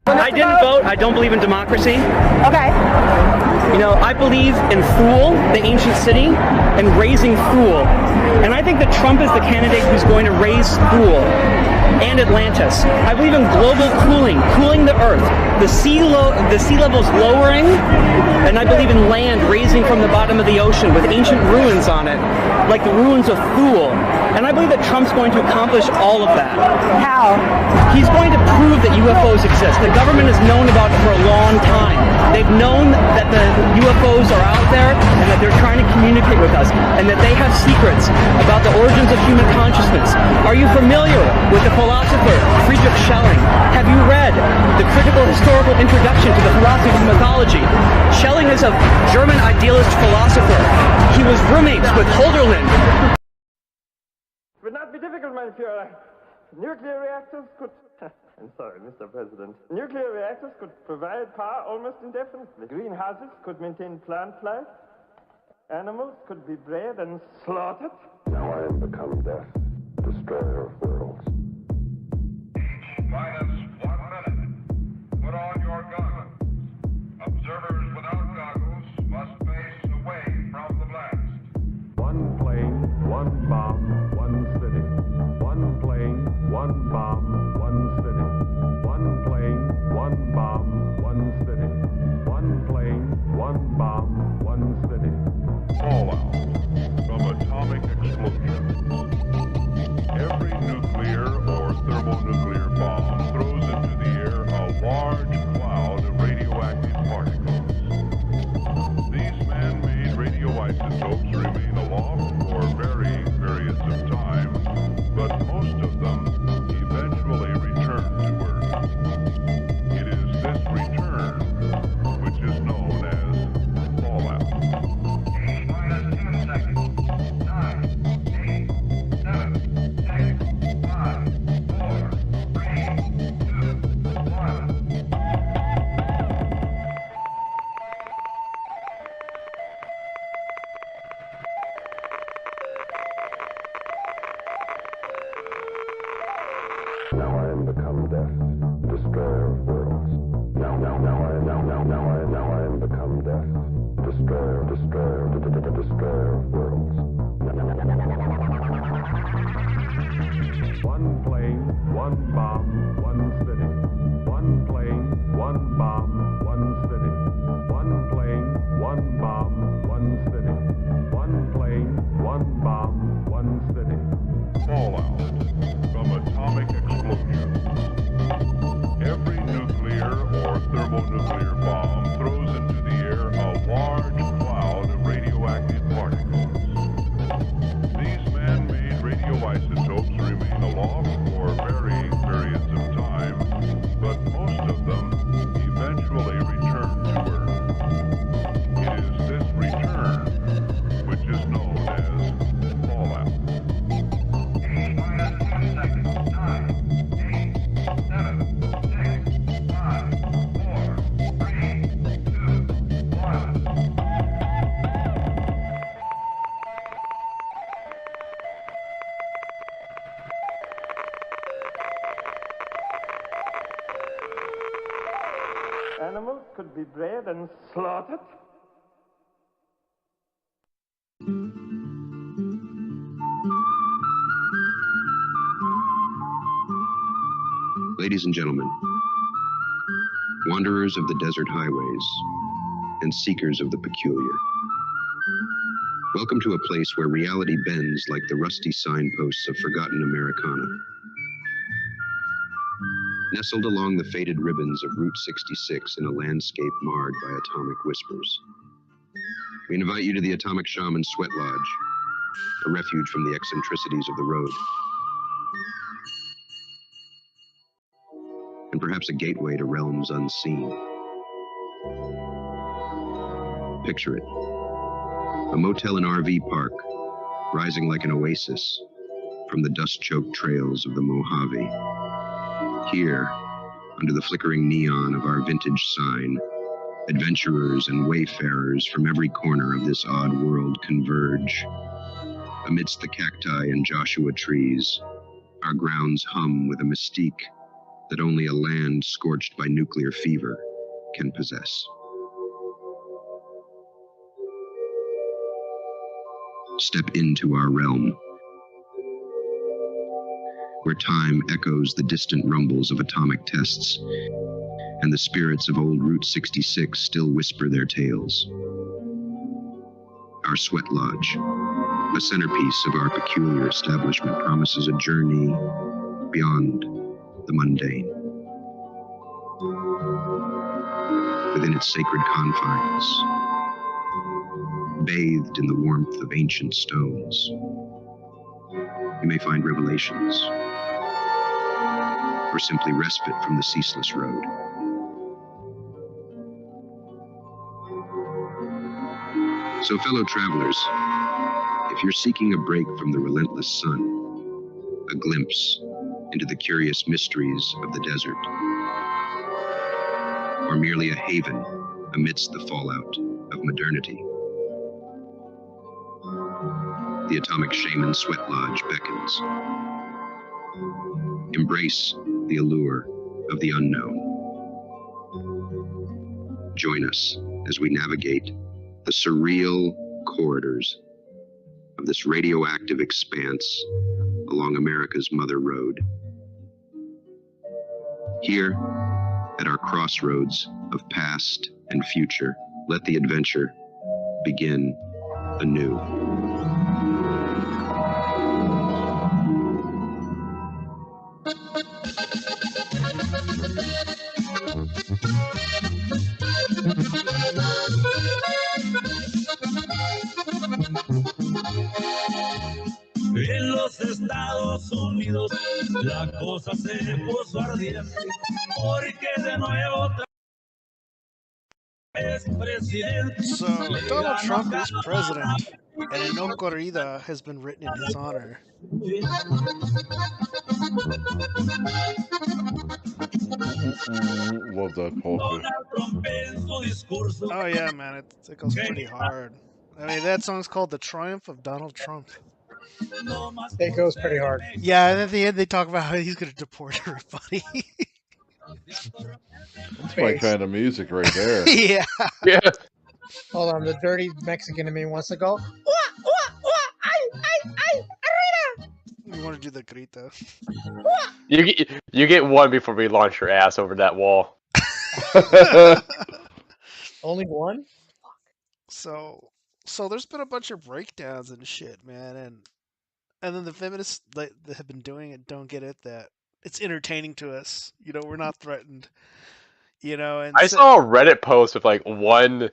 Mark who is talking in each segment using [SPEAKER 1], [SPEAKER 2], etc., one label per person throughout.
[SPEAKER 1] I didn't vote. I don't believe in democracy.
[SPEAKER 2] Okay.
[SPEAKER 1] You know, I believe in Fool, the ancient city, and raising Fool. And I think that Trump is the candidate who's going to raise Fool and Atlantis. I believe in global cooling the earth, the sea levels lowering, and I believe in land raising from the bottom of the ocean with ancient ruins on it, like the ruins of Fool. And I believe that Trump's going to accomplish all of that.
[SPEAKER 2] How?
[SPEAKER 1] He's going to prove that UFOs exist. The government has known about it for a long time. They've known that the UFOs are out there and that they're trying to communicate with us and that they have secrets about the origins of human consciousness. Are you familiar with the philosopher Friedrich Schelling? Have you read the critical historical introduction to the philosophy of mythology? Schelling is a German idealist philosopher. He was roommates with Hölderlin.
[SPEAKER 3] It would not be difficult, mein Führer. Nuclear reactors could... I'm sorry, Mr. President. Nuclear reactors could provide power almost indefinitely. Greenhouses could maintain plant life. Animals could be bred and slaughtered.
[SPEAKER 4] Now I am become death, destroyer of worlds.
[SPEAKER 5] -1 minute. Put on your goggles. Observers without goggles must face away from the blast.
[SPEAKER 4] One plane, one bomb, one city. One plane, one bomb, one city. One plane, one bomb, one city. One plane, one bomb, one city.
[SPEAKER 5] Fallout from atomic explosions. Every nuclear or thermonuclear bomb throws into the air a large cloud of radioactive particles. These man-made radioisotopes remain aloft for varying periods of time, but most of them eventually return to Earth. It is this return which is known as fallout. -10 seconds. 9, 8, 7, 6, 5, 4, 3, 2, 1.
[SPEAKER 4] Now I am become death, destroyer of worlds. Now I am become death, destroyer of worlds. One plane, one bomb, one city. One plane, one bomb, one city. One plane, one bomb, one city. One plane, one bomb, one city.
[SPEAKER 5] Fallout from atomic explosions. Every nuclear or thermonuclear bomb throws into the air a large cloud of radioactive particles. These man-made radioisotopes remain aloft for varying periods of time, but most of them eventually return to Earth. It is this return which is known as fallout. -10 seconds. 9, 8, 7, 6, 5, 4, 3, 2, 1.
[SPEAKER 3] Animals could be bred and slaughtered.
[SPEAKER 6] Ladies and gentlemen, wanderers of the desert highways and seekers of the peculiar, welcome to a place where reality bends like the rusty signposts of forgotten Americana. Nestled along the faded ribbons of Route 66 in a landscape marred by atomic whispers, we invite you to the Atomic Shaman Sweat Lodge, a refuge from the eccentricities of the road, and perhaps a gateway to realms unseen. Picture it, a motel and RV park, rising like an oasis from the dust-choked trails of the Mojave. Here, under the flickering neon of our vintage sign, adventurers and wayfarers from every corner of this odd world converge. Amidst the cacti and Joshua trees, our grounds hum with a mystique that only a land scorched by nuclear fever can possess. Step into our realm, where time echoes the distant rumbles of atomic tests, and the spirits of old Route 66 still whisper their tales. Our sweat lodge, a centerpiece of our peculiar establishment, promises a journey beyond the mundane. Within its sacred confines, bathed in the warmth of ancient stones, you may find revelations, or simply respite from the ceaseless road. So, fellow travelers, if you're seeking a break from the relentless sun, a glimpse into the curious mysteries of the desert, or merely a haven amidst the fallout of modernity, the Atomic Shaman Sweat Lodge beckons. Embrace the allure of the unknown. Join us as we navigate the surreal corridors of this radioactive expanse along America's Mother Road. Here, at our crossroads of past and future, let the adventure begin anew.
[SPEAKER 2] En los Estados Unidos la cosa se puso ardiente porque de nuevo es presidente.
[SPEAKER 7] So Donald Trump is president, and a no corrida has been written in his honor.
[SPEAKER 8] Love that polka.
[SPEAKER 7] Oh yeah, man, it goes pretty hard. I mean, that song's called "The Triumph of Donald Trump."
[SPEAKER 9] It goes pretty hard.
[SPEAKER 7] Yeah, and at the end they talk about how he's going to deport everybody.
[SPEAKER 8] That's my kind of music right there.
[SPEAKER 7] Yeah.
[SPEAKER 10] Yeah.
[SPEAKER 9] Hold on, the dirty Mexican in me wants to go.
[SPEAKER 7] You want to do the grito?
[SPEAKER 10] You get one before we launch your ass over that wall.
[SPEAKER 9] Only one?
[SPEAKER 7] So there's been a bunch of breakdowns and shit, man, and then the feminists that have been doing it don't get it that it's entertaining to us. You know, we're not threatened. You know, and
[SPEAKER 10] I saw a Reddit post with one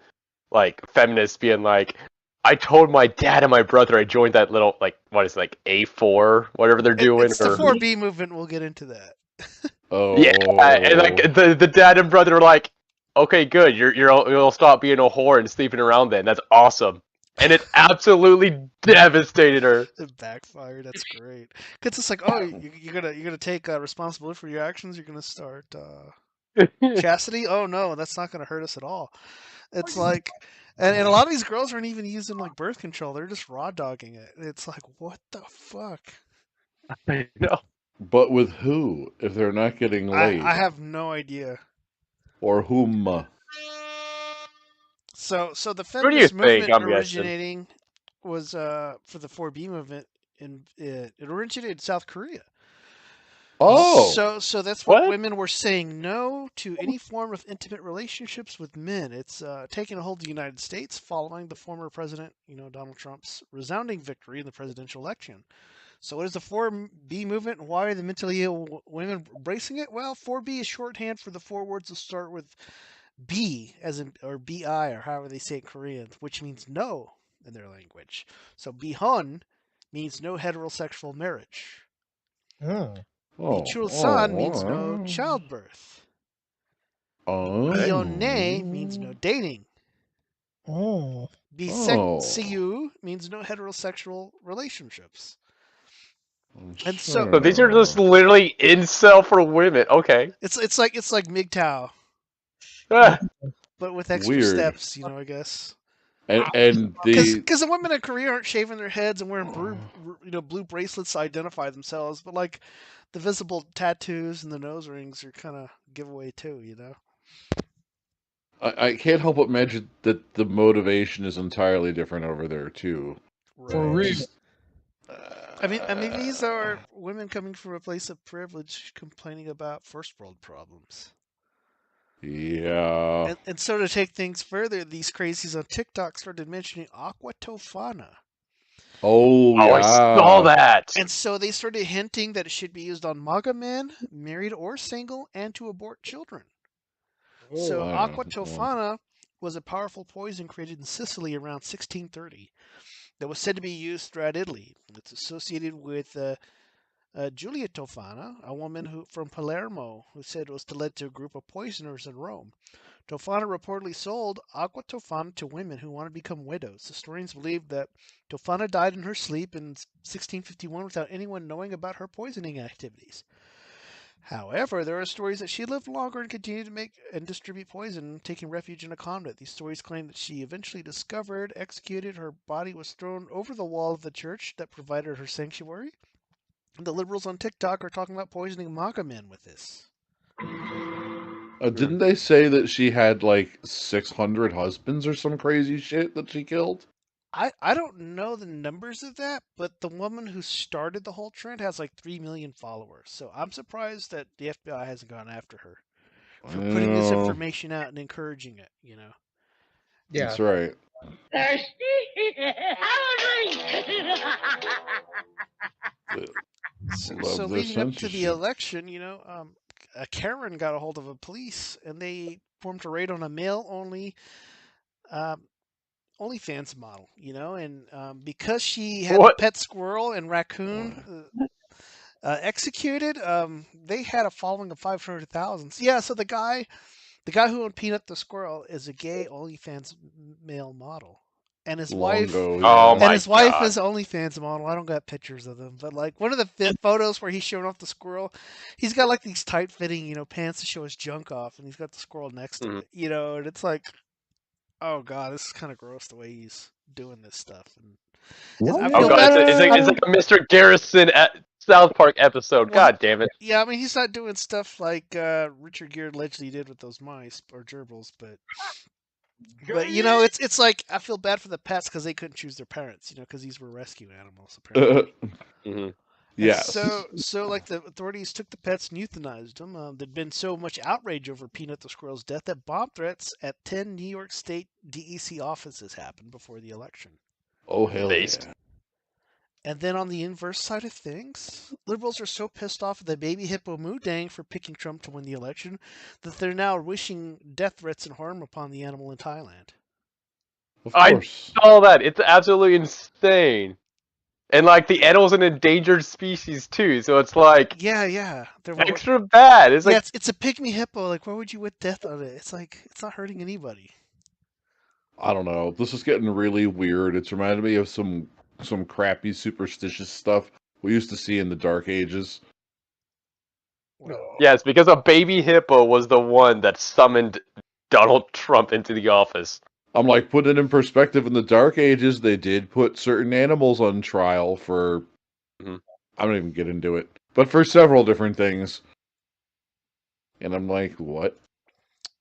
[SPEAKER 10] feminist being like, I told my dad and my brother I joined that little A4 whatever they're doing.
[SPEAKER 7] It's the 4B movement. We'll get into that.
[SPEAKER 8] Oh
[SPEAKER 10] yeah, and the dad and brother are like, okay, good. You'll stop being a whore and sleeping around then. That's awesome. And it absolutely devastated her.
[SPEAKER 7] It backfired. That's great. Cause it's like, oh, you're gonna take responsibility for your actions. You're gonna start chastity. Oh no, that's not gonna hurt us at all. It's like, and a lot of these girls aren't even using birth control. They're just raw dogging it. It's like, what the fuck?
[SPEAKER 10] I know.
[SPEAKER 8] But with who? If they're not getting laid?
[SPEAKER 7] I have no idea.
[SPEAKER 8] Or whom?
[SPEAKER 7] So the feminist movement originating was for the 4B movement, and it originated in South Korea.
[SPEAKER 8] Oh,
[SPEAKER 7] so that's what women were saying no to any form of intimate relationships with men. It's taking a hold of the United States following the former president, Donald Trump's resounding victory in the presidential election. So what is the 4B movement, and why are the mentally ill women embracing it? Well, 4B is shorthand for the four words that start with B, or BI, or however they say it in Korean, which means no in their language. So Bihon means no heterosexual marriage. Bichulsan means no childbirth. Bionne means no dating. Bisexiu means no heterosexual relationships. And
[SPEAKER 10] so these are just literally incel for women. Okay.
[SPEAKER 7] It's like MGTOW. But with extra steps, I guess.
[SPEAKER 8] And the
[SPEAKER 7] Because the women in Korea aren't shaving their heads and wearing blue bracelets to identify themselves, but like the visible tattoos and the nose rings are kind of giveaway too, you know.
[SPEAKER 8] I can't help but imagine that the motivation is entirely different over there too.
[SPEAKER 9] For real.
[SPEAKER 7] I mean, these are women coming from a place of privilege, complaining about first world problems.
[SPEAKER 8] Yeah.
[SPEAKER 7] And so to take things further, these crazies on TikTok started mentioning Aqua Tofana.
[SPEAKER 8] Oh,
[SPEAKER 10] I saw that.
[SPEAKER 7] And so they started hinting that it should be used on MAGA men, married or single, and to abort children. So Aqua Tofana was a powerful poison created in Sicily around 1630 that was said to be used throughout Italy. It's associated with Giulia Tofana, a woman from Palermo, who said it was to lead to a group of poisoners in Rome. Tofana reportedly sold Aqua Tofana to women who wanted to become widows. Historians believe that Tofana died in her sleep in 1651 without anyone knowing about her poisoning activities. However, there are stories that she lived longer and continued to make and distribute poison, taking refuge in a convent. These stories claim that she eventually discovered, executed, her body was thrown over the wall of the church that provided her sanctuary. And the liberals on TikTok are talking about poisoning MAGA men with this.
[SPEAKER 8] Didn't they say that she had like 600 husbands or some crazy shit that she killed?
[SPEAKER 7] I don't know the numbers of that, but the woman who started the whole trend has like 3 million followers. So I'm surprised that the FBI hasn't gone after her for putting this information out and encouraging it, you know.
[SPEAKER 9] Yeah.
[SPEAKER 8] That's right.
[SPEAKER 7] So leading up to the election, you know, a Karen got a hold of a police and they formed a raid on a male-only OnlyFans model, you know, and because she had a pet squirrel and raccoon executed, they had a following of 500,000. Yeah, so the guy who owned Peanut the squirrel is a gay OnlyFans male model. And his wife, is OnlyFans model. I don't got pictures of them, but like one of the photos where he's showing off the squirrel, he's got like these tight-fitting, you know, pants to show his junk off, and he's got the squirrel next to it, you know, and it's like, oh god, this is kind of gross the way he's doing this stuff. And
[SPEAKER 10] it's like a Mr. Garrison at South Park episode. God damn it!
[SPEAKER 7] Yeah, I mean he's not doing stuff like Richard Gere allegedly did with those mice or gerbils, but you know it's like I feel bad for the pets because they couldn't choose their parents, you know, because these were rescue animals apparently.
[SPEAKER 8] Yes.
[SPEAKER 7] So like the authorities took the pets and euthanized them. There'd been so much outrage over Peanut the squirrel's death that bomb threats at 10 New York State DEC offices happened before the election.
[SPEAKER 8] Oh, hell yeah.
[SPEAKER 7] And then on the inverse side of things, liberals are so pissed off at the baby hippo Moodang for picking Trump to win the election that they're now wishing death threats and harm upon the animal in Thailand.
[SPEAKER 10] I saw that. It's absolutely insane. And like the animal's an endangered species too, so it's like
[SPEAKER 7] yeah,
[SPEAKER 10] they're extra bad. It's like
[SPEAKER 7] it's a pygmy hippo. Like, why would you wish death on it? It's like it's not hurting anybody.
[SPEAKER 8] I don't know. This is getting really weird. It's reminded me of some crappy superstitious stuff we used to see in the Dark Ages.
[SPEAKER 10] Yes, because a baby hippo was the one that summoned Donald Trump into the office.
[SPEAKER 8] I'm like, put it in perspective, in the Dark Ages, they did put certain animals on trial for, I don't even get into it, but for several different things. And I'm like, what?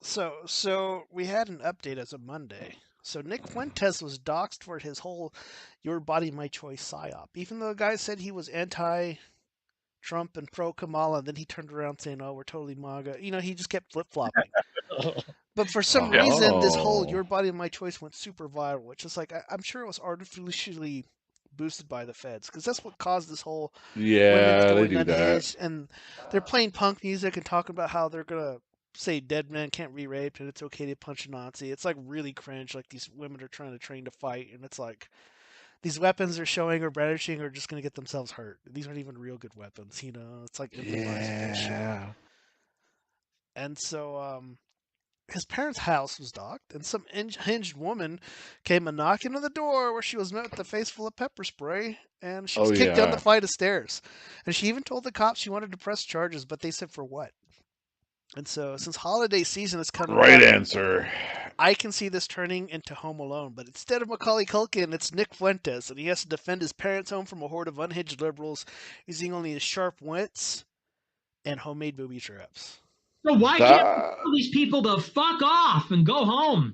[SPEAKER 7] So we had an update as of Monday. So Nick Fuentes was doxxed for his whole "your body, my choice" psyop. Even though the guy said he was anti-Trump and pro-Kamala, then he turned around saying, "Oh, we're totally MAGA." You know, he just kept flip-flopping. But for some reason, this whole "your body, my choice" went super viral, which is like I'm sure it was artificially boosted by the feds because that's what caused this whole women's
[SPEAKER 8] they
[SPEAKER 7] going
[SPEAKER 8] do
[SPEAKER 7] unhinged,
[SPEAKER 8] that.
[SPEAKER 7] and they're playing punk music and talking about how they're gonna say dead men can't be raped and it's okay to punch a Nazi. It's like really cringe. Like these women are trying to train to fight, and it's like these weapons they're showing or brandishing are just gonna get themselves hurt. These aren't even real good weapons, you know. It's like improvised bullshit. And so his parents' house was docked, and some hinged woman came a knocking on the door where she was met with a face full of pepper spray, and she was kicked down the flight of stairs. And she even told the cops she wanted to press charges, but they said for what? And so, since holiday season is coming
[SPEAKER 8] Right
[SPEAKER 7] up,
[SPEAKER 8] answer.
[SPEAKER 7] I can see this turning into Home Alone. But instead of Macaulay Culkin, it's Nick Fuentes, and he has to defend his parents' home from a horde of unhinged liberals using only his sharp wits and homemade booby traps.
[SPEAKER 11] So why can't we tell these people to fuck off and go home?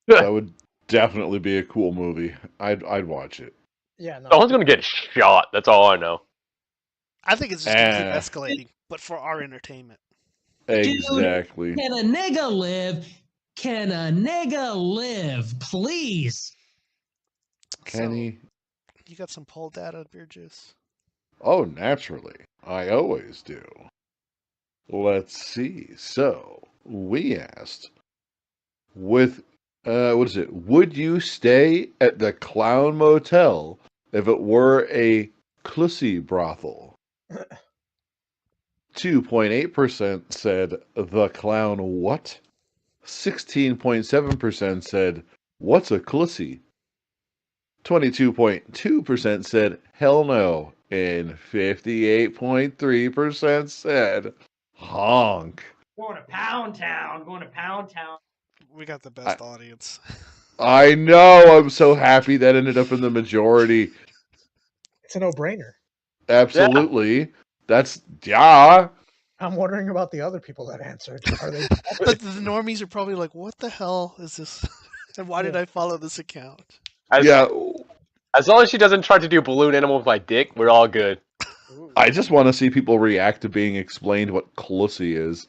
[SPEAKER 8] That would definitely be a cool movie. I'd watch it.
[SPEAKER 9] Yeah, no.
[SPEAKER 10] Someone's gonna get shot. That's all I know.
[SPEAKER 7] I think it's just going to keep escalating, but for our entertainment.
[SPEAKER 8] Exactly.
[SPEAKER 11] Dude, can a nigga live? Can a nigga live? Please.
[SPEAKER 8] Kenny.
[SPEAKER 7] You got some poll data, Beer Juice?
[SPEAKER 8] Oh, naturally. I always do. Let's see. So, we asked, what is it? Would you stay at the Clown Motel if it were a Clussy brothel? 2.8% said the clown what? 16.7% said what's a Clussy? 22.2% said hell no, and 58.3% said honk.
[SPEAKER 11] Going to Pound Town. Going to Pound Town.
[SPEAKER 7] We got the best audience.
[SPEAKER 8] I know. I'm so happy that ended up in the majority.
[SPEAKER 9] It's a no-brainer.
[SPEAKER 8] Absolutely. That's yeah.
[SPEAKER 9] I'm wondering about the other people that answered. Are they?
[SPEAKER 7] But the normies are probably like, "What the hell is this? And why did I follow this account?"
[SPEAKER 10] As long as she doesn't try to do balloon animal with my dick, we're all good.
[SPEAKER 8] I just want to see people react to being explained what Clussy is.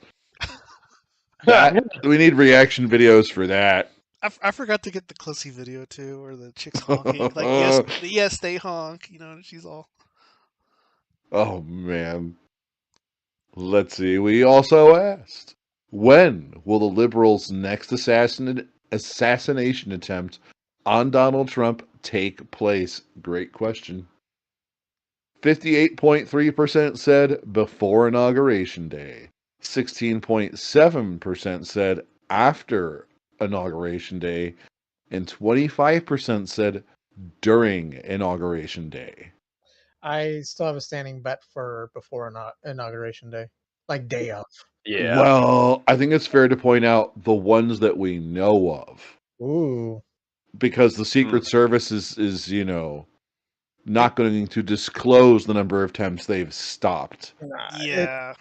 [SPEAKER 8] We need reaction videos for that.
[SPEAKER 7] I forgot to get the Clussy video too, where the chick's honking. Like, yes, they honk. You know, and she's all.
[SPEAKER 8] Oh man. Let's see. We also asked, when will the liberals' next assassination attempt on Donald Trump take place? Great question. 58.3% said before Inauguration Day. 16.7% said after Inauguration Day. And 25% said during Inauguration Day.
[SPEAKER 9] I still have a standing bet for before Inauguration Day. Like day of.
[SPEAKER 10] Yeah.
[SPEAKER 8] Well, I think it's fair to point out the ones that we know of.
[SPEAKER 9] Ooh.
[SPEAKER 8] Because the Secret Service is not going to disclose the number of times they've stopped.
[SPEAKER 7] Yeah.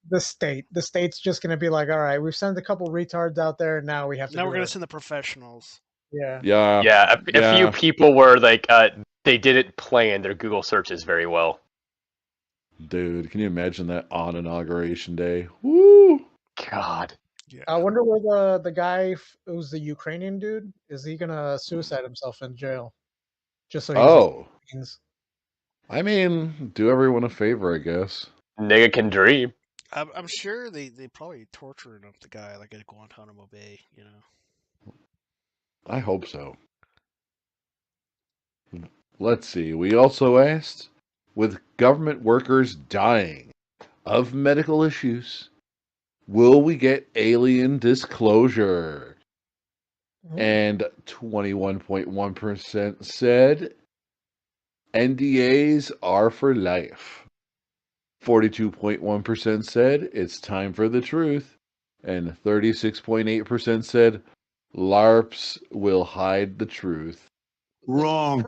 [SPEAKER 9] The state's just going to be like, all right, we've sent a couple retards out there. Now we have to.
[SPEAKER 7] Now we're going to send the professionals.
[SPEAKER 9] Yeah.
[SPEAKER 10] Yeah. A few people were like, they didn't plan their Google searches very well.
[SPEAKER 8] Dude, can you imagine that on Inauguration Day? Woo!
[SPEAKER 10] God.
[SPEAKER 9] Yeah. I wonder where the guy who's the Ukrainian dude, is he going to suicide himself in jail? Just so he
[SPEAKER 8] I mean, do everyone a favor, I guess.
[SPEAKER 10] Nigga can dream.
[SPEAKER 7] I'm sure they probably tortured the guy like at Guantanamo Bay, you know.
[SPEAKER 8] I hope so. Let's see. We also asked, with government workers dying of medical issues, will we get alien disclosure? And 21.1% said NDAs are for life. 42.1% said it's time for the truth. And 36.8% said LARPs will hide the truth.
[SPEAKER 2] Wrong.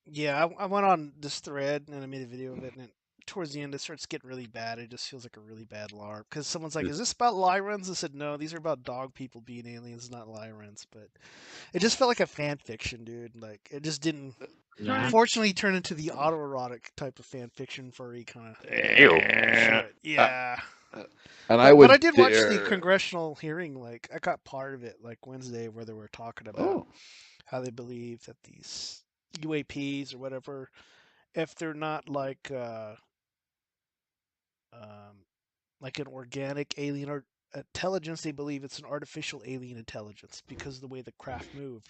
[SPEAKER 7] Yeah, I went on this thread and I made a video of it, and towards the end it starts getting really bad. It just feels like a really bad LARP because someone's like, "Is this about Lyrans?" I said, "No, these are about dog people being aliens, not Lyrans." But it just felt like a fan fiction, dude. Like it just didn't. Unfortunately, turn into the autoerotic type of fan fiction furry kind of. Shit. Yeah.
[SPEAKER 8] And
[SPEAKER 7] but I did watch the congressional hearing. Like I got part of it, like Wednesday, where they were talking about how they believe that these UAPs or whatever, if they're not like an organic alien or intelligence, they believe it's an artificial alien intelligence because of the way the craft move.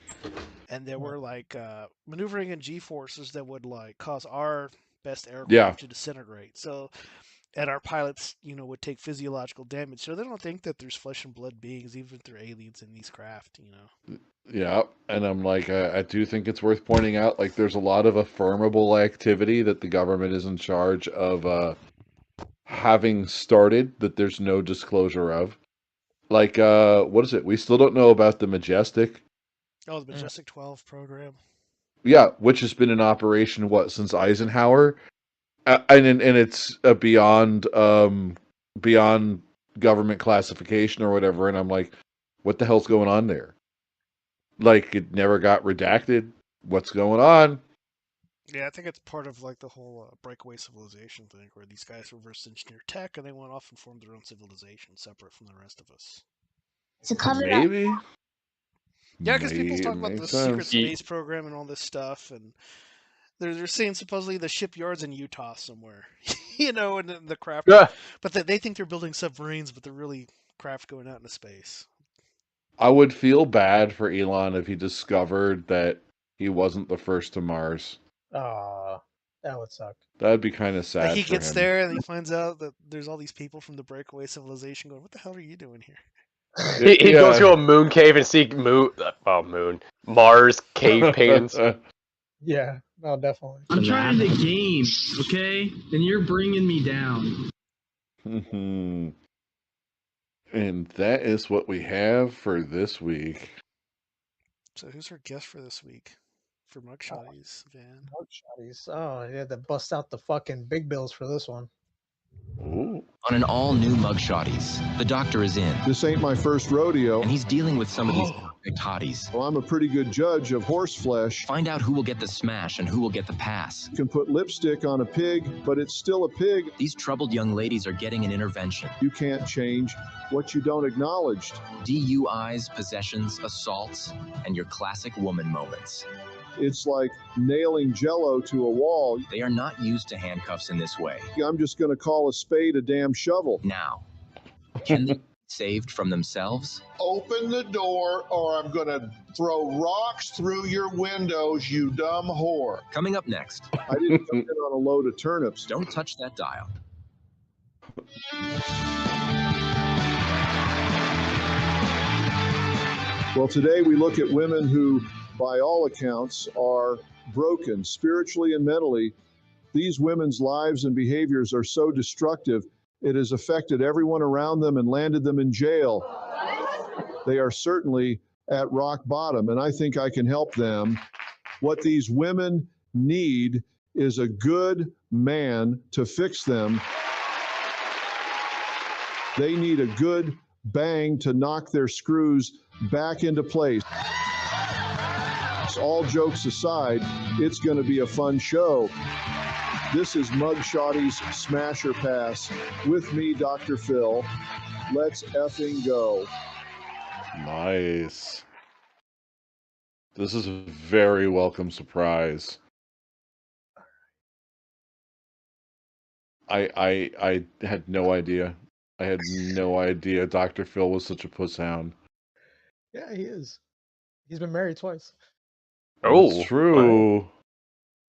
[SPEAKER 7] And there were like maneuvering in G-forces that would like cause our best aircraft to disintegrate. So, and our pilots, would take physiological damage. So they don't think that there's flesh and blood beings, even if they're aliens in these craft,
[SPEAKER 8] Yeah, and I'm like, I do think it's worth pointing out, like, there's a lot of affirmable activity that the government is in charge of having started that there's no disclosure of. Like, what is it? We still don't know about the Majestic.
[SPEAKER 7] Oh, the Majestic 12 program.
[SPEAKER 8] Yeah, which has been in operation since Eisenhower, and it's beyond government classification or whatever. And I'm like, what the hell's going on there? Like, it never got redacted. What's going on?
[SPEAKER 7] Yeah, I think it's part of like the whole breakaway civilization thing, where these guys reverse engineer tech and they went off and formed their own civilization, separate from the rest of us.
[SPEAKER 12] To cover
[SPEAKER 8] Maybe.
[SPEAKER 7] Yeah, because people talk about the
[SPEAKER 8] Makes
[SPEAKER 7] secret
[SPEAKER 8] sense.
[SPEAKER 7] space program and all this stuff, and they're saying supposedly the shipyard's in Utah somewhere, and the craft.
[SPEAKER 10] Yeah.
[SPEAKER 7] But they think they're building submarines, but they're really craft going out into space.
[SPEAKER 8] I would feel bad for Elon if he discovered that he wasn't the first to Mars.
[SPEAKER 9] That would suck.
[SPEAKER 8] That'd be kind of sad.
[SPEAKER 7] Like he
[SPEAKER 8] for
[SPEAKER 7] gets
[SPEAKER 8] him.
[SPEAKER 7] there and he finds out that there's all these people from the breakaway civilization going, "What the hell are you doing here?"
[SPEAKER 10] He goes to a moon cave and see Mars cave paintings.
[SPEAKER 9] Yeah, no, definitely.
[SPEAKER 1] I'm trying the game, okay? And you're bringing me down.
[SPEAKER 8] And that is what we have for this week.
[SPEAKER 7] So who's our guest for this week? For Mugshawty's, Van.
[SPEAKER 9] Mugshawty's. Oh, yeah, they bust out the fucking big bills for this one.
[SPEAKER 8] Ooh.
[SPEAKER 13] On an all-new Mugshawty's, the doctor is in.
[SPEAKER 14] This ain't my first rodeo.
[SPEAKER 13] And he's dealing with some of these big hotties.
[SPEAKER 14] Well, I'm a pretty good judge of horse flesh.
[SPEAKER 13] Find out who will get the smash and who will get the pass.
[SPEAKER 14] You can put lipstick on a pig, but it's still a pig.
[SPEAKER 13] These troubled young ladies are getting an intervention.
[SPEAKER 14] You can't change what you don't acknowledge.
[SPEAKER 13] DUIs, possessions, assaults, and your classic woman moments.
[SPEAKER 14] It's like nailing Jell-O to a wall.
[SPEAKER 13] They are not used to handcuffs in this way.
[SPEAKER 14] I'm just going to call a spade a damn shovel.
[SPEAKER 13] Now, can they be saved from themselves?
[SPEAKER 15] Open the door or I'm going to throw rocks through your windows, you dumb whore.
[SPEAKER 13] Coming up next.
[SPEAKER 14] I didn't come in on a load of turnips.
[SPEAKER 13] Don't touch that dial.
[SPEAKER 14] Well, today we look at women who, by all accounts, are broken spiritually and mentally. These women's lives and behaviors are so destructive, it has affected everyone around them and landed them in jail. They are certainly at rock bottom, and I think I can help them. What these women need is a good man to fix them. They need a good bang to knock their screws back into place. All jokes aside, it's going to be a fun show. This is Mugshawty's Smasher Pass with me, Dr. Phil. Let's effing go.
[SPEAKER 8] Nice. This is a very welcome surprise. I had no idea. I had no idea Dr. Phil was such a pusshound.
[SPEAKER 9] Yeah, he is. He's been married twice.
[SPEAKER 10] Oh,
[SPEAKER 8] that's true. Wow.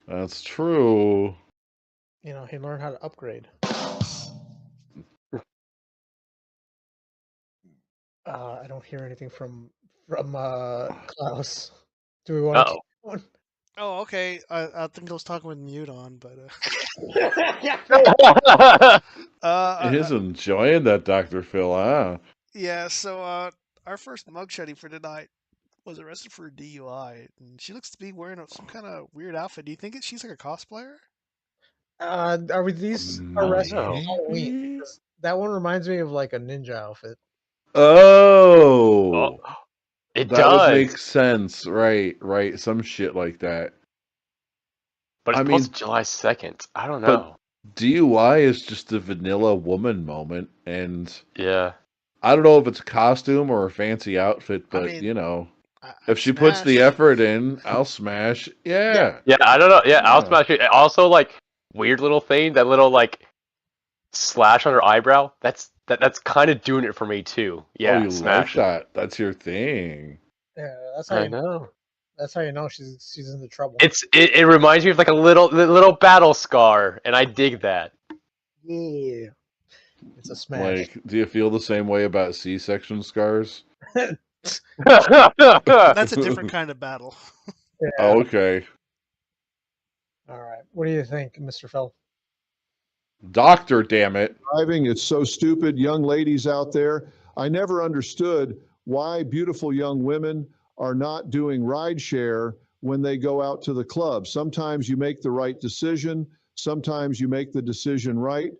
[SPEAKER 8] That's true.
[SPEAKER 9] He learned how to upgrade. I don't hear anything from Klaus. Do we want to keep going?
[SPEAKER 7] Oh, okay. I think I was talking with mute on, but
[SPEAKER 8] He's enjoying that Dr. Phil, huh?
[SPEAKER 7] Yeah, so our first Mugshawty for tonight was arrested for a DUI, and she looks to be wearing some kind of weird outfit. Do you think she's like a cosplayer?
[SPEAKER 9] Are we these arrested for Halloween? That one reminds me of like a ninja outfit.
[SPEAKER 8] Oh,
[SPEAKER 10] it
[SPEAKER 8] that
[SPEAKER 10] does.
[SPEAKER 8] Would make sense, right? Some shit like that.
[SPEAKER 10] But it's supposed to July 2nd. I don't know.
[SPEAKER 8] But DUI is just a vanilla woman moment, and
[SPEAKER 10] yeah,
[SPEAKER 8] I don't know if it's a costume or a fancy outfit, but if she puts the effort in, I'll smash. Yeah.
[SPEAKER 10] Yeah, I don't know. Yeah, I'll smash it. Also, like weird little thing, that little like slash on her eyebrow. That's kind of doing it for me too. Yeah,
[SPEAKER 8] you like that? That's your thing.
[SPEAKER 9] Yeah, that's how I know. That's how you know she's into trouble.
[SPEAKER 10] It reminds me of like a little battle scar, and I dig that.
[SPEAKER 9] Yeah, it's a smash.
[SPEAKER 8] Like, do you feel the same way about C-section scars?
[SPEAKER 7] That's a different kind of battle.
[SPEAKER 9] Yeah.
[SPEAKER 8] Oh, okay.
[SPEAKER 9] All right. What do you think, Mr. Phil?
[SPEAKER 8] Doctor, damn it.
[SPEAKER 14] Driving, it's so stupid. Young ladies out there, I never understood why beautiful young women are not doing rideshare when they go out to the club. Sometimes you make the right decision. Sometimes you make the decision right.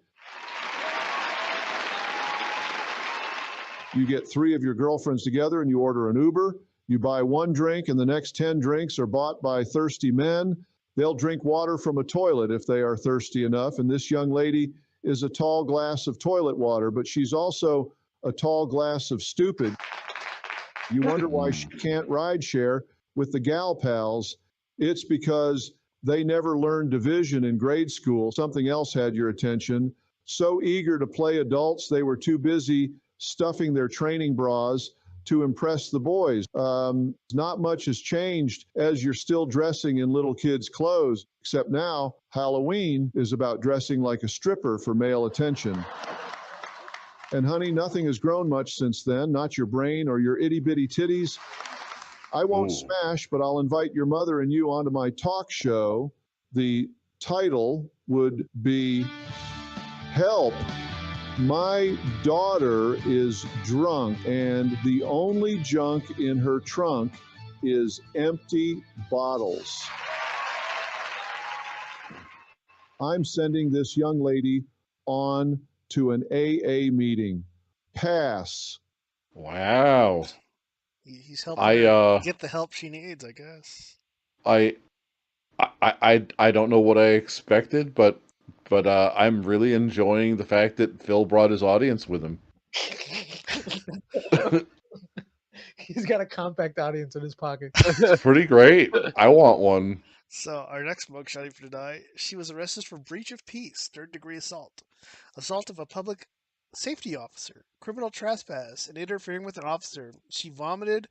[SPEAKER 14] You get 3 of your girlfriends together and you order an Uber. You buy 1 drink and the next 10 drinks are bought by thirsty men. They'll drink water from a toilet if they are thirsty enough. And this young lady is a tall glass of toilet water, but she's also a tall glass of stupid. You wonder why she can't ride share with the gal pals. It's because they never learned division in grade school. Something else had your attention. So eager to play adults, they were too busy stuffing their training bras to impress the boys. Not much has changed as you're still dressing in little kids' clothes, except now Halloween is about dressing like a stripper for male attention. And honey, nothing has grown much since then, not your brain or your itty-bitty titties. I won't smash, but I'll invite your mother and you onto my talk show. The title would be Help. My daughter is drunk, and the only junk in her trunk is empty bottles. I'm sending this young lady on to an AA meeting. Pass.
[SPEAKER 8] Wow.
[SPEAKER 7] He's helping her get the help she needs, I guess.
[SPEAKER 8] I don't know what I expected, but I'm really enjoying the fact that Phil brought his audience with him.
[SPEAKER 9] He's got a compact audience in his pocket.
[SPEAKER 8] It's pretty great. I want one.
[SPEAKER 7] So our next mugshot for tonight, she was arrested for breach of peace, 3rd-degree assault, assault of a public safety officer, criminal trespass, and interfering with an officer. She vomited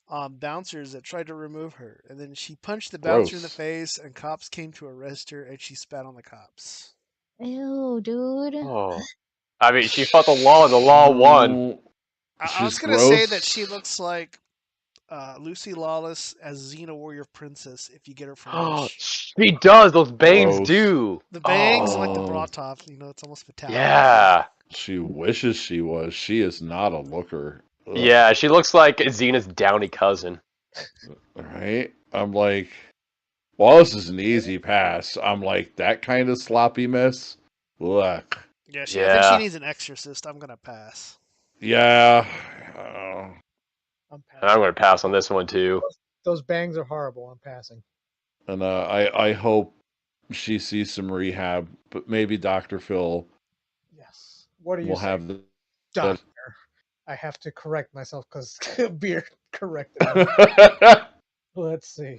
[SPEAKER 7] on bouncers that tried to remove her, and then she punched the bouncer in the face, and cops came to arrest her, and she spat on the cops.
[SPEAKER 12] Ew, dude.
[SPEAKER 10] Oh. I mean, she fought the law, and the law won.
[SPEAKER 7] I was going to say that she looks like Lucy Lawless as Xena Warrior Princess if you get her from Wish.
[SPEAKER 10] She does. Those bangs do.
[SPEAKER 7] The bangs and like the bra top, it's almost metallic.
[SPEAKER 10] Yeah.
[SPEAKER 8] She wishes she was. She is not a looker. Ugh.
[SPEAKER 10] Yeah, she looks like Xena's downy cousin.
[SPEAKER 8] Right? I'm like, well, this is an easy pass. I'm like, that kind of sloppy mess? Ugh.
[SPEAKER 7] Yeah, I think she needs an exorcist. I'm going to pass.
[SPEAKER 8] Yeah.
[SPEAKER 10] I'm going to pass on this one, too.
[SPEAKER 9] Those bangs are horrible. I'm passing.
[SPEAKER 8] And I hope she sees some rehab, but maybe Dr. Phil
[SPEAKER 9] What are you
[SPEAKER 8] will
[SPEAKER 9] saying?
[SPEAKER 8] have the
[SPEAKER 9] Doctor. I have to correct myself because Beer corrected me. Let's see.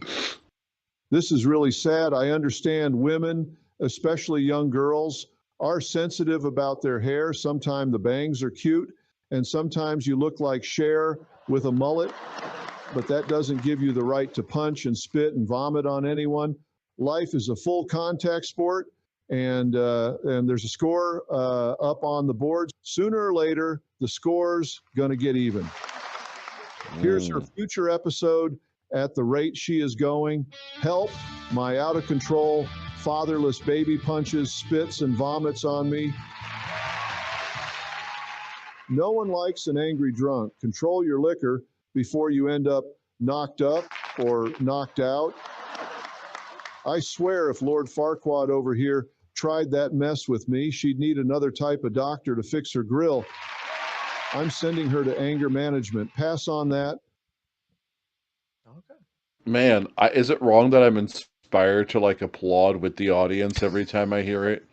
[SPEAKER 14] This is really sad. I understand women, especially young girls, are sensitive about their hair. Sometimes the bangs are cute, and sometimes you look like Cher with a mullet, but that doesn't give you the right to punch and spit and vomit on anyone. Life is a full contact sport, and there's a score up on the boards. Sooner or later, the score's going to get even. Here's her future episode at the rate she is going. Help, my out-of-control, fatherless baby punches, spits, and vomits on me. No one likes an angry drunk. Control your liquor before you end up knocked up or knocked out. I swear if Lord Farquaad over here tried that mess with me, she'd need another type of doctor to fix her grill. I'm sending her to anger management. Pass on that.
[SPEAKER 9] Okay.
[SPEAKER 8] Man, is it wrong that I'm inspired to like applaud with the audience every time I hear it?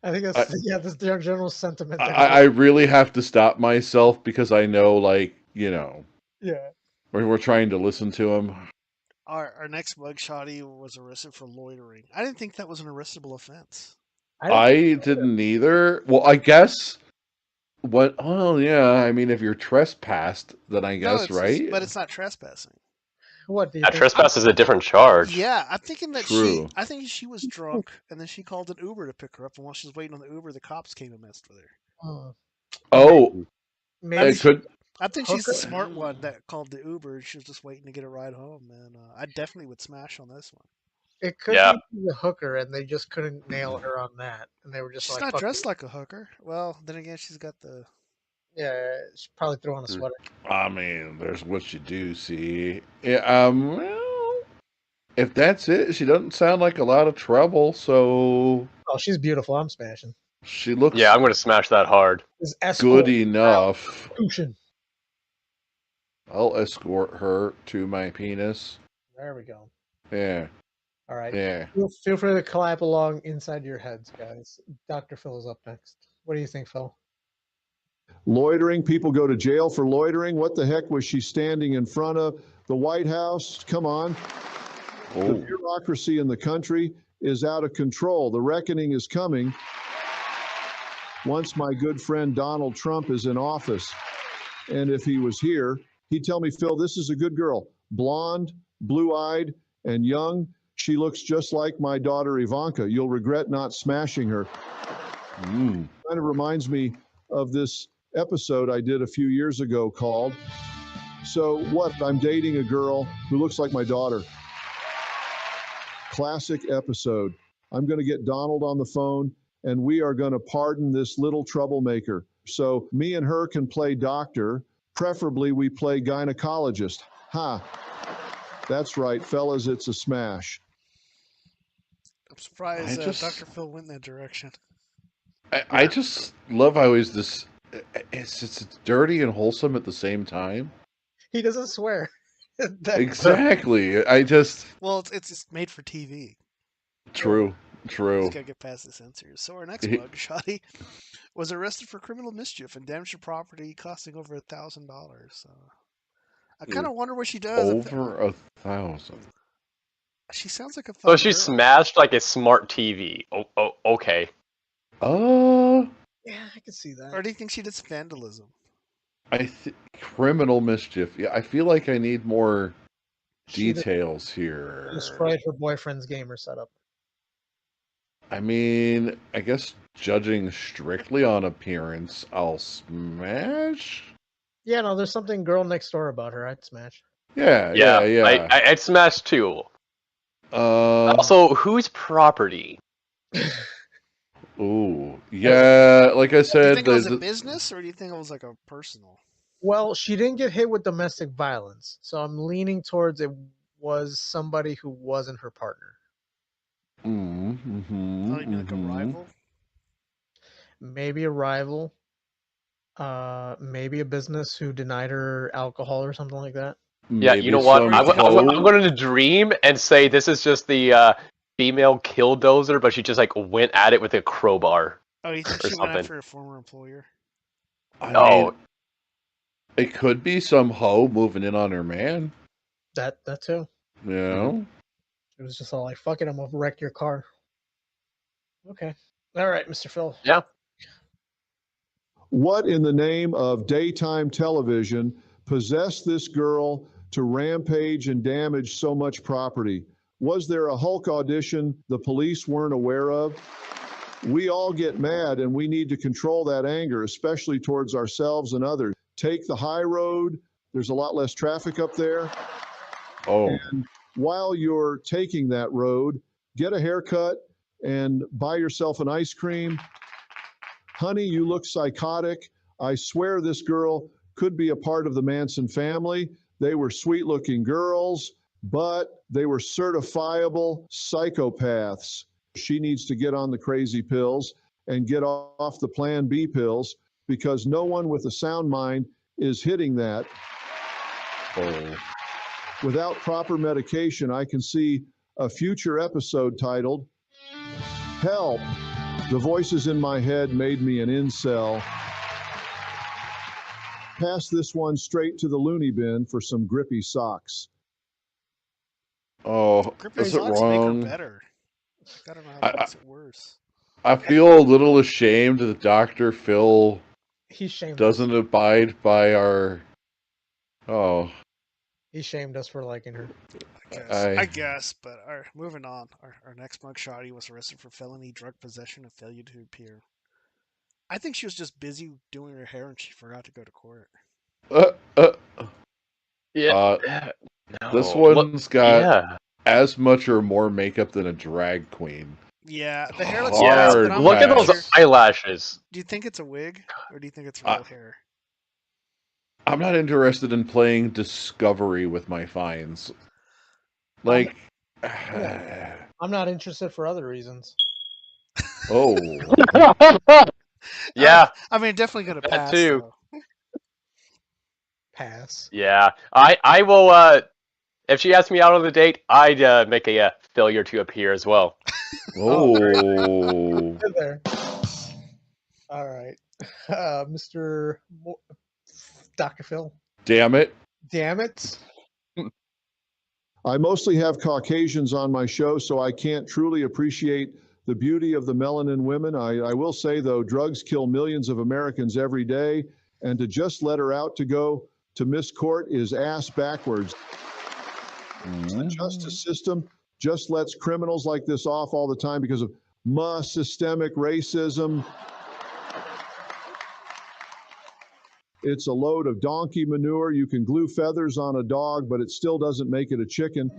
[SPEAKER 9] I think that's that's their general sentiment.
[SPEAKER 8] I really have to stop myself because I know, like,
[SPEAKER 9] Yeah.
[SPEAKER 8] we're trying to listen to him.
[SPEAKER 7] Our next mugshotty was arrested for loitering. I didn't think that was an arrestable offense.
[SPEAKER 8] I didn't either. Well, I guess what? Oh, yeah. I mean, if you're trespassed, then I guess, right?
[SPEAKER 7] But it's not trespassing.
[SPEAKER 9] What do you think?
[SPEAKER 10] Trespass is a different charge.
[SPEAKER 7] Yeah, I'm thinking that
[SPEAKER 8] True.
[SPEAKER 7] I think she was drunk, and then she called an Uber to pick her up, and while she was waiting on the Uber, the cops came and messed with her.
[SPEAKER 8] Oh,
[SPEAKER 9] Maybe
[SPEAKER 8] it could.
[SPEAKER 7] I think she's the smart one that called the Uber. She was just waiting to get a ride home, and I definitely would smash on this one.
[SPEAKER 9] It could be the hooker, and they just couldn't nail her on that, and they were just
[SPEAKER 7] She's
[SPEAKER 9] like,
[SPEAKER 7] not
[SPEAKER 9] "Fuck
[SPEAKER 7] dressed
[SPEAKER 9] you."
[SPEAKER 7] like a hooker. Well, then again, she's got the
[SPEAKER 9] Yeah, she probably threw on a sweater.
[SPEAKER 8] I mean, there's what you do see. Yeah, well, if that's it, she doesn't sound like a lot of trouble, so
[SPEAKER 9] Oh, she's beautiful. I'm smashing.
[SPEAKER 8] she looks
[SPEAKER 10] Yeah, I'm gonna smash that hard.
[SPEAKER 9] This
[SPEAKER 8] good
[SPEAKER 9] escort
[SPEAKER 8] enough.
[SPEAKER 9] prostitution.
[SPEAKER 8] I'll escort her to my penis.
[SPEAKER 9] There we go.
[SPEAKER 8] Yeah.
[SPEAKER 9] All right.
[SPEAKER 8] Yeah.
[SPEAKER 9] Feel free to clap along inside your heads, guys. Dr. Phil is up next. What do you think, Phil?
[SPEAKER 14] Loitering, people go to jail for loitering. What the heck was she standing in front of the White House? Come on. The bureaucracy in the country is out of control. The reckoning is coming once my good friend Donald Trump is in office. And if he was here, he'd tell me, Phil, this is a good girl. Blonde, blue-eyed, and young. She looks just like my daughter Ivanka. You'll regret not smashing her. Kind of reminds me of this episode I did a few years ago called, So What? I'm Dating a Girl Who Looks Like My Daughter. Classic episode. I'm going to get Donald on the phone, and we are going to pardon this little troublemaker. So me and her can play doctor. Preferably we play gynecologist. Ha! That's right, fellas, it's a smash.
[SPEAKER 7] I'm surprised
[SPEAKER 8] just-
[SPEAKER 7] Dr. Phil went in that direction.
[SPEAKER 8] I just love how he's this. It's dirty and wholesome at the same time.
[SPEAKER 9] He doesn't swear.
[SPEAKER 8] Exactly. I just.
[SPEAKER 7] Well, it's just made for TV.
[SPEAKER 8] True. True.
[SPEAKER 7] Just gotta get past the censors. So our next Mugshawty was arrested for criminal mischief and damage to property costing over $1,000. I kind of wonder what she does.
[SPEAKER 8] Over 1,000.
[SPEAKER 7] She sounds like a.
[SPEAKER 10] So she
[SPEAKER 7] girl.
[SPEAKER 10] smashed like a smart TV. Oh, okay.
[SPEAKER 9] Yeah, I can see that.
[SPEAKER 7] Or do you think she did some vandalism?
[SPEAKER 8] Criminal mischief. Yeah, I feel like I need more details here.
[SPEAKER 9] Destroyed her boyfriend's gamer setup.
[SPEAKER 8] I mean, I guess judging strictly on appearance, I'll smash.
[SPEAKER 9] Yeah, no, there's something girl next door about her. I'd smash.
[SPEAKER 8] Yeah.
[SPEAKER 10] I'd smash too. Also, whose property?
[SPEAKER 8] Ooh, yeah. Like I
[SPEAKER 7] Do you
[SPEAKER 8] said,
[SPEAKER 7] think it was a business, or do you think it was like a personal?
[SPEAKER 9] Well, she didn't get hit with domestic violence, so I'm leaning towards it was somebody who wasn't her partner.
[SPEAKER 7] Oh, you mean like a rival?
[SPEAKER 9] Maybe a rival. Maybe a business who denied her alcohol or something like that.
[SPEAKER 10] Yeah, you know what? I'm going to dream and say this is just the female killdozer, but she just like went at it with a crowbar.
[SPEAKER 7] Oh, you think
[SPEAKER 10] or
[SPEAKER 7] she
[SPEAKER 10] something.
[SPEAKER 7] went after a former employer?
[SPEAKER 8] I mean, it could be some hoe moving in on her man.
[SPEAKER 9] That too.
[SPEAKER 8] You know?
[SPEAKER 9] It was just all like, fuck it, I'm gonna wreck your car. Okay. All right, Mr. Phil.
[SPEAKER 10] Yeah.
[SPEAKER 14] What in the name of daytime television possessed this girl to rampage and damage so much property? Was there a Hulk audition the police weren't aware of? We all get mad, and we need to control that anger, especially towards ourselves and others. Take the high road. There's a lot less traffic up there.
[SPEAKER 8] Oh.
[SPEAKER 14] And while you're taking that road, get a haircut and buy yourself an ice cream. Honey, you look psychotic. I swear this girl could be a part of the Manson family. They were sweet-looking girls, but they were certifiable psychopaths. She needs to get on the crazy pills and get off the Plan B pills because no one with a sound mind is hitting that.
[SPEAKER 8] Oh.
[SPEAKER 14] Without proper medication, I can see a future episode titled, Help! The voices in my head made me an incel. Pass this one straight to the loony bin for some grippy socks.
[SPEAKER 8] Oh,
[SPEAKER 7] Grippy
[SPEAKER 8] is it
[SPEAKER 7] socks make her
[SPEAKER 8] wrong?
[SPEAKER 7] better. I don't know how it makes it worse.
[SPEAKER 8] I feel a little ashamed that Dr. Phil
[SPEAKER 9] He shamed
[SPEAKER 8] doesn't abide by our. Oh.
[SPEAKER 9] He shamed us for liking her.
[SPEAKER 7] I guess, but all right, moving on. Our next Mugshawty was arrested for felony drug possession and failure to appear. I think she was just busy doing her hair and she forgot to go to court.
[SPEAKER 10] Yeah.
[SPEAKER 8] This one's got as much or more makeup than a drag queen.
[SPEAKER 7] Yeah, the hair looks
[SPEAKER 10] Hard.
[SPEAKER 7] nice, but I'm
[SPEAKER 10] Look at
[SPEAKER 7] not
[SPEAKER 10] those
[SPEAKER 7] sure.
[SPEAKER 10] eyelashes.
[SPEAKER 7] Do you think it's a wig or do you think it's real hair?
[SPEAKER 8] I'm not interested in playing Discovery with my finds. Like,
[SPEAKER 9] I'm not interested for other reasons.
[SPEAKER 8] oh,
[SPEAKER 10] Yeah,
[SPEAKER 7] I mean, definitely gonna
[SPEAKER 10] that
[SPEAKER 7] pass
[SPEAKER 10] too.
[SPEAKER 7] though.
[SPEAKER 9] Pass.
[SPEAKER 10] Yeah, I will. If she asks me out on the date, I'd make a failure to appear as well.
[SPEAKER 8] oh.
[SPEAKER 9] Good there. All right, Mr. Dr. Phil.
[SPEAKER 8] Damn it.
[SPEAKER 9] Damn it.
[SPEAKER 14] I mostly have Caucasians on my show, so I can't truly appreciate the beauty of the melanin women. I will say, though, drugs kill millions of Americans every day, and to just let her out to go to Miss Court is ass backwards. The justice system just lets criminals like this off all the time because of systemic racism. It's a load of donkey manure. You can glue feathers on a dog, but it still doesn't make it a chicken.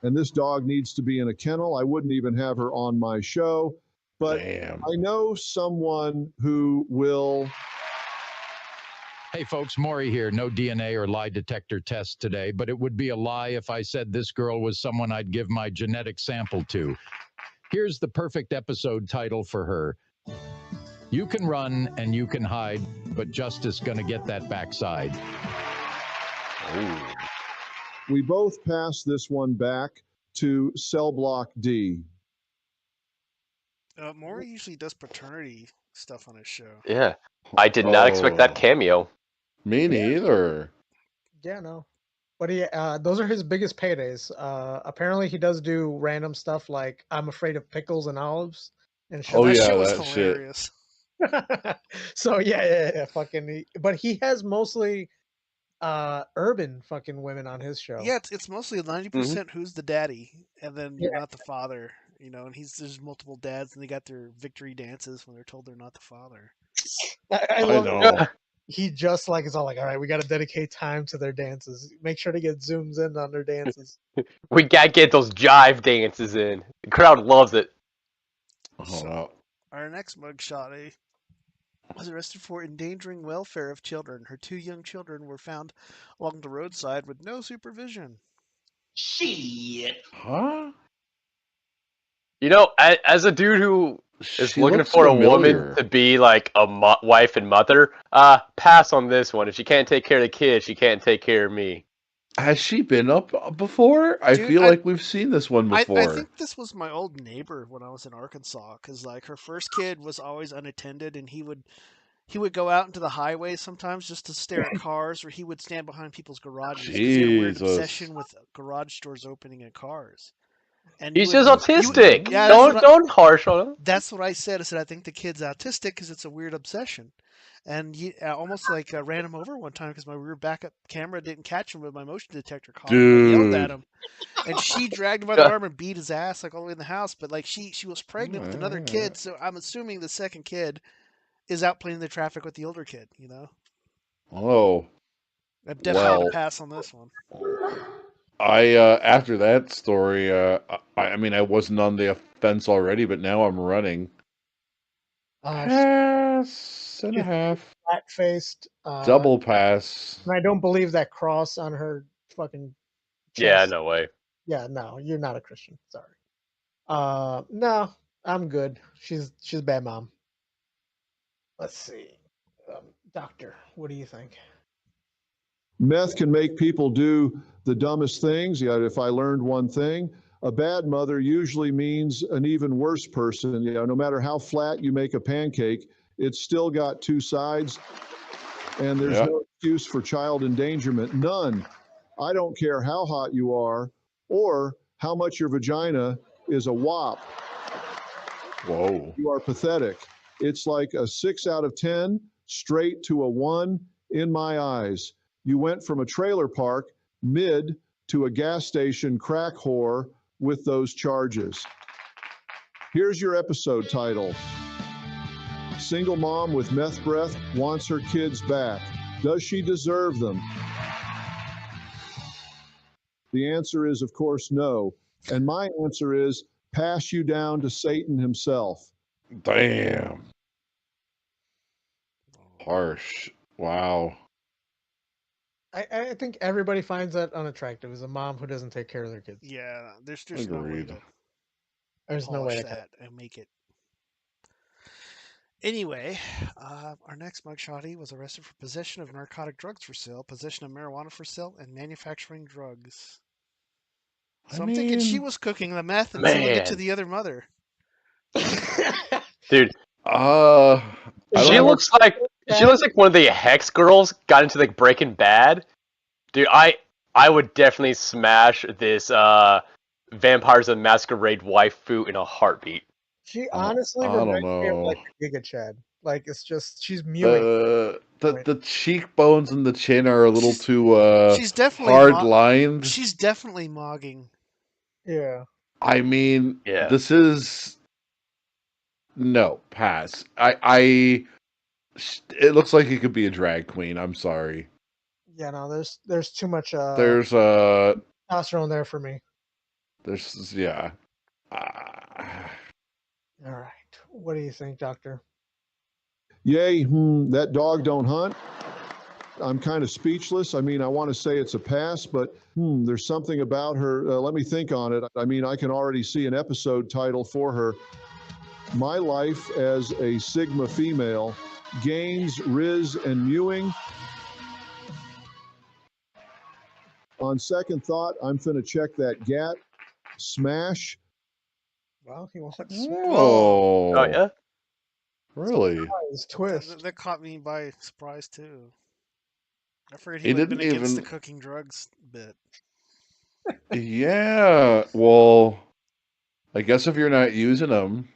[SPEAKER 14] And this dog needs to be in a kennel. I wouldn't even have her on my show. But
[SPEAKER 8] Damn.
[SPEAKER 14] I know someone who will.
[SPEAKER 16] Hey folks, Maury here. No DNA or lie detector test today, but it would be a lie if I said this girl was someone I'd give my genetic sample to. Here's the perfect episode title for her. You can run and you can hide, but justice gonna get that backside.
[SPEAKER 8] Oh.
[SPEAKER 14] We both pass this one back to Cell Block D.
[SPEAKER 7] Maury usually does paternity stuff on his show.
[SPEAKER 10] Yeah, I did not expect that cameo.
[SPEAKER 8] Me neither.
[SPEAKER 9] Yeah, no. But those are his biggest paydays. Apparently, he does do random stuff like "I'm afraid of pickles and olives" and shit.
[SPEAKER 8] Oh
[SPEAKER 7] That
[SPEAKER 8] yeah,
[SPEAKER 7] shit was
[SPEAKER 8] that
[SPEAKER 7] hilarious.
[SPEAKER 9] So yeah, fucking. But he has mostly urban fucking women on his show.
[SPEAKER 7] Yeah, it's mostly 90% who's the daddy, and then
[SPEAKER 9] Yeah.
[SPEAKER 7] you're not the father. You know, and there's multiple dads, and they got their victory dances when they're told they're not the father.
[SPEAKER 9] I love
[SPEAKER 8] know.
[SPEAKER 9] He just like is all like, all right, we got to dedicate time to their dances. Make sure to get zooms in on their dances.
[SPEAKER 10] We gotta get those jive dances in. The crowd loves it.
[SPEAKER 8] Oh,
[SPEAKER 7] Our next mugshot was arrested for endangering welfare of children. Her 2 young children were found along the roadside with no supervision.
[SPEAKER 2] Shit.
[SPEAKER 8] huh?
[SPEAKER 10] You know, as a dude who is
[SPEAKER 8] She
[SPEAKER 10] looking
[SPEAKER 8] looks
[SPEAKER 10] for
[SPEAKER 8] familiar.
[SPEAKER 10] a woman to be like a wife and mother, pass on this one. If she can't take care of the kids, she can't take care of me.
[SPEAKER 8] Has she been up before? I
[SPEAKER 7] Dude,
[SPEAKER 8] feel like we've seen this one before.
[SPEAKER 7] I think this was my old neighbor when I was in Arkansas, because like her first kid was always unattended, and he would go out into the highway sometimes just to stare at cars, or he would stand behind people's garages because he had a weird
[SPEAKER 8] Jesus.
[SPEAKER 7] obsession with garage doors opening and cars. And
[SPEAKER 10] He's just autistic.
[SPEAKER 7] Yeah,
[SPEAKER 10] don't harsh on him.
[SPEAKER 7] That's what I said. I said I think the kid's autistic because it's a weird obsession. And almost like ran him over one time because my rear backup camera didn't catch him, but my motion detector caught him. I yelled at him, and she dragged him by the arm and beat his ass like all the way in the house. But like she was pregnant with another kid, so I'm assuming the second kid is out playing the traffic with the older kid. You know.
[SPEAKER 8] Oh.
[SPEAKER 7] I'm definitely gonna pass on this one.
[SPEAKER 8] I after that story, I mean, I wasn't on the offense already, but now I'm running. Pass and a half.
[SPEAKER 9] Flat-faced.
[SPEAKER 8] Double pass.
[SPEAKER 9] And I don't believe that cross on her fucking chest.
[SPEAKER 10] Yeah, no way.
[SPEAKER 9] Yeah, no, you're not a Christian. Sorry. No, I'm good. She's a bad mom. Let's see. Doctor, what do you think?
[SPEAKER 14] Meth can make people do the dumbest things. Yet, if I learned one thing, a bad mother usually means an even worse person. You know, no matter how flat you make a pancake, it's still got 2 sides, and there's no excuse for child endangerment. None. I don't care how hot you are or how much your vagina is a whop.
[SPEAKER 8] Whoa.
[SPEAKER 14] You are pathetic. It's like a 6 out of 10, straight to a 1 in my eyes. You went from a trailer park mid to a gas station crack whore with those charges. Here's your episode title. Single mom with meth breath wants her kids back. Does she deserve them? The answer is, of course, no. And my answer is pass you down to Satan himself.
[SPEAKER 8] Damn. Harsh. Wow.
[SPEAKER 9] I think everybody finds that unattractive as a mom who doesn't take care of their kids.
[SPEAKER 7] Yeah, there's no way
[SPEAKER 8] Agreed.
[SPEAKER 7] to
[SPEAKER 9] There's no way
[SPEAKER 7] polish
[SPEAKER 9] to cut
[SPEAKER 7] that and make it. Anyway, our next mugshotty was arrested for possession of narcotic drugs for sale, possession of marijuana for sale, and manufacturing drugs. So I'm thinking she was cooking the meth and selling it to the other mother.
[SPEAKER 10] Dude. She looks like one of the Hex girls got into like Breaking Bad. Dude, I would definitely smash this Vampires of the Masquerade waifu in a heartbeat.
[SPEAKER 9] She honestly
[SPEAKER 8] I don't
[SPEAKER 9] reminds me of
[SPEAKER 8] know.
[SPEAKER 9] like a Giga Chad. Like it's just she's mewing.
[SPEAKER 8] The cheekbones and the chin are a little too
[SPEAKER 7] she's definitely
[SPEAKER 8] hard lined.
[SPEAKER 7] She's definitely mogging.
[SPEAKER 9] Yeah.
[SPEAKER 8] I mean, this is no pass. It looks like it could be a drag queen. I'm sorry.
[SPEAKER 9] Yeah, no, there's too much
[SPEAKER 8] There's
[SPEAKER 9] testosterone there for me.
[SPEAKER 8] There's yeah.
[SPEAKER 9] All right. What do you think, Doctor?
[SPEAKER 14] Yay, that dog don't hunt. I'm kind of speechless. I mean, I want to say it's a pass, but there's something about her. Let me think on it. I mean, I can already see an episode title for her. My Life as a Sigma Female, Gains, Riz, and Mewing. On second thought, I'm finna check that GAT. Smash.
[SPEAKER 9] Well, he wants
[SPEAKER 8] Oh
[SPEAKER 10] yeah?
[SPEAKER 8] Really?
[SPEAKER 9] Surprise, twist.
[SPEAKER 7] That caught me by surprise too. I figured
[SPEAKER 8] He
[SPEAKER 7] he would have been
[SPEAKER 8] didn't
[SPEAKER 7] against the
[SPEAKER 8] even-
[SPEAKER 7] cooking drugs bit.
[SPEAKER 8] Yeah. Well, I guess if you're not using them,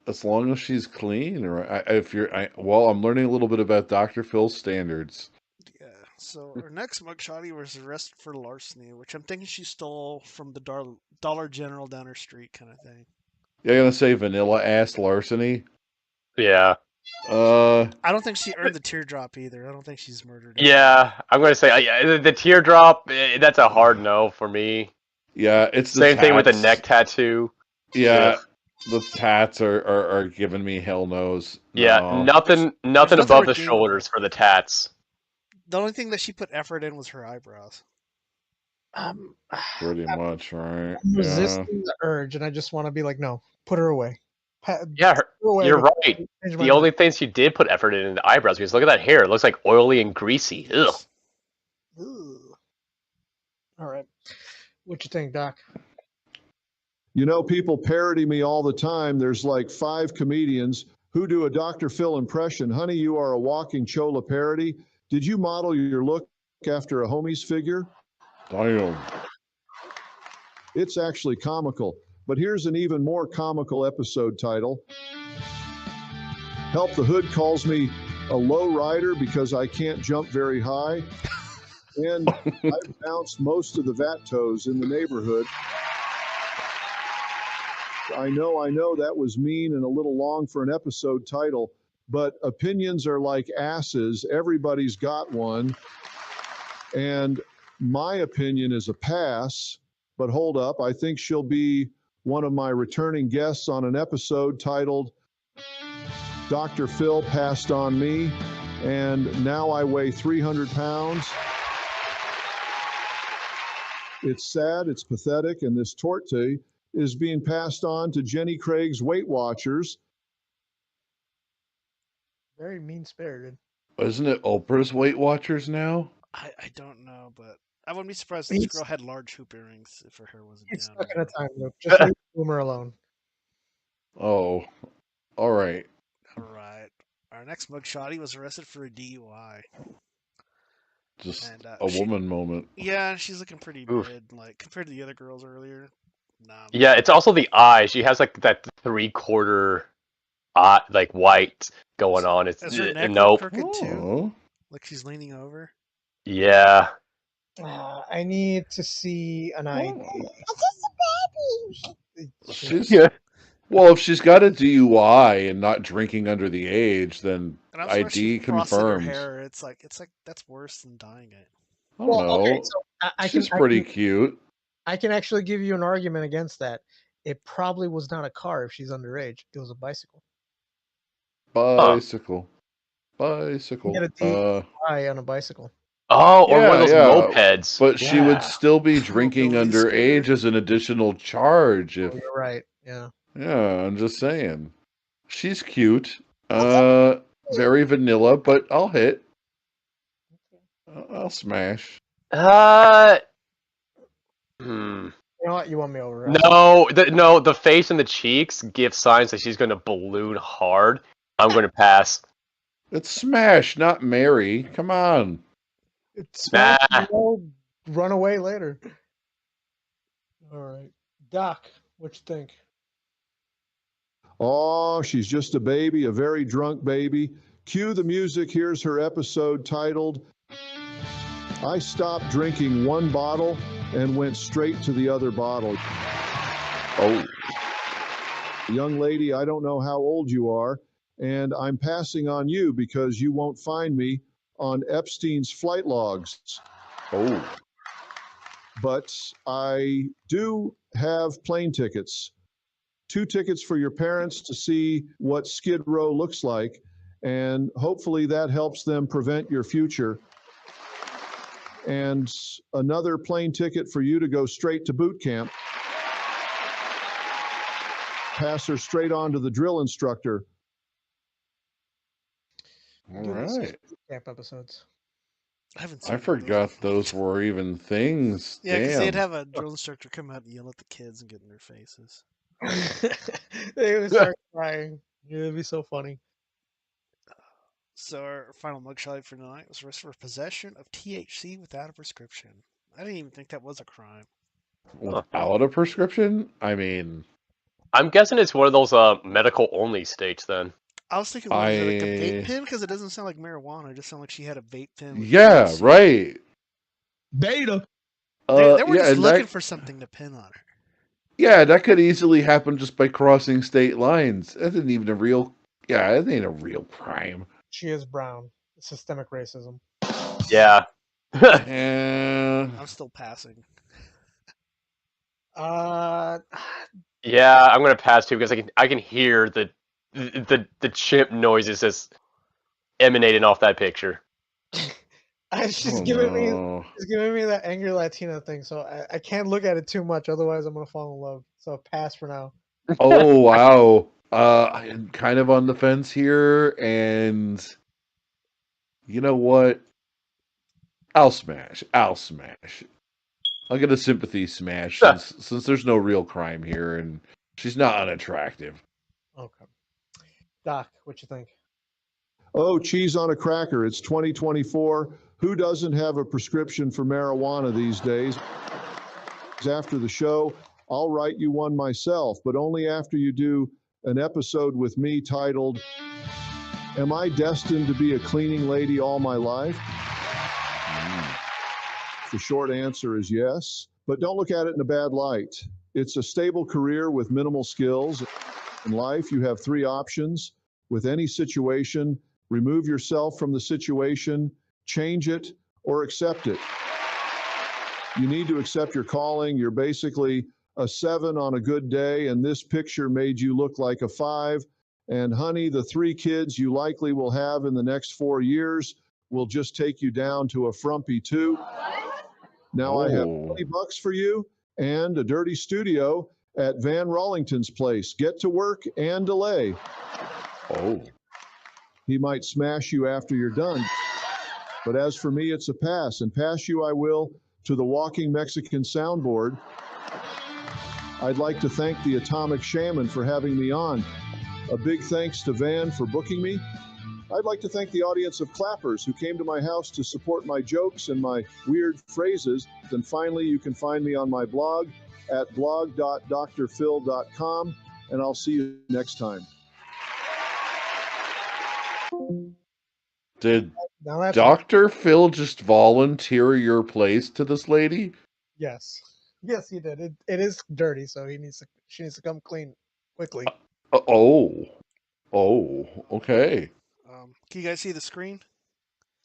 [SPEAKER 8] as long as she's clean, or I'm learning a little bit about Dr. Phil's standards.
[SPEAKER 7] Yeah. So our next mugshotty was arrested for larceny, which I'm thinking she stole from the Dollar General down her street, kind of thing.
[SPEAKER 8] You're gonna say vanilla ass larceny?
[SPEAKER 10] Yeah.
[SPEAKER 7] I don't think she earned the teardrop either. I don't think she's murdered.
[SPEAKER 10] Yeah, I'm gonna say the teardrop. That's a hard no for me.
[SPEAKER 8] Yeah, it's the
[SPEAKER 10] Same thing with the
[SPEAKER 8] tats.
[SPEAKER 10] neck tattoo.
[SPEAKER 8] Yeah, the tats are giving me hell no's.
[SPEAKER 10] Yeah,
[SPEAKER 8] No.
[SPEAKER 10] nothing
[SPEAKER 7] nothing
[SPEAKER 10] above the
[SPEAKER 7] redeemable.
[SPEAKER 10] shoulders for the tats.
[SPEAKER 7] The only thing that she put effort in was her eyebrows.
[SPEAKER 8] Pretty much, right?
[SPEAKER 9] I'm resisting the urge, and I just want to be like, no, put her away.
[SPEAKER 10] Yeah,
[SPEAKER 9] away
[SPEAKER 10] you're
[SPEAKER 9] before I
[SPEAKER 10] right.
[SPEAKER 9] change my
[SPEAKER 10] The only thing she did put effort in the eyebrows, because look at that hair. It looks like oily and greasy. Ugh.
[SPEAKER 9] Ooh. All right. What you think, Doc?
[SPEAKER 14] You know, people parody me all the time. There's like 5 comedians who do a Dr. Phil impression. Honey, you are a walking Chola parody. Did you model your look after a homie's figure?
[SPEAKER 8] Damn.
[SPEAKER 14] It's actually comical. But here's an even more comical episode title. Help, the Hood calls me a low rider because I can't jump very high. And I've bounced most of the Vatos in the neighborhood. I know that was mean and a little long for an episode title, but opinions are like asses. Everybody's got one. And my opinion is a pass, but hold up. I think she'll be one of my returning guests on an episode titled Dr. Phil Passed on Me, and now I weigh 300 pounds. It's sad, it's pathetic, and this torte is being passed on to Jenny Craig's Weight Watchers.
[SPEAKER 9] Very mean-spirited.
[SPEAKER 8] Isn't it Oprah's Weight Watchers now?
[SPEAKER 7] I don't know, but I wouldn't be surprised if this girl had large hoop earrings if her hair wasn't
[SPEAKER 9] He's
[SPEAKER 7] down.
[SPEAKER 9] stuck in a time loop. Just leave Boomer alone.
[SPEAKER 8] Oh, all right.
[SPEAKER 7] All right. Our next mugshotty was arrested for a DUI.
[SPEAKER 8] Just
[SPEAKER 7] And,
[SPEAKER 8] a woman moment.
[SPEAKER 7] Yeah, she's looking pretty
[SPEAKER 10] Oof.
[SPEAKER 7] mid, like compared to the other girls earlier. Nah.
[SPEAKER 10] Yeah, it's also the eye. She has like that 3/4 eye, like white going on. It's
[SPEAKER 7] Is her neck
[SPEAKER 10] nope.
[SPEAKER 7] crooked too?
[SPEAKER 8] Oh.
[SPEAKER 7] Like she's leaning over.
[SPEAKER 10] Yeah.
[SPEAKER 9] I need to see an ID.
[SPEAKER 8] She's well, if she's got a DUI and not drinking under the age, then
[SPEAKER 7] And I'm sorry
[SPEAKER 8] ID
[SPEAKER 7] she frosted her
[SPEAKER 8] confirmed.
[SPEAKER 7] hair. It's like that's worse than dyeing it.
[SPEAKER 8] I don't know.
[SPEAKER 9] okay, so I
[SPEAKER 8] She's
[SPEAKER 9] can,
[SPEAKER 8] pretty
[SPEAKER 9] I can,
[SPEAKER 8] cute.
[SPEAKER 9] I can actually give you an argument against that. It probably was not a car if she's underage. It was a bicycle.
[SPEAKER 8] Bicycle. Bicycle.
[SPEAKER 9] Get a DUI on a bicycle.
[SPEAKER 10] Oh, or one of those
[SPEAKER 8] Yeah,
[SPEAKER 10] mopeds.
[SPEAKER 8] but she would
[SPEAKER 10] Yeah.
[SPEAKER 8] still be drinking
[SPEAKER 7] Mobility
[SPEAKER 8] underage
[SPEAKER 7] scooter.
[SPEAKER 8] as an additional charge.
[SPEAKER 9] Oh,
[SPEAKER 8] If
[SPEAKER 9] you're right. Yeah.
[SPEAKER 8] yeah, I'm just saying. She's cute. Very vanilla, but I'll hit. I'll smash.
[SPEAKER 10] Hmm.
[SPEAKER 9] You know what? You won me over.
[SPEAKER 10] No, the face and the cheeks give signs that she's going to balloon hard. I'm going to pass.
[SPEAKER 8] It's smash, not marry. Come on.
[SPEAKER 9] It's
[SPEAKER 10] Nah.
[SPEAKER 9] smash. Run away later. All right, Doc. What you think?
[SPEAKER 14] Oh, she's just a baby, a very drunk baby. Cue the music. Here's her episode titled, I stopped drinking one bottle and went straight to the other bottle.
[SPEAKER 8] Oh.
[SPEAKER 14] Young lady, I don't know how old you are, and I'm passing on you because you won't find me on Epstein's flight logs.
[SPEAKER 8] Oh.
[SPEAKER 14] But I do have plane tickets. 2 tickets for your parents to see what Skid Row looks like, and hopefully that helps them prevent your future. And another plane ticket for you to go straight to boot camp. Pass her straight on to the drill instructor.
[SPEAKER 8] All right.
[SPEAKER 9] Camp episodes.
[SPEAKER 7] I haven't seen
[SPEAKER 8] I forgot those were even things.
[SPEAKER 7] Yeah, because they'd
[SPEAKER 8] Damn.
[SPEAKER 7] have a drill instructor come out and yell at the kids and get in their faces.
[SPEAKER 9] They would start crying. It'd be so funny.
[SPEAKER 7] So our final mugshot for tonight was arrested for possession of THC without a prescription. I didn't even think that was a crime.
[SPEAKER 8] Without a prescription? I mean,
[SPEAKER 10] I'm guessing it's one of those medical only states then.
[SPEAKER 7] I was thinking, what is it, like a vape pen? Because it doesn't sound like marijuana. It just sounded like she had a vape pen. With
[SPEAKER 8] yeah,
[SPEAKER 7] THC.
[SPEAKER 8] right.
[SPEAKER 11] Beta.
[SPEAKER 7] They were
[SPEAKER 8] yeah,
[SPEAKER 7] just
[SPEAKER 8] and
[SPEAKER 7] looking
[SPEAKER 8] that-
[SPEAKER 7] for something to pin on her.
[SPEAKER 8] Yeah, that could easily happen just by crossing state lines. That isn't even a real. Yeah, that ain't a real crime.
[SPEAKER 9] She is brown. Systemic racism.
[SPEAKER 10] Yeah.
[SPEAKER 7] I'm still passing.
[SPEAKER 10] Yeah, I'm gonna pass too because I can hear the chimp noises just emanating off that picture.
[SPEAKER 9] She's giving me that angry Latina thing, so I can't look at it too much, otherwise I'm gonna fall in love. So pass for now.
[SPEAKER 8] Oh wow. I'm kind of on the fence here, and you know what? I'll smash. I'll get a sympathy smash since there's no real crime here and she's not unattractive.
[SPEAKER 9] Okay. Doc, what you think?
[SPEAKER 14] Oh, cheese on a cracker. It's 2024. Who doesn't have a prescription for marijuana these days? After the show, I'll write you one myself, but only after you do an episode with me titled, Am I Destined to Be a Cleaning Lady All My Life? The short answer is yes, but don't look at it in a bad light. It's a stable career with minimal skills. In life, you have 3 options. With any situation, remove yourself from the situation, change it, or accept it. You need to accept your calling. You're basically a 7 on a good day, and this picture made you look like a 5. And honey, the 3 kids you likely will have in the next 4 years will just take you down to a frumpy 2. Now I have $20 for you and a dirty studio at Van Rollington's place. Get to work and delay.
[SPEAKER 8] Oh.
[SPEAKER 14] He might smash you after you're done. But as for me, it's a pass, and pass you I will to the Walking Mexican Soundboard. I'd like to thank the Atomic Shaman for having me on. A big thanks to Van for booking me. I'd like to thank the audience of clappers who came to my house to support my jokes and my weird phrases. And finally, you can find me on my blog at blog.drphil.com, and I'll see you next time.
[SPEAKER 8] Did Dr. Phil just volunteer your place to this lady?
[SPEAKER 9] Yes. Yes, he did. It is dirty, so she needs to come clean quickly.
[SPEAKER 8] Oh, okay.
[SPEAKER 7] Can you guys see the screen?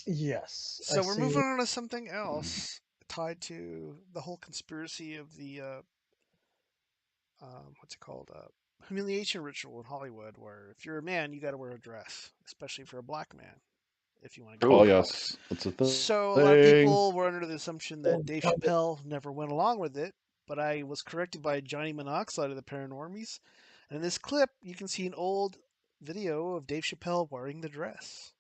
[SPEAKER 9] Yes.
[SPEAKER 7] So we're moving on to something else tied to the whole conspiracy of the what's it called? Humiliation ritual in Hollywood, where if you're a man, you got to wear a dress, especially if you're a black man. if you want to get
[SPEAKER 8] Oh
[SPEAKER 7] into it.
[SPEAKER 8] yes, that's a thing.
[SPEAKER 7] So a lot of people were under the assumption that Dave Chappelle never went along with it, but I was corrected by Johnny Monoxide of the Paranormies. And in this clip, you can see an old video of Dave Chappelle wearing the dress.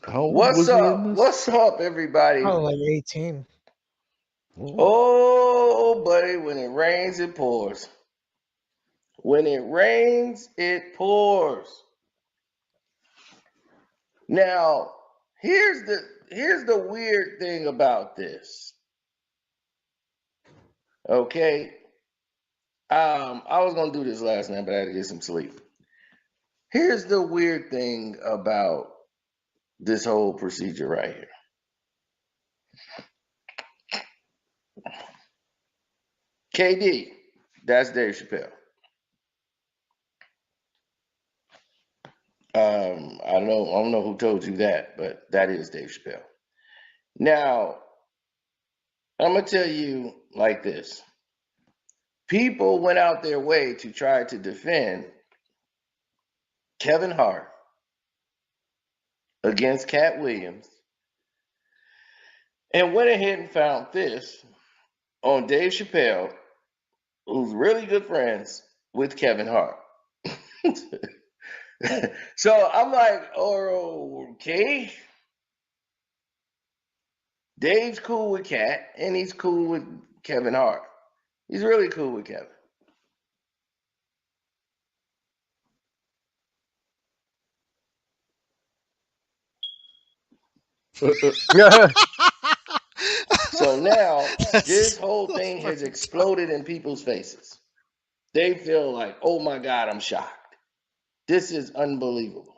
[SPEAKER 8] How old
[SPEAKER 17] What's
[SPEAKER 8] was he in
[SPEAKER 17] up?
[SPEAKER 8] this?
[SPEAKER 17] What's up, everybody?
[SPEAKER 9] Oh, like 18.
[SPEAKER 17] Oh, buddy, when it rains, it pours. When it rains, it pours. Now, here's the weird thing about this. Okay. I was gonna do this last night, but I had to get some sleep. Here's the weird thing about this whole procedure right here. KD, that's Dave Chappelle. I don't know who told you that, but that is Dave Chappelle. Now, I'm gonna tell you like this. People went out their way to try to defend Kevin Hart against Cat Williams and went ahead and found this on Dave Chappelle, who's really good friends with Kevin Hart. So I'm like, oh, okay. Dave's cool with Cat, and he's cool with Kevin Hart. He's really cool with Kevin. So now this whole thing has exploded in people's faces. They feel like, oh my God, I'm shocked. This is unbelievable.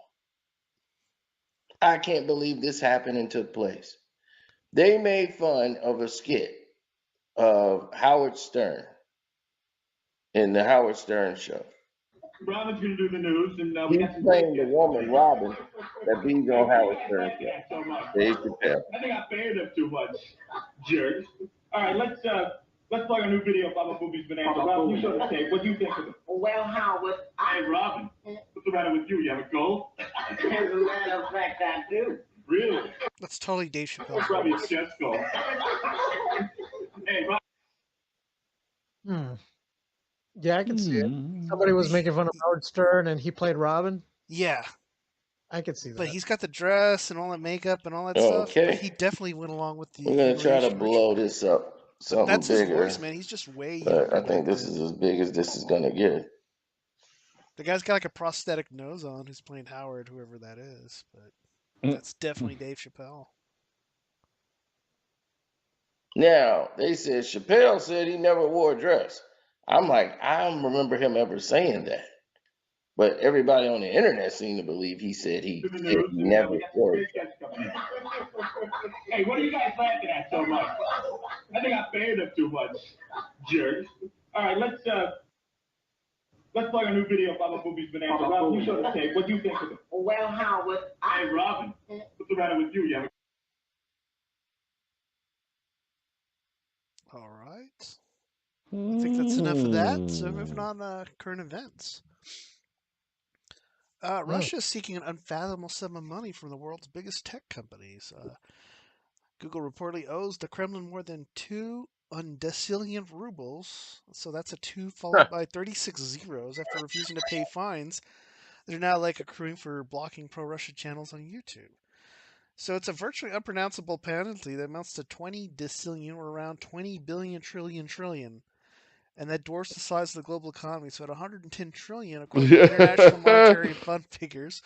[SPEAKER 17] I can't believe this happened and took place. They made fun of a skit of Howard Stern in the Howard Stern show.
[SPEAKER 18] Robin's going to do the news, and
[SPEAKER 17] He's playing the woman, Robin, that be on Howard Stern show. Dave Chappelle.
[SPEAKER 18] I think I banned him too much, jerks. All right, let's plug a new video of Baba Boobie's Bonanza. Robin, you show the tape. What do you think of it?
[SPEAKER 2] Well, Howard,
[SPEAKER 18] Hey, Robin, what's the matter with you? You have a cold?
[SPEAKER 2] as a matter of fact, I do.
[SPEAKER 18] Really?
[SPEAKER 7] That's totally Dave Chappelle.
[SPEAKER 18] Probably a chest cold. Hey, Robin.
[SPEAKER 9] Yeah, I can see it. Somebody was making fun of Howard Stern, and he played Robin.
[SPEAKER 7] Yeah.
[SPEAKER 9] I could see that.
[SPEAKER 7] But he's got the dress and all that makeup and all that stuff.
[SPEAKER 17] Okay.
[SPEAKER 7] But he definitely went along with the.
[SPEAKER 17] We're going to try to blow this up. Something
[SPEAKER 7] That's
[SPEAKER 17] bigger.
[SPEAKER 7] his voice, man. He's just way.
[SPEAKER 17] But I think this is as big as this is going to get.
[SPEAKER 7] The guy's got like a prosthetic nose on who's playing Howard, whoever that is. But that's definitely Dave Chappelle.
[SPEAKER 17] Now, they said Chappelle said he never wore a dress. I'm like, I don't remember him ever saying that. But everybody on the internet seemed to believe he said he never wore a dress.
[SPEAKER 18] Hey, what are you guys laughing at so much? I think I banned him too much, jerks. All right, let's plug a new video of Baba Boobie's Bonanza. Robin, you show the tape. What do you think of it?
[SPEAKER 2] Well, Howard,
[SPEAKER 18] Hey, Robin, what's the matter with you? You have a
[SPEAKER 7] All right. I think that's enough of that. So moving on to current events. Russia is seeking an unfathomable sum of money from the world's biggest tech companies. Google reportedly owes the Kremlin more than 2 Decillion rubles. So that's a 2 followed by 36 zeros after refusing to pay fines. They're now like accruing for blocking pro-Russia channels on YouTube. So it's a virtually unpronounceable penalty that amounts to 20 decillion, or around 20 billion trillion. And that dwarfs the size of the global economy. So at 110 trillion, according to International Monetary Fund figures,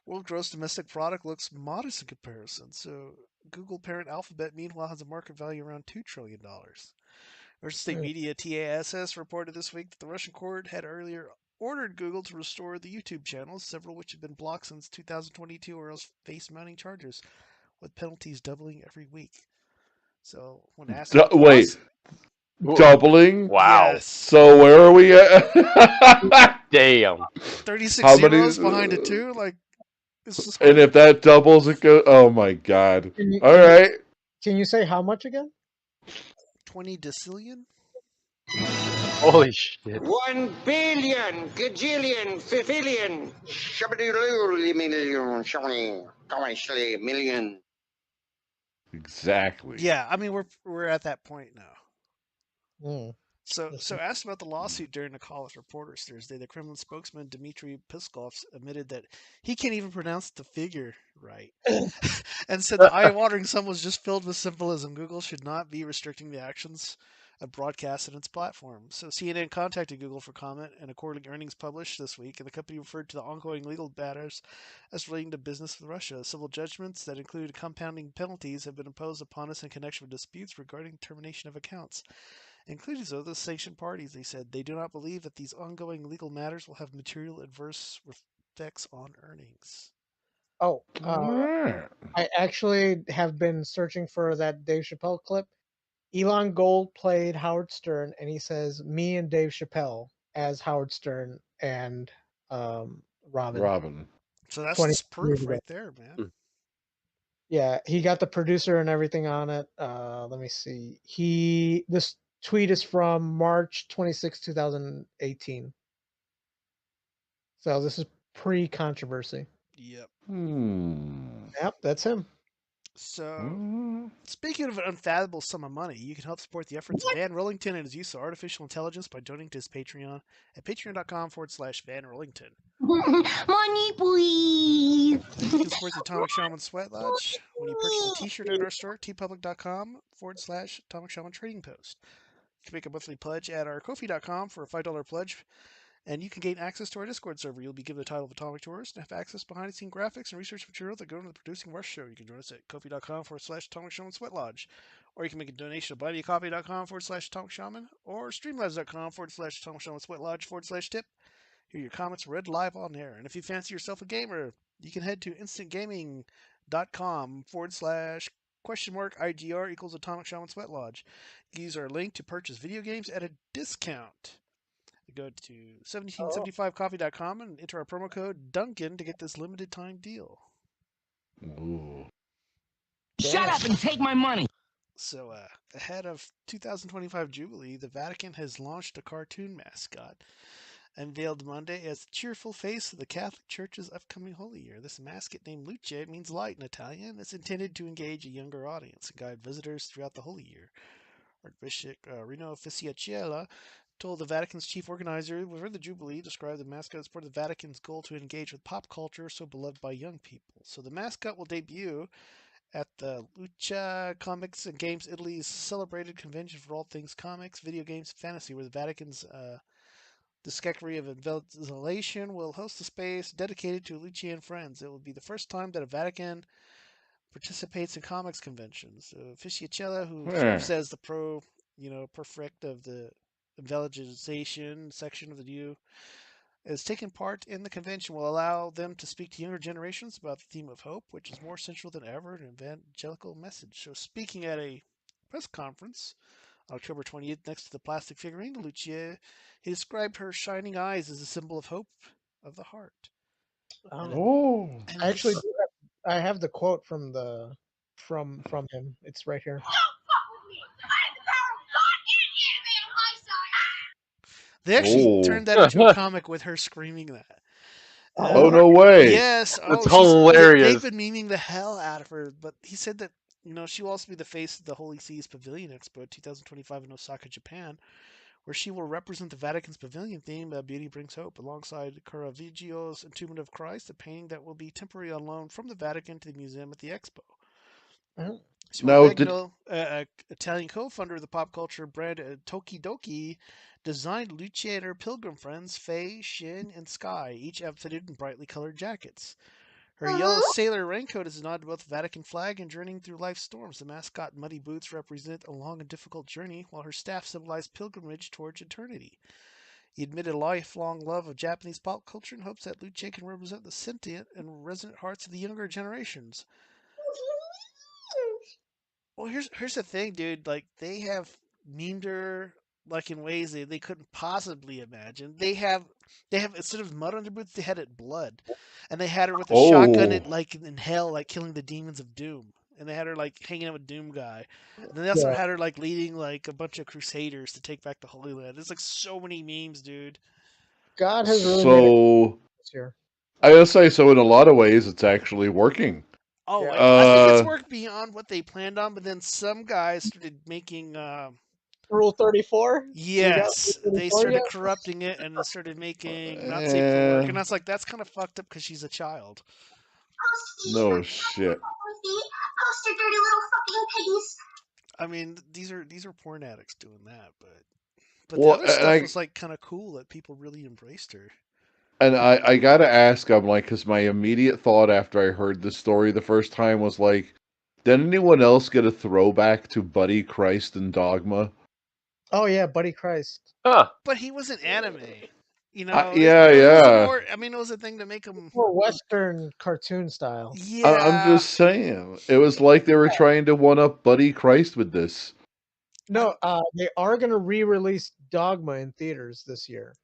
[SPEAKER 7] world gross domestic product looks modest in comparison. So Google parent Alphabet, meanwhile, has a market value around $2 trillion. Russian state media TASS reported this week that the Russian court had earlier ordered Google to restore the YouTube channels, several of which had been blocked since 2022 or else face mounting charges, with penalties doubling every week. So when asked,
[SPEAKER 8] doubling?
[SPEAKER 10] Wow.
[SPEAKER 7] Yes.
[SPEAKER 8] So where are we at?
[SPEAKER 10] Damn.
[SPEAKER 7] 36 zeros behind it too. Like, it's just
[SPEAKER 8] and if that doubles, it goes. Oh my god! All right.
[SPEAKER 9] Can you say how much again?
[SPEAKER 7] 20 decillion.
[SPEAKER 10] Holy shit.
[SPEAKER 19] 1 billion, gajillion, fifillion, million.
[SPEAKER 8] Exactly.
[SPEAKER 7] Yeah, I mean we're at that point now.
[SPEAKER 9] Mm.
[SPEAKER 7] So asked about the lawsuit during a call with reporters Thursday, the Kremlin spokesman Dmitry Peskov admitted that he can't even pronounce the figure right, and said the eye-watering sum was just filled with symbolism. Google should not be restricting the actions of broadcast in its platform. So CNN contacted Google for comment, and quarterly earnings published this week, and the company referred to the ongoing legal matters as relating to business with Russia. Civil judgments that include compounding penalties have been imposed upon us in connection with disputes regarding termination of accounts, including those sanctioned parties. They said they do not believe that these ongoing legal matters will have material adverse effects on earnings.
[SPEAKER 9] Oh, I actually have been searching for that Dave Chappelle clip. Elon Gold played Howard Stern, and he says, "Me and Dave Chappelle as Howard Stern and Robin."
[SPEAKER 7] So that's
[SPEAKER 9] 20
[SPEAKER 7] just
[SPEAKER 9] years
[SPEAKER 7] proof
[SPEAKER 9] ago.
[SPEAKER 7] right there, man.
[SPEAKER 9] Yeah, he got the producer and everything on it. Let me see. This tweet is from March 26, 2018. So this is pre-controversy.
[SPEAKER 7] Yep.
[SPEAKER 9] Yep, that's him.
[SPEAKER 7] So, speaking of an unfathomable sum of money, you can help support the efforts of Van Rollington and his use of artificial intelligence by donating to his Patreon at patreon.com/Van Rollington.
[SPEAKER 12] Money, please.
[SPEAKER 7] You can support the Atomic Shaman Sweat Lodge when you purchase a t-shirt at our store, tpublic.com/Atomic Shaman Trading Post. You can make a monthly pledge at our Ko-fi.com for a $5 pledge, and you can gain access to our Discord server. You'll be given the title of Atomic Tourist and have access behind-the-scenes graphics and research material that go into the producing of our show. You can join us at Ko-fi.com/Atomic Shaman Sweat Lodge, or you can make a donation at buymeacoffee.com/Atomic Shaman, or streamlabs.com/Atomic Shaman Sweat Lodge/tip. Hear your comments read live on air. And if you fancy yourself a gamer, you can head to instantgaming.com/?IGR equals Atomic Shaman Sweat Lodge. Use our link to purchase video games at a discount. Go to 1775coffee.com and enter our promo code Duncan to get this limited time deal.
[SPEAKER 11] Shut up and take my money.
[SPEAKER 7] So, ahead of 2025 Jubilee, the Vatican has launched a cartoon mascot, unveiled Monday as the cheerful face of the Catholic Church's upcoming Holy Year. This mascot, named Luce, means light in Italian. It's intended to engage a younger audience and guide visitors throughout the Holy Year. Archbishop Rino Fisichella told the Vatican's chief organizer for the Jubilee, described the mascot as part of the Vatican's goal to engage with pop culture so beloved by young people. So the mascot will debut at the Lucha Comics and Games Italy's celebrated convention for all things comics, video games, fantasy, where the Vatican's Discovery of Unveils will host a space dedicated to Lucia and friends. It will be the first time that a Vatican participates in comics conventions. Fisichella, who serves as the prefect of the evangelization section of the U, is taking part in the convention, will allow them to speak to younger generations about the theme of hope, which is more central than ever in an evangelical message. So, speaking at a press conference October 20th, next to the plastic figurine, Lucia, he described her shining eyes as a symbol of hope of the heart.
[SPEAKER 9] Actually, I have the quote from him. It's right here.
[SPEAKER 7] They actually turned that into a comic with her screaming that.
[SPEAKER 8] No way!
[SPEAKER 7] Yes,
[SPEAKER 10] that's hilarious.
[SPEAKER 7] They've been memeing the hell out of her, but he said that she will also be the face of the Holy See's Pavilion Expo 2025 in Osaka, Japan, where she will represent the Vatican's pavilion theme, Beauty Brings Hope, alongside Caravaggio's Entombment of Christ, a painting that will be temporarily on loan from the Vatican to the museum at the expo. Magno, Italian co-founder of the pop culture brand Tokidoki, designed Lucia and her pilgrim friends, Faye, Shin, and Sky, each outfitted in brightly colored jackets. Her yellow sailor raincoat is a nod to both the Vatican flag and journeying through life's storms. The mascot muddy boots represent a long and difficult journey, while her staff symbolizes pilgrimage towards eternity. He admitted a lifelong love of Japanese pop culture and hopes that Lucia can represent the sentient and resonant hearts of the younger generations. Well, here's the thing, dude. Like, they have memed her in ways they couldn't possibly imagine. They have instead of mud on their boots, they had it blood, and they had her with a shotgun in hell, killing the demons of doom. and they had her like hanging out with Doom Guy, and then they also had her like leading like a bunch of crusaders to take back the Holy Land. There's like so many memes, dude.
[SPEAKER 9] God has really made it this year.
[SPEAKER 8] I gotta say, so in a lot of ways, it's actually working.
[SPEAKER 7] Oh, I think it's worked beyond what they planned on, but then some guys started making.
[SPEAKER 9] Rule 34?
[SPEAKER 7] Yes, they started corrupting it and started making not safe for work, and I was like, that's kind of fucked up because she's a child.
[SPEAKER 8] No shit.
[SPEAKER 12] Post your dirty little fucking piggies.
[SPEAKER 7] I mean, these are porn addicts doing that, but
[SPEAKER 8] Well,
[SPEAKER 7] the other stuff was like kind of cool that people really embraced her.
[SPEAKER 8] And I gotta ask, I'm like, because my immediate thought after I heard the story the first time was like, did anyone else get a throwback to Buddy Christ and Dogma?
[SPEAKER 9] Oh yeah, Buddy Christ.
[SPEAKER 10] Huh.
[SPEAKER 7] But he was an anime. You know,
[SPEAKER 8] yeah.
[SPEAKER 7] It was a thing to make him
[SPEAKER 9] more Western cartoon style.
[SPEAKER 7] Yeah,
[SPEAKER 8] I'm just saying, it was like they were trying to one up Buddy Christ with this.
[SPEAKER 9] No, they are gonna re-release Dogma in theaters this year.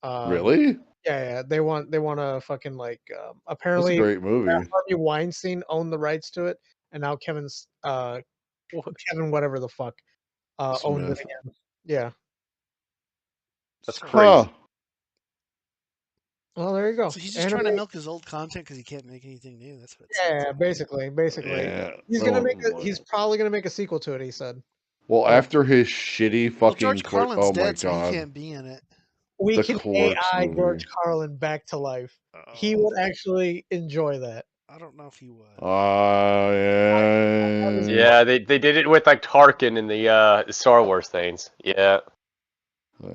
[SPEAKER 8] Really?
[SPEAKER 9] Yeah, they want to fucking like apparently
[SPEAKER 8] That's a great movie.
[SPEAKER 9] Harvey Weinstein owned the rights to it, and now Kevin whatever the fuck owns it again. Yeah,
[SPEAKER 10] that's crazy.
[SPEAKER 9] Well, there you go.
[SPEAKER 7] So he's just trying to milk his old content because he can't make anything new. That's what.
[SPEAKER 9] Yeah, basically.
[SPEAKER 8] Yeah,
[SPEAKER 9] He's gonna make. He's probably gonna make a sequel to it. He said.
[SPEAKER 8] Well, after his shitty fucking
[SPEAKER 7] George Carlin's
[SPEAKER 8] oh
[SPEAKER 7] dead,
[SPEAKER 8] my
[SPEAKER 7] so
[SPEAKER 8] god,
[SPEAKER 7] he can't be in it.
[SPEAKER 9] We
[SPEAKER 8] The
[SPEAKER 9] can
[SPEAKER 8] Clerks
[SPEAKER 9] AI
[SPEAKER 8] movie.
[SPEAKER 9] George Carlin back to life. He would actually enjoy that.
[SPEAKER 7] I don't know if he would.
[SPEAKER 8] Yeah.
[SPEAKER 10] Yeah, they did it with like Tarkin in the Star Wars things. Yeah.
[SPEAKER 9] You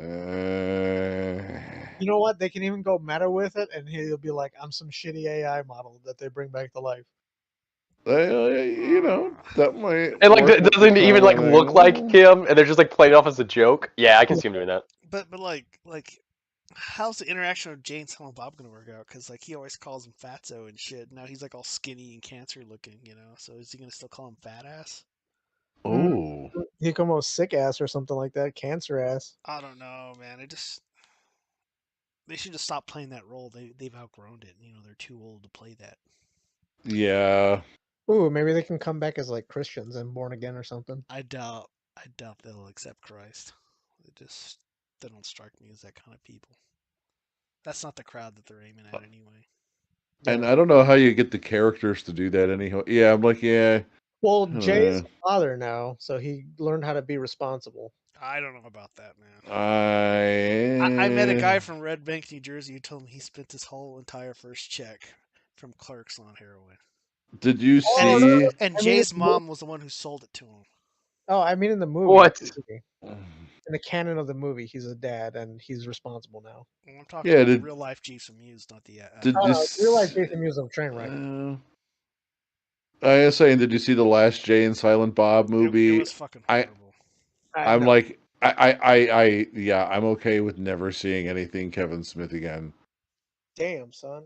[SPEAKER 9] know what? They can even go meta with it, and he'll be like, "I'm some shitty AI model that they bring back to life."
[SPEAKER 8] You know, that might.
[SPEAKER 10] And like,
[SPEAKER 8] work with
[SPEAKER 10] doesn't
[SPEAKER 8] the
[SPEAKER 10] even like
[SPEAKER 8] Carlin
[SPEAKER 10] look like
[SPEAKER 8] angle.
[SPEAKER 10] him, and they're just like playing it off as a joke. Yeah, I can see him doing that.
[SPEAKER 7] But like, how's the interaction with Jane Silent Bob gonna work out? Because like he always calls him Fatso and shit. Now he's like all skinny and cancer looking, you know. So is he gonna still call him Fat Ass?
[SPEAKER 8] Oh.
[SPEAKER 9] He come out sick ass or something like that, cancer ass.
[SPEAKER 7] I don't know, man. They should just stop playing that role. They've outgrown it. You know, they're too old to play that.
[SPEAKER 8] Yeah.
[SPEAKER 9] Ooh, maybe they can come back as like Christians and born again or something.
[SPEAKER 7] I doubt they'll accept Christ. They don't strike me as that kind of people. That's not the crowd that they're aiming at anyway.
[SPEAKER 8] And I don't know how you get the characters to do that anyhow. Yeah, I'm like, yeah.
[SPEAKER 9] Well, Jay is a father now, so he learned how to be responsible.
[SPEAKER 7] I don't know about that, man.
[SPEAKER 8] I
[SPEAKER 7] met a guy from Red Bank, New Jersey, who told me he spent his whole entire first check from Clerks on heroin.
[SPEAKER 8] Did you see?
[SPEAKER 7] And Jay's mom was the one who sold it to him.
[SPEAKER 9] Oh, I mean in the movie.
[SPEAKER 10] What?
[SPEAKER 9] In the canon of the movie, he's a dad and he's responsible now.
[SPEAKER 7] I'm talking about real life Jason Mewes, not the.
[SPEAKER 9] Real life Jason Mewes of train wreck.
[SPEAKER 8] I was saying, did you see the last Jay and Silent Bob movie?
[SPEAKER 7] It was fucking horrible.
[SPEAKER 8] I'm like, I'm okay with never seeing anything Kevin Smith again.
[SPEAKER 9] Damn, son.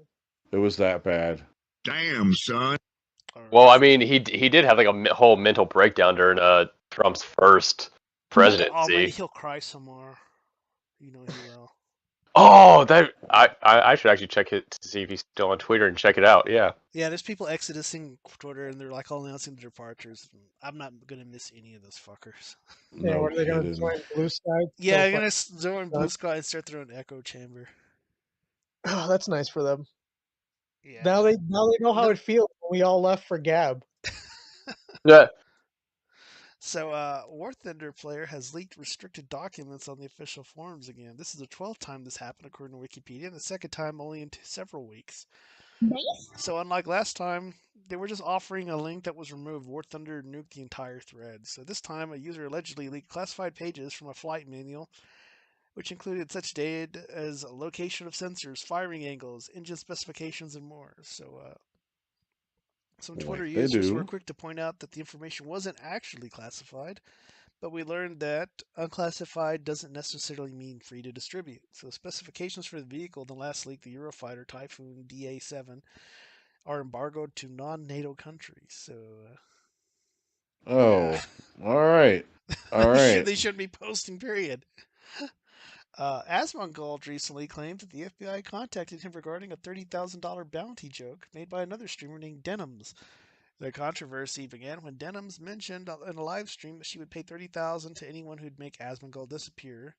[SPEAKER 8] It was that bad.
[SPEAKER 5] Damn, son.
[SPEAKER 10] Well, I mean, he did have like a whole mental breakdown during Trump's first presidency.
[SPEAKER 7] Oh, maybe he'll cry some more. You know he will.
[SPEAKER 10] Oh, that I should actually check it to see if he's still on Twitter and check it out. Yeah.
[SPEAKER 7] Yeah, there's people exodusing Twitter and they're like all announcing their departures. I'm not gonna miss any of those fuckers.
[SPEAKER 9] Yeah, what are they gonna join Blue Sky?
[SPEAKER 7] Yeah, they're gonna join Blue Sky and start their own echo chamber.
[SPEAKER 9] Oh, that's nice for them.
[SPEAKER 7] Yeah.
[SPEAKER 9] Now they know how it feels when we all left for Gab.
[SPEAKER 10] Yeah.
[SPEAKER 7] So, War Thunder player has leaked restricted documents on the official forums again. This is the 12th time this happened, according to Wikipedia, and the second time only in several weeks.
[SPEAKER 12] Nice.
[SPEAKER 7] So, unlike last time, they were just offering a link that was removed. War Thunder nuked the entire thread. So this time, a user allegedly leaked classified pages from a flight manual, which included such data as location of sensors, firing angles, engine specifications, and more. So, some Twitter users were quick to point out that the information wasn't actually classified, but we learned that unclassified doesn't necessarily mean free to distribute. So specifications for the vehicle in the last leak, the Eurofighter Typhoon DA7, are embargoed to non-NATO countries. So,
[SPEAKER 8] all right.
[SPEAKER 7] They shouldn't be posting, period. Asmongold recently claimed that the FBI contacted him regarding a $30,000 bounty joke made by another streamer named Denims. The controversy began when Denims mentioned in a live stream that she would pay $30,000 to anyone who'd make Asmongold disappear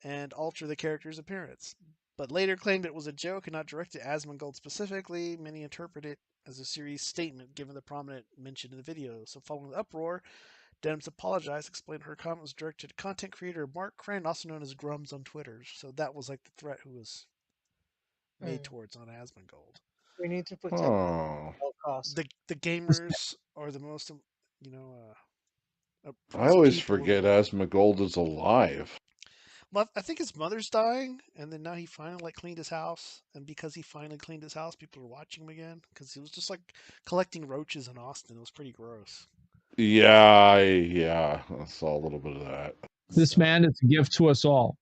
[SPEAKER 7] and alter the character's appearance, but later claimed it was a joke and not directed at Asmongold specifically. Many interpret it as a serious statement given the prominent mention in the video. So following the uproar, Denims apologized, explained her comment was directed to content creator Mark Crane, also known as Grums on Twitter. So that was like the threat who was made towards on Asmongold.
[SPEAKER 9] We need to protect at all costs.
[SPEAKER 7] The gamers are the most,
[SPEAKER 8] I always forget Asmongold is alive.
[SPEAKER 7] Well, I think his mother's dying, and then now he finally cleaned his house, and because he finally cleaned his house, people are watching him again because he was just collecting roaches in Austin. It was pretty gross.
[SPEAKER 8] Yeah, I saw a little bit of that.
[SPEAKER 20] This man is a gift to us all.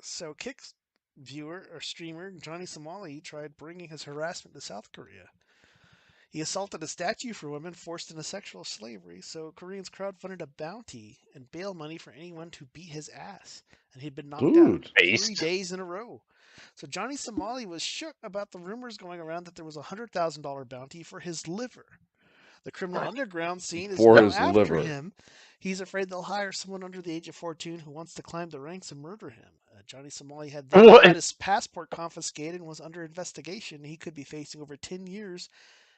[SPEAKER 7] So, Kick's viewer or streamer Johnny Somali tried bringing his harassment to South Korea. He assaulted a statue for women forced into sexual slavery, so Koreans crowdfunded a bounty and bail money for anyone to beat his ass, and he'd been knocked out 3 days in a row. So Johnny Somali was shook about the rumors going around that there was a $100,000 bounty for his liver. The criminal underground scene is now after him. He's afraid they'll hire someone under the age of 14 who wants to climb the ranks and murder him. Johnny Somali had his passport confiscated and was under investigation. He could be facing over 10 years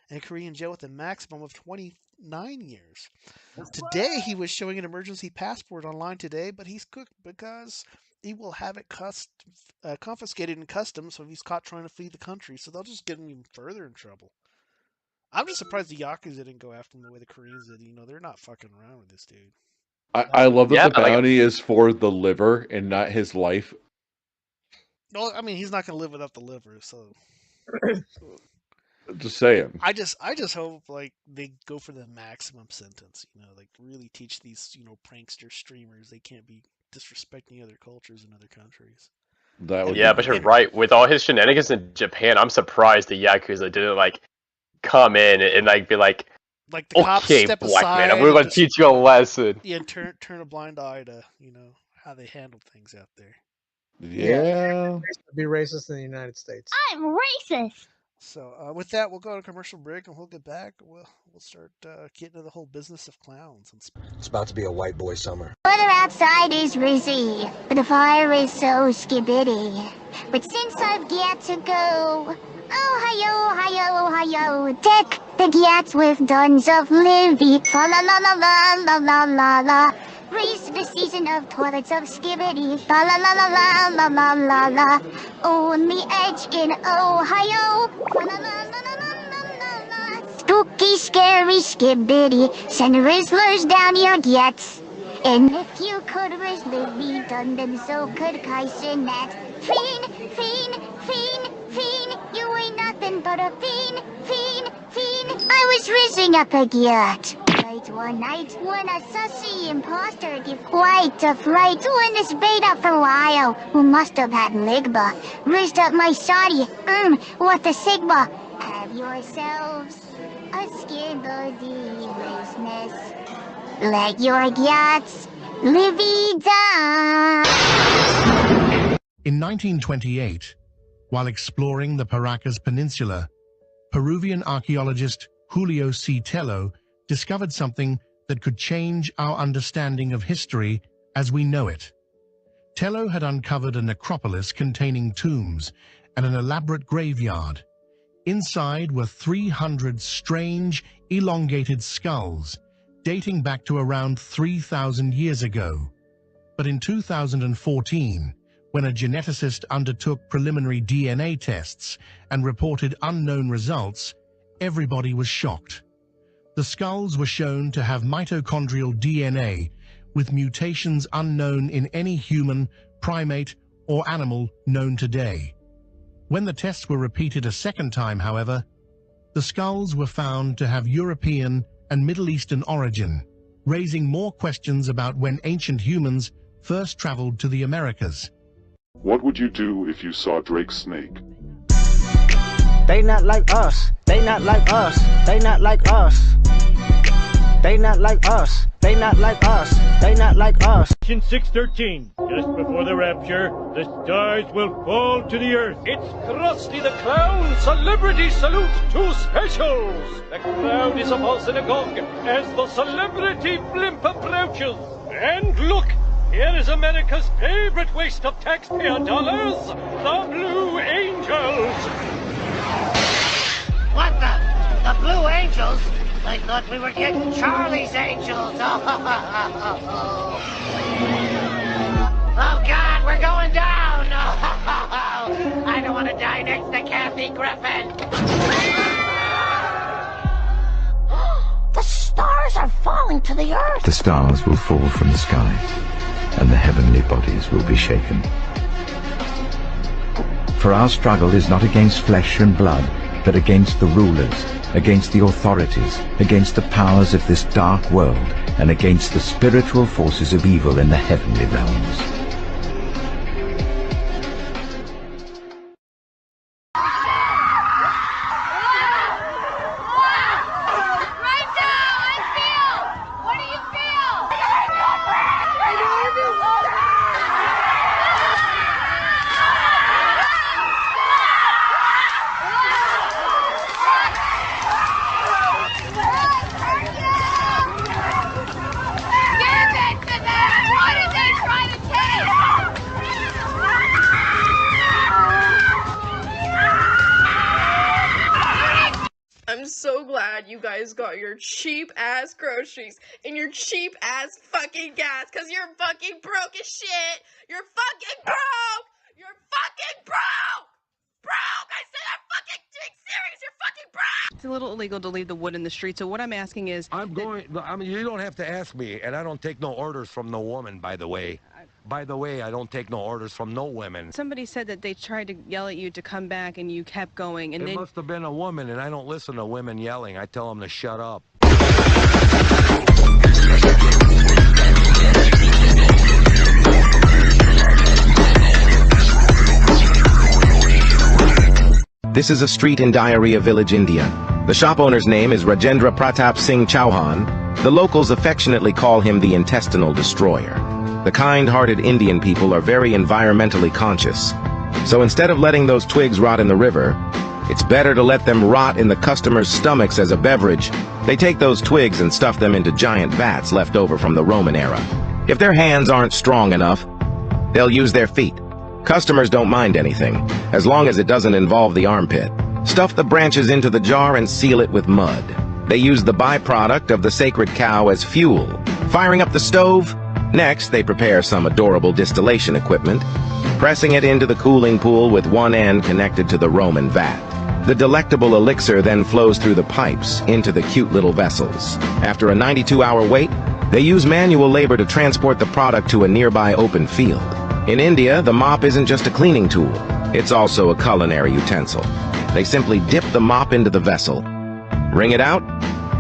[SPEAKER 7] in Korean jail with a maximum of 29 years. Today, he was showing an emergency passport online today, but he's cooked because he will have it confiscated in customs, so he's caught trying to flee the country. So they'll just get him even further in trouble. I'm just surprised the Yakuza didn't go after him the way the Koreans did. They're not fucking around with this dude.
[SPEAKER 8] I love that the bounty is for the liver and not his life.
[SPEAKER 7] Well, I mean, he's not going to live without the liver, so...
[SPEAKER 8] Just saying.
[SPEAKER 7] I just hope they go for the maximum sentence. Really teach these prankster streamers they can't be disrespecting other cultures in other countries.
[SPEAKER 10] But you're right. With all his shenanigans in Japan, I'm surprised the Yakuza didn't come in and be like
[SPEAKER 7] the cops step
[SPEAKER 10] black
[SPEAKER 7] aside.
[SPEAKER 10] Man, we're going to teach you a lesson.
[SPEAKER 7] Yeah, and turn a blind eye to how they handle things out there.
[SPEAKER 8] Yeah.
[SPEAKER 9] Be racist in the United States.
[SPEAKER 12] I'm racist.
[SPEAKER 7] So with that, we'll go to commercial break, and we'll get back. We'll start getting into the whole business of clowns.
[SPEAKER 21] It's about to be a white boy summer.
[SPEAKER 12] Weather outside is risky, but the fire is so skibbity. But since I've got to go, oh-hi-yo, deck the gats with tons of livy. Fa la la la la la la la la. Raise the season of toilets of skibbity. Fa la la la la la la la la. On the edge in Ohio. Fa la la la la la la la. Spooky, scary skibbity. Send Rizzlers down your gets. And if you could Rizzler be done, then so could Kaisenet. Fiend, you ain't nothing but a fiend. I was rizzing up a gyat. Right one night, when a sussy imposter gave quite a fright, when this bait up for a while, who must have had ligba, rizzed up my shoddy, what the sigma. Have yourselves a skibbity business. Let your gyats livey down.
[SPEAKER 22] In 1928, while exploring the Paracas Peninsula, Peruvian archaeologist Julio C. Tello discovered something that could change our understanding of history as we know it. Tello had uncovered a necropolis containing tombs and an elaborate graveyard. Inside were 300 strange, elongated skulls, dating back to around 3,000 years ago. But in 2014, when a geneticist undertook preliminary DNA tests and reported unknown results, everybody was shocked. The skulls were shown to have mitochondrial DNA with mutations unknown in any human, primate, or animal known today. When the tests were repeated a second time, however, the skulls were found to have European and Middle Eastern origin, raising more questions about when ancient humans first traveled to the Americas.
[SPEAKER 5] What would you do if you saw Drake's snake?
[SPEAKER 21] They not like us. They not like us. They not like us.
[SPEAKER 3] They not like us. They not like us. They not like us.
[SPEAKER 4] In 613, just before the rapture, the stars will fall to the earth. It's Krusty the Clown Celebrity Salute to Specials. The crowd is a false and agog as the celebrity blimp approaches. And look, here is America's favorite waste of taxpayer dollars, the Blue Angels.
[SPEAKER 19] What the? The Blue Angels? I thought we were getting Charlie's Angels. Oh, God, we're going down. I don't want to die next to Kathy Griffin. The stars are falling to the earth.
[SPEAKER 23] The stars will fall from the sky, and the heavenly bodies will be shaken. For our struggle is not against flesh and blood, but against the rulers, against the authorities, against the powers of this dark world, and against the spiritual forces of evil in the heavenly realms.
[SPEAKER 24] I'm so glad you guys got your cheap ass groceries and your cheap ass fucking gas, cause you're fucking broke as shit. You're fucking broke. You're fucking broke. Broke. I said I'm fucking being serious. You're fucking broke.
[SPEAKER 25] It's a little illegal to leave the wood in the street, so what I'm asking is...
[SPEAKER 21] I mean, you don't have to ask me, and I don't take no orders from no woman, by the way. By the way, I don't take no orders from no women.
[SPEAKER 25] Somebody said that they tried to yell at you to come back and you kept going, and
[SPEAKER 21] It
[SPEAKER 25] then...
[SPEAKER 21] must have been a woman, and I don't listen to women yelling. I tell them to shut up.
[SPEAKER 26] This is a street in Diarrhea Village, India. The shop owner's name is Rajendra Pratap Singh Chauhan. The locals affectionately call him the Intestinal Destroyer. The kind-hearted Indian people are very environmentally conscious. So instead of letting those twigs rot in the river, it's better to let them rot in the customers' stomachs as a beverage. They take those twigs and stuff them into giant vats left over from the Roman era. If their hands aren't strong enough, they'll use their feet. Customers don't mind anything, as long as it doesn't involve the armpit. Stuff the branches into the jar and seal it with mud. They use the byproduct of the sacred cow as fuel. Firing up the stove, next they prepare some adorable distillation equipment, pressing it into the cooling pool with one end connected to the Roman vat. The delectable elixir then flows through the pipes into the cute little vessels. After a 92-hour wait, they use manual labor to transport the product to a nearby open field. In India, the mop isn't just a cleaning tool, it's also a culinary utensil. They simply dip the mop into the vessel, wring it out.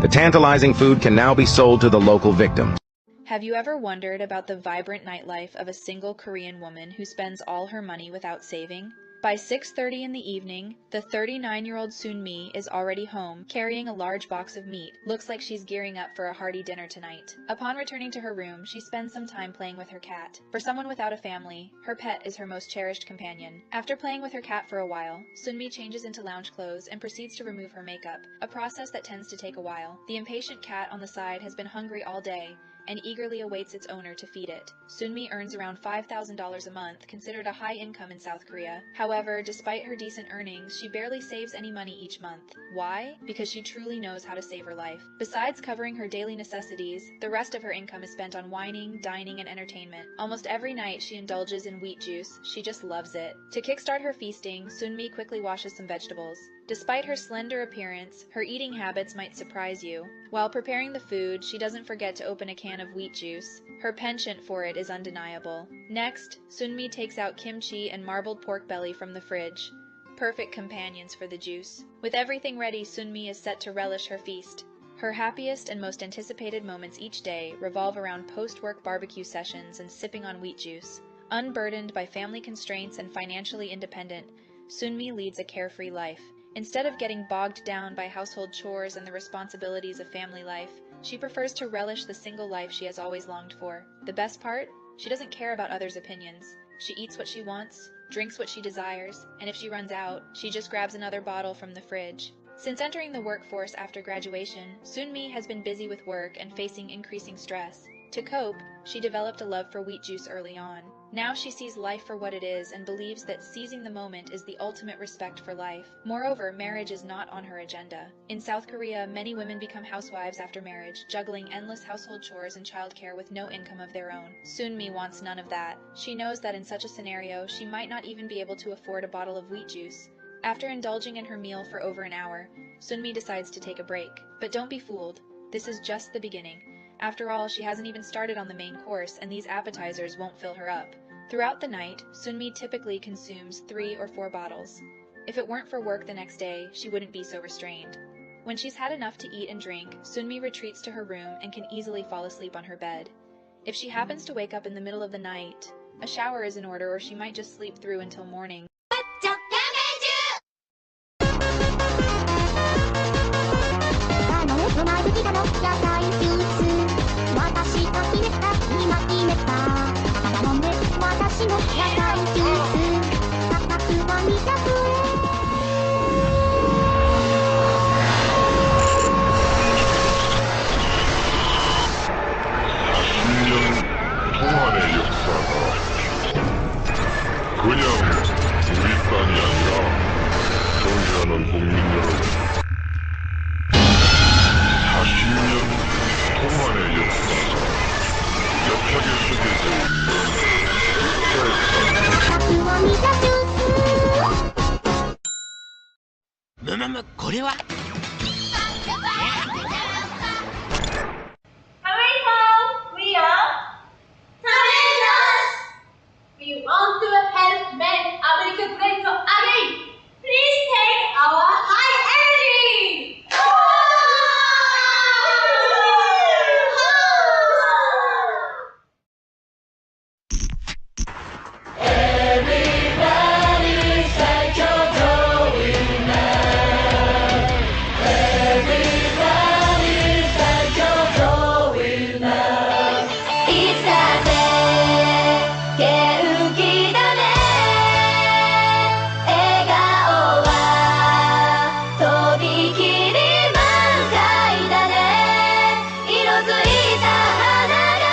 [SPEAKER 26] The tantalizing food can now be sold to the local victim.
[SPEAKER 27] Have you ever wondered about the vibrant nightlife of a single Korean woman who spends all her money without saving? By 6:30 in the evening, the 39-year-old Sun-mi is already home, carrying a large box of meat. Looks like she's gearing up for a hearty dinner tonight. Upon returning to her room, she spends some time playing with her cat. For someone without a family, her pet is her most cherished companion. After playing with her cat for a while, Sun-mi changes into lounge clothes and proceeds to remove her makeup, a process that tends to take a while. The impatient cat on the side has been hungry all day and eagerly awaits its owner to feed it. Sun-mi earns around $5,000 a month, considered a high income in South Korea. However, despite her decent earnings, she barely saves any money each month. Why? Because she truly knows how to save her life. Besides covering her daily necessities, the rest of her income is spent on whining, dining, and entertainment. Almost every night she indulges in wheat juice. She just loves it. To kickstart her feasting, Sun-mi quickly washes some vegetables. Despite her slender appearance, her eating habits might surprise you. While preparing the food, she doesn't forget to open a can of wheat juice. Her penchant for it is undeniable. Next, Sun-mi takes out kimchi and marbled pork belly from the fridge. Perfect companions for the juice. With everything ready, Sun-mi is set to relish her feast. Her happiest and most anticipated moments each day revolve around post-work barbecue sessions and sipping on wheat juice. Unburdened by family constraints and financially independent, Sun-mi leads a carefree life. Instead of getting bogged down by household chores and the responsibilities of family life, she prefers to relish the single life she has always longed for. The best part? She doesn't care about others' opinions. She eats what she wants, drinks what she desires, and if she runs out, she just grabs another bottle from the fridge. Since entering the workforce after graduation, Sunmi has been busy with work and facing increasing stress. To cope, she developed a love for wheat juice early on. Now she sees life for what it is and believes that seizing the moment is the ultimate respect for life. Moreover, marriage is not on her agenda. In South Korea, many women become housewives after marriage, juggling endless household chores and childcare with no income of their own. Sunmi wants none of that. She knows that in such a scenario, she might not even be able to afford a bottle of wheat juice. After indulging in her meal for over an hour, Sunmi decides to take a break. But don't be fooled. This is just the beginning. After all, she hasn't even started on the main course, and these appetizers won't fill her up. Throughout the night, Sunmi typically consumes 3 or 4 bottles. If it weren't for work the next day, she wouldn't be so restrained. When she's had enough to eat and drink, Sunmi retreats to her room and can easily fall asleep on her bed. If she happens to wake up in the middle of the night, a shower is in order, or she might just sleep through until morning.
[SPEAKER 5] 그냥 우리 딴이 아니라 존경하는 국민 여러분, 40년 동안의 역사가 격하게 쓰여져
[SPEAKER 19] 있는 これは
[SPEAKER 24] We are Avengers! We want to help make America great again! Please take our high energy!
[SPEAKER 19] Everybody start your going now. Everybody start your going now. It's that day, 元気だね。笑顔はとびきり満開だね。色づいた花が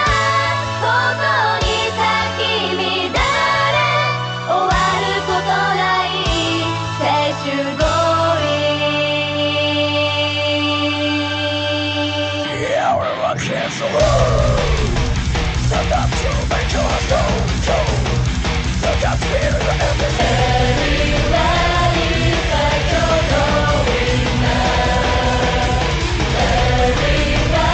[SPEAKER 19] 外に咲き乱れ、終わることない青春ゴーイン。Yeah, we're rocking and solo. Sometimes you make your heart go, go. Sometimes we're the ending. Everybody start your going now. Everybody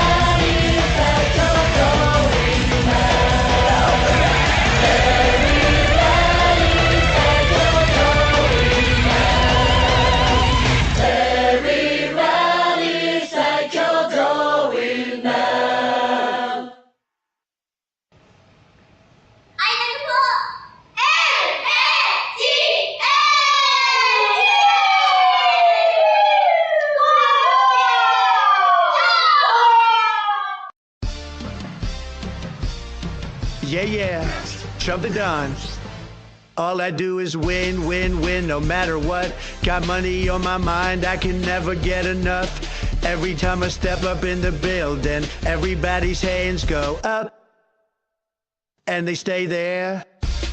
[SPEAKER 19] start your going now. Everybody start your going now. Everybody start your going now.
[SPEAKER 1] Yeah, yeah, Trump the Don. All I do is win, win, win, no matter what. Got money on my mind, I can never get enough. Every time I step up in the building, everybody's hands go up. And they stay there,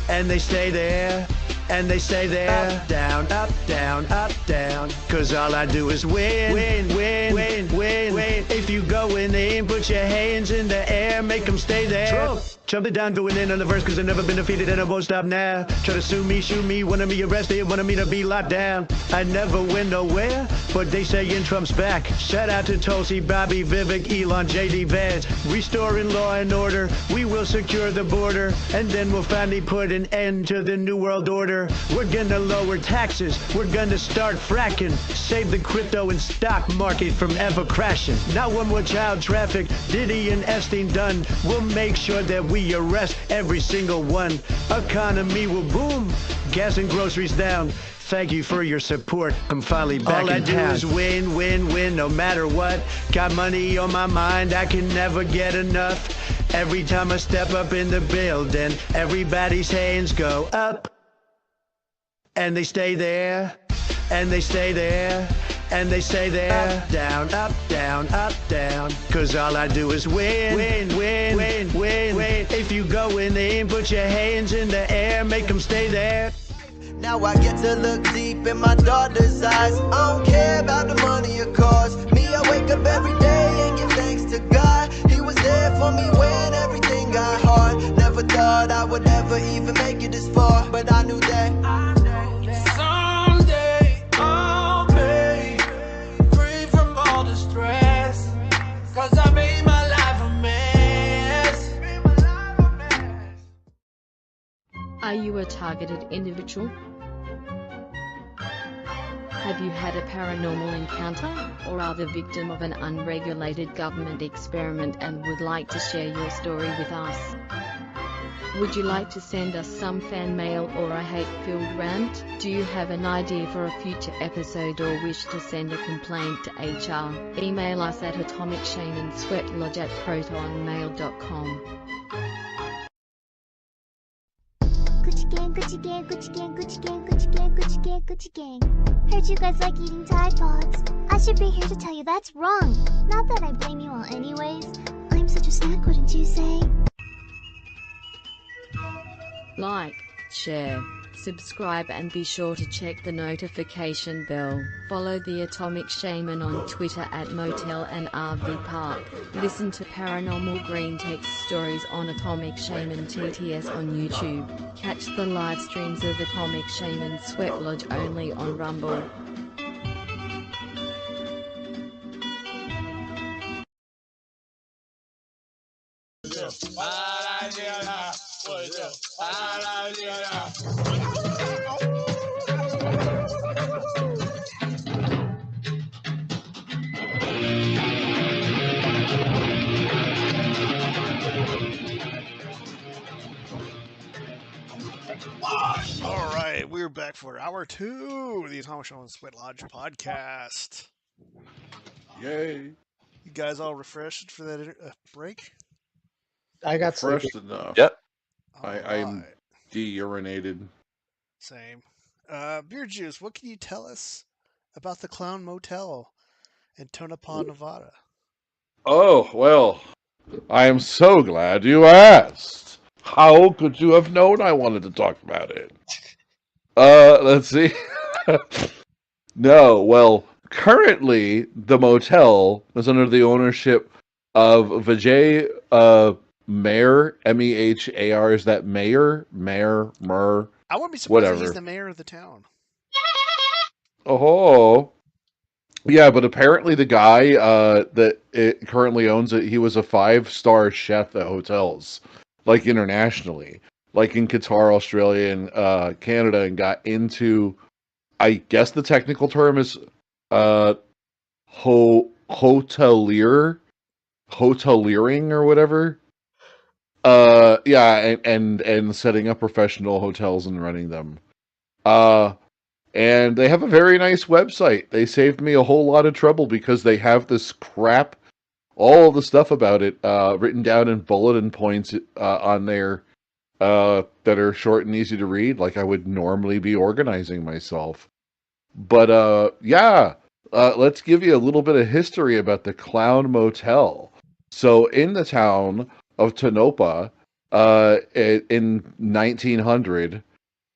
[SPEAKER 1] and they stay there, and they stay there. Up, down, up, down, up, down. Cause all I do is win, win, win, win, win, win. If you going in, put your hands in the air, make them stay there. Trump the Don going in on the verse, cause I've never been defeated and I won't stop now. Try to sue me, shoot me, wanted me arrested, wanted me to be locked down. I never went nowhere, but they saying Trump's back. Shout out to Tulsi, Bobby, Vivek, Elon, JD Vance. Restoring law and order, we will secure the border, and then we'll finally put an end to the New World Order. We're gonna lower taxes, we're gonna start fracking, save the crypto and stock market from ever crashing. Not one more child traffic, Diddy and Epstein done. We'll make sure that we arrest every single one. Economy will boom, gas and groceries down. Thank you for your support. I'm finally back in town. All I do is win, win, win, no matter what. Got money on my mind, I can never get enough. Every time I step up in the building, everybody's hands go up. And they stay there, and they stay there, and they stay there. Up, down, up, down, up, down. Cause all I do is win, win, win, win, win, win. If you going in, put your hands in the air, make them stay there.
[SPEAKER 2] Now I get to look deep in my daughter's eyes. I don't care about the money or cars. Me, I wake up every day and give thanks to God. He was there for me when everything got hard. Never thought I would ever even make it this far, but I knew that someday I'll be free from all the stress. Cause I made my life a mess.
[SPEAKER 6] Are you a targeted individual? Have you had a paranormal encounter, or are the victim of an unregulated government experiment and would like to share your story with us? Would you like to send us some fan mail or a hate-filled rant? Do you have an idea for a future episode or wish to send a complaint to HR? Email us at atomicshamanSweatlodge@protonmail.com.
[SPEAKER 12] Gucci gang, Gucci gang, Gucci gang, Gucci gang, Gucci gang, Gucci gang, Gucci gang. Heard you guys like eating Tide Pods. I should be here to tell you that's wrong. Not that I blame you all anyways. I'm such a snack, wouldn't you say?
[SPEAKER 6] Like, share, subscribe and be sure to check the notification bell. Follow the Atomic Shaman on Twitter at Motel and RV Park. Listen to Paranormal Green Text Stories on Atomic Shaman TTS on YouTube. Catch the live streams of Atomic Shaman Sweat Lodge only on Rumble.
[SPEAKER 7] All right, we're back for hour 2 of the Atomic Shaman Sweat Lodge podcast.
[SPEAKER 8] Yay.
[SPEAKER 7] You guys all refreshed for that break?
[SPEAKER 9] I got
[SPEAKER 8] Refreshed
[SPEAKER 9] sleepy.
[SPEAKER 8] enough.
[SPEAKER 10] Yep.
[SPEAKER 8] I'm de-urinated.
[SPEAKER 7] Same. Beer Juice, what can you tell us about the Clown Motel in Tonopah, Nevada?
[SPEAKER 8] Oh, well, I am so glad you asked. How could you have known I wanted to talk about it? Let's see. No, well, currently the motel is under the ownership of Vijay Mayor, M-E-H-A-R. Is that Mayor? Mayor, Mer?
[SPEAKER 7] I wouldn't be surprised
[SPEAKER 8] whatever.
[SPEAKER 7] if he's the mayor of the town.
[SPEAKER 8] Oh, yeah, but apparently the guy that it currently owns it, he was a 5-star chef at hotels, like internationally, like in Qatar, Australia, and Canada, and got into, I guess the technical term is hoteliering or whatever. Yeah, and setting up professional hotels and running them. And they have a very nice website. They saved me a whole lot of trouble because they have this crap, all of the stuff about it, written down in bulletin points on there that are short and easy to read, like I would normally be organizing myself. But yeah, let's give you a little bit of history about the Clown Motel. So in the town of Tonopah, in 1900,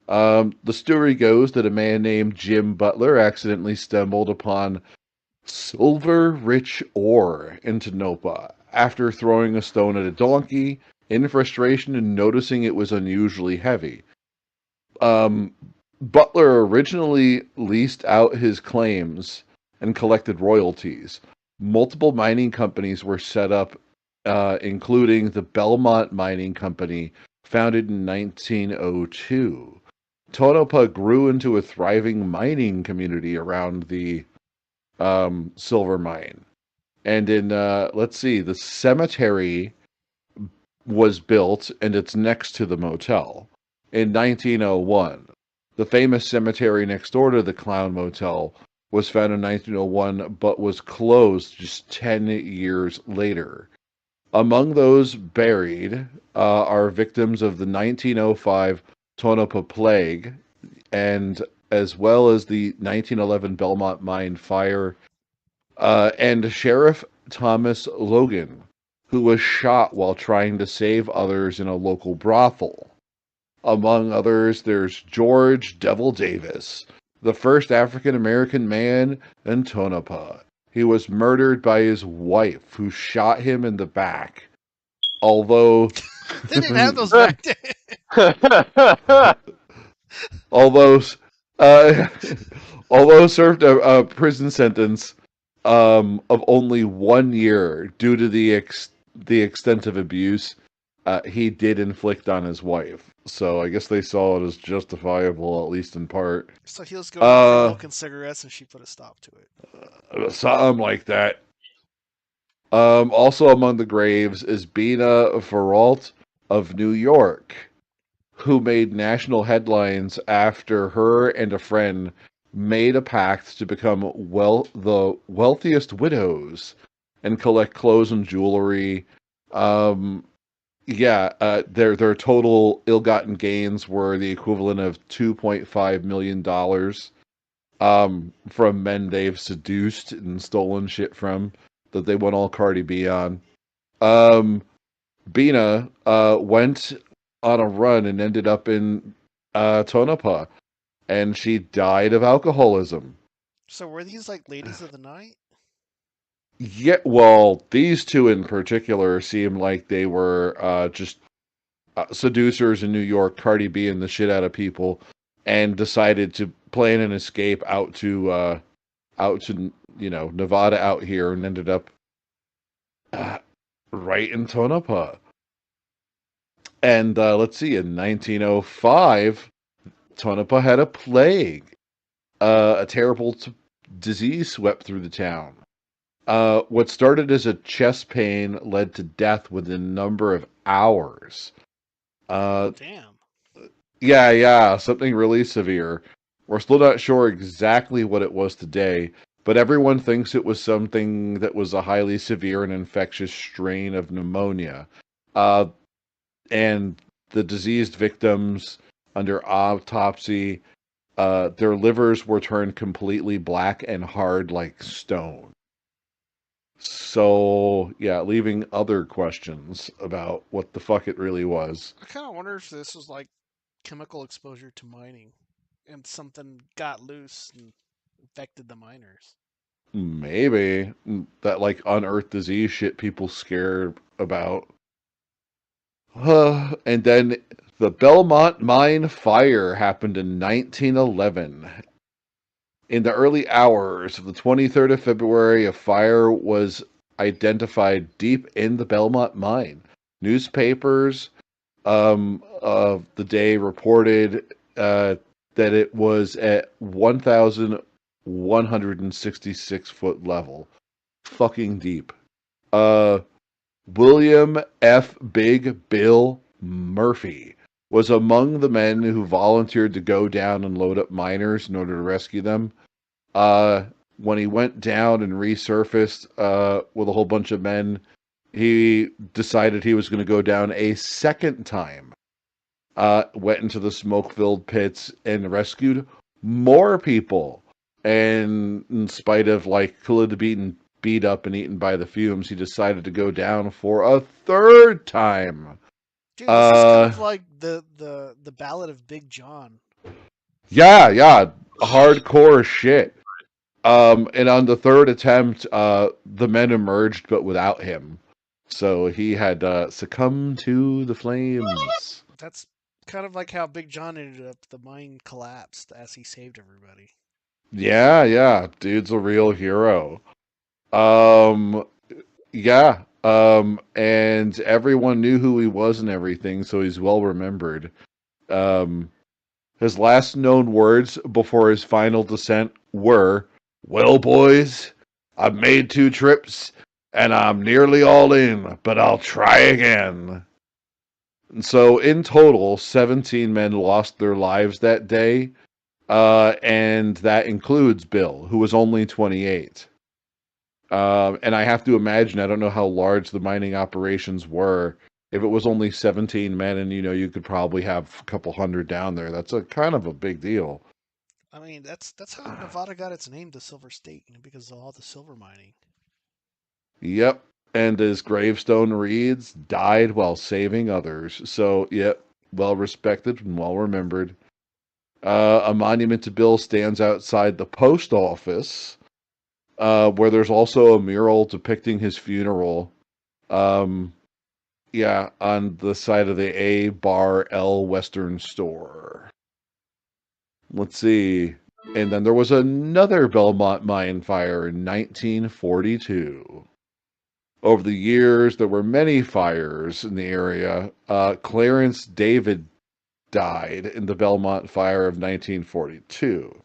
[SPEAKER 8] the story goes that a man named Jim Butler accidentally stumbled upon silver-rich ore in Tonopah after throwing a stone at a donkey in frustration and noticing it was unusually heavy. Butler originally leased out his claims and collected royalties. Multiple mining companies were set up, including the Belmont Mining Company, founded in 1902. Tonopah grew into a thriving mining community around the silver mine. And in, let's see, the cemetery was built, and it's next to the motel, in 1901. The famous cemetery next door to the Clown Motel was found in 1901, but was closed just 10 years later. Among those buried are victims of the 1905 Tonopah Plague, and as well as the 1911 Belmont Mine fire, and Sheriff Thomas Logan, who was shot while trying to save others in a local brothel. Among others, there's George Devil Davis, the first African-American man in Tonopah. He was murdered by his wife, who shot him in the back. Although...
[SPEAKER 7] They didn't have those back then.
[SPEAKER 8] although served a prison sentence of only 1 year due to the extensive abuse he did inflict on his wife. So I guess they saw it as justifiable, at least in part.
[SPEAKER 7] So he was going for smoking cigarettes, and she put a stop to it.
[SPEAKER 8] Something like that. Also among the graves is Bina Veralt of New York, who made national headlines after her and a friend made a pact to become the wealthiest widows and collect clothes and jewelry. Their total ill-gotten gains were the equivalent of $2.5 million from men they've seduced and stolen shit from, that they went all Cardi B on. Bina went on a run and ended up in Tonopah, and she died of alcoholism.
[SPEAKER 7] So were these like ladies of the night?
[SPEAKER 8] Yeah, well, these two in particular seem like they were just seducers in New York, Cardi B and the shit out of people, and decided to plan an escape out to Nevada out here, and ended up right in Tonopah. And let's see, in 1905, Tonopah had a plague. A terrible disease swept through the town. What started as a chest pain led to death within a number of hours.
[SPEAKER 7] Damn.
[SPEAKER 8] Yeah, something really severe. We're still not sure exactly what it was today, but everyone thinks it was something that was a highly severe and infectious strain of pneumonia. And the diseased victims, under autopsy, their livers were turned completely black and hard like stone. So, yeah, leaving other questions about what the fuck it really was.
[SPEAKER 7] I kind of wonder if this was like chemical exposure to mining, and something got loose and infected the miners.
[SPEAKER 8] Maybe. That, like, unearthed disease shit people scared about. And then the Belmont Mine fire happened in 1911. In the early hours of the 23rd of February, a fire was identified deep in the Belmont Mine. Newspapers of the day reported that it was at 1,166 foot level. Fucking deep. William F. Big Bill Murphy was among the men who volunteered to go down and load up miners in order to rescue them. When he went down and resurfaced with a whole bunch of men, he decided he was going to go down a second time. Went into the smoke-filled pits and rescued more people. And in spite of being beat up and eaten by the fumes, he decided to go down for a third time.
[SPEAKER 7] Dude, this is kind of like the Ballad of Big John.
[SPEAKER 8] Yeah, hardcore shit. And on the third attempt, the men emerged, but without him. So he had succumbed to the flames.
[SPEAKER 7] That's kind of like how Big John ended up. The mine collapsed as he saved everybody.
[SPEAKER 8] Yeah, dude's a real hero. And everyone knew who he was and everything, so he's well remembered. His last known words before his final descent were, "Well, boys, I've made 2 trips, and I'm nearly all in, but I'll try again." And so, in total, 17 men lost their lives that day, And that includes Bill, who was only 28. And I have to imagine, I don't know how large the mining operations were. If it was only 17 men and, you could probably have a couple hundred down there, that's a kind of a big deal.
[SPEAKER 7] I mean, that's how Nevada got its name, the Silver State, because of all the silver mining.
[SPEAKER 8] Yep. And his gravestone reads, died while saving others. So, yep, well respected and well remembered. A monument to Bill stands outside the post office, where there's also a mural depicting his funeral. Yeah, on the side of the A Bar L Western store. Let's see. And then there was another Belmont mine fire in 1942. Over the years, there were many fires in the area. Clarence David died in the Belmont fire of 1942.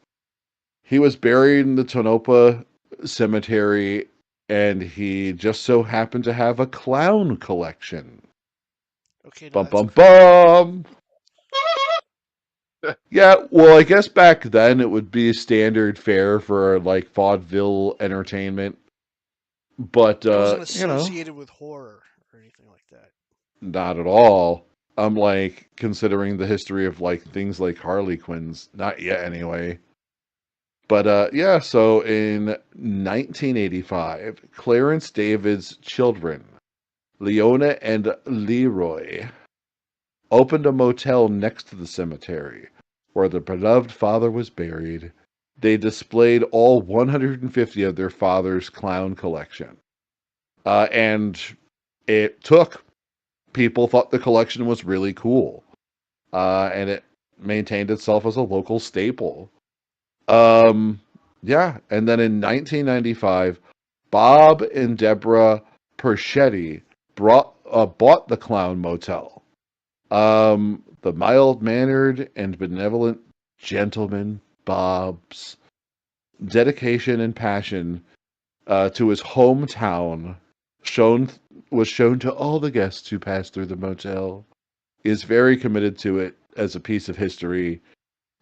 [SPEAKER 8] He was buried in the Tonopah Cemetery, and he just so happened to have a clown collection.
[SPEAKER 7] Okay,
[SPEAKER 8] bum bum bum. Yeah, well, I guess back then it would be standard fare for like vaudeville entertainment, but
[SPEAKER 7] it wasn't associated with horror or anything like that.
[SPEAKER 8] Not at all. I'm like considering the history of like things like Harley Quinn's, not yet anyway. But yeah, so in 1985, Clarence David's children, Leona and Leroy, opened a motel next to the cemetery where the beloved father was buried. They displayed all 150 of their father's clown collection. And it took. People thought the collection was really cool. And it maintained itself as a local staple. Yeah, and then in 1995, Bob and Deborah Perschetti bought the Clown Motel. The mild-mannered and benevolent gentleman, Bob's dedication and passion to his hometown was shown to all the guests who passed through the motel. He is very committed to it as a piece of history.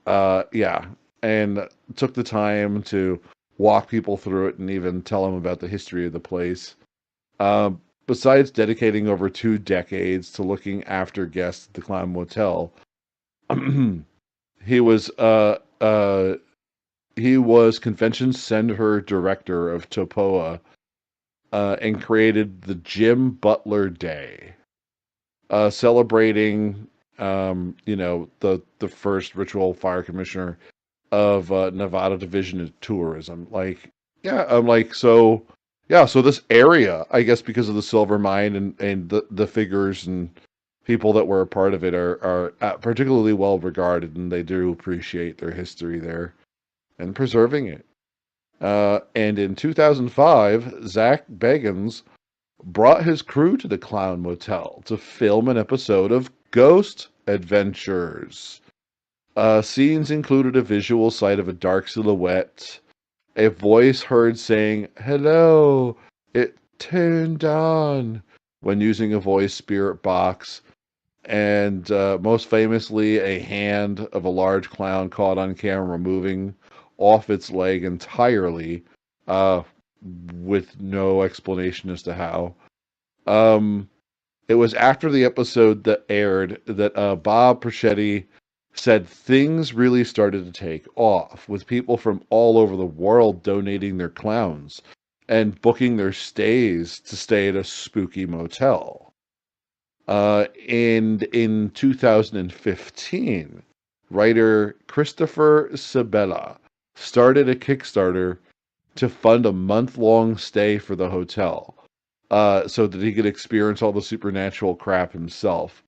[SPEAKER 8] Yeah, and took the time to walk people through it and even tell them about the history of the place. Besides dedicating over 2 decades to looking after guests at the Clown Motel, he was convention center director of Topoa, and created the Jim Butler Day, celebrating the first ritual fire commissioner of Nevada Division of Tourism. So this area, I guess because of the silver mine and the figures and people that were a part of it are particularly well regarded, and they do appreciate their history there and preserving it. And in 2005, Zach Bagans brought his crew to the Clown Motel to film an episode of Ghost Adventures. Scenes included a visual sight of a dark silhouette, a voice heard saying, "Hello, it turned on," when using a voice spirit box, and most famously, a hand of a large clown caught on camera moving off its leg entirely, with no explanation as to how. It was after the episode that aired that Bob Perschetti said things really started to take off, with people from all over the world donating their clowns and booking their stays to stay at a spooky motel. And in 2015, writer Christopher Sabella started a Kickstarter to fund a month-long stay for the hotel, so that he could experience all the supernatural crap himself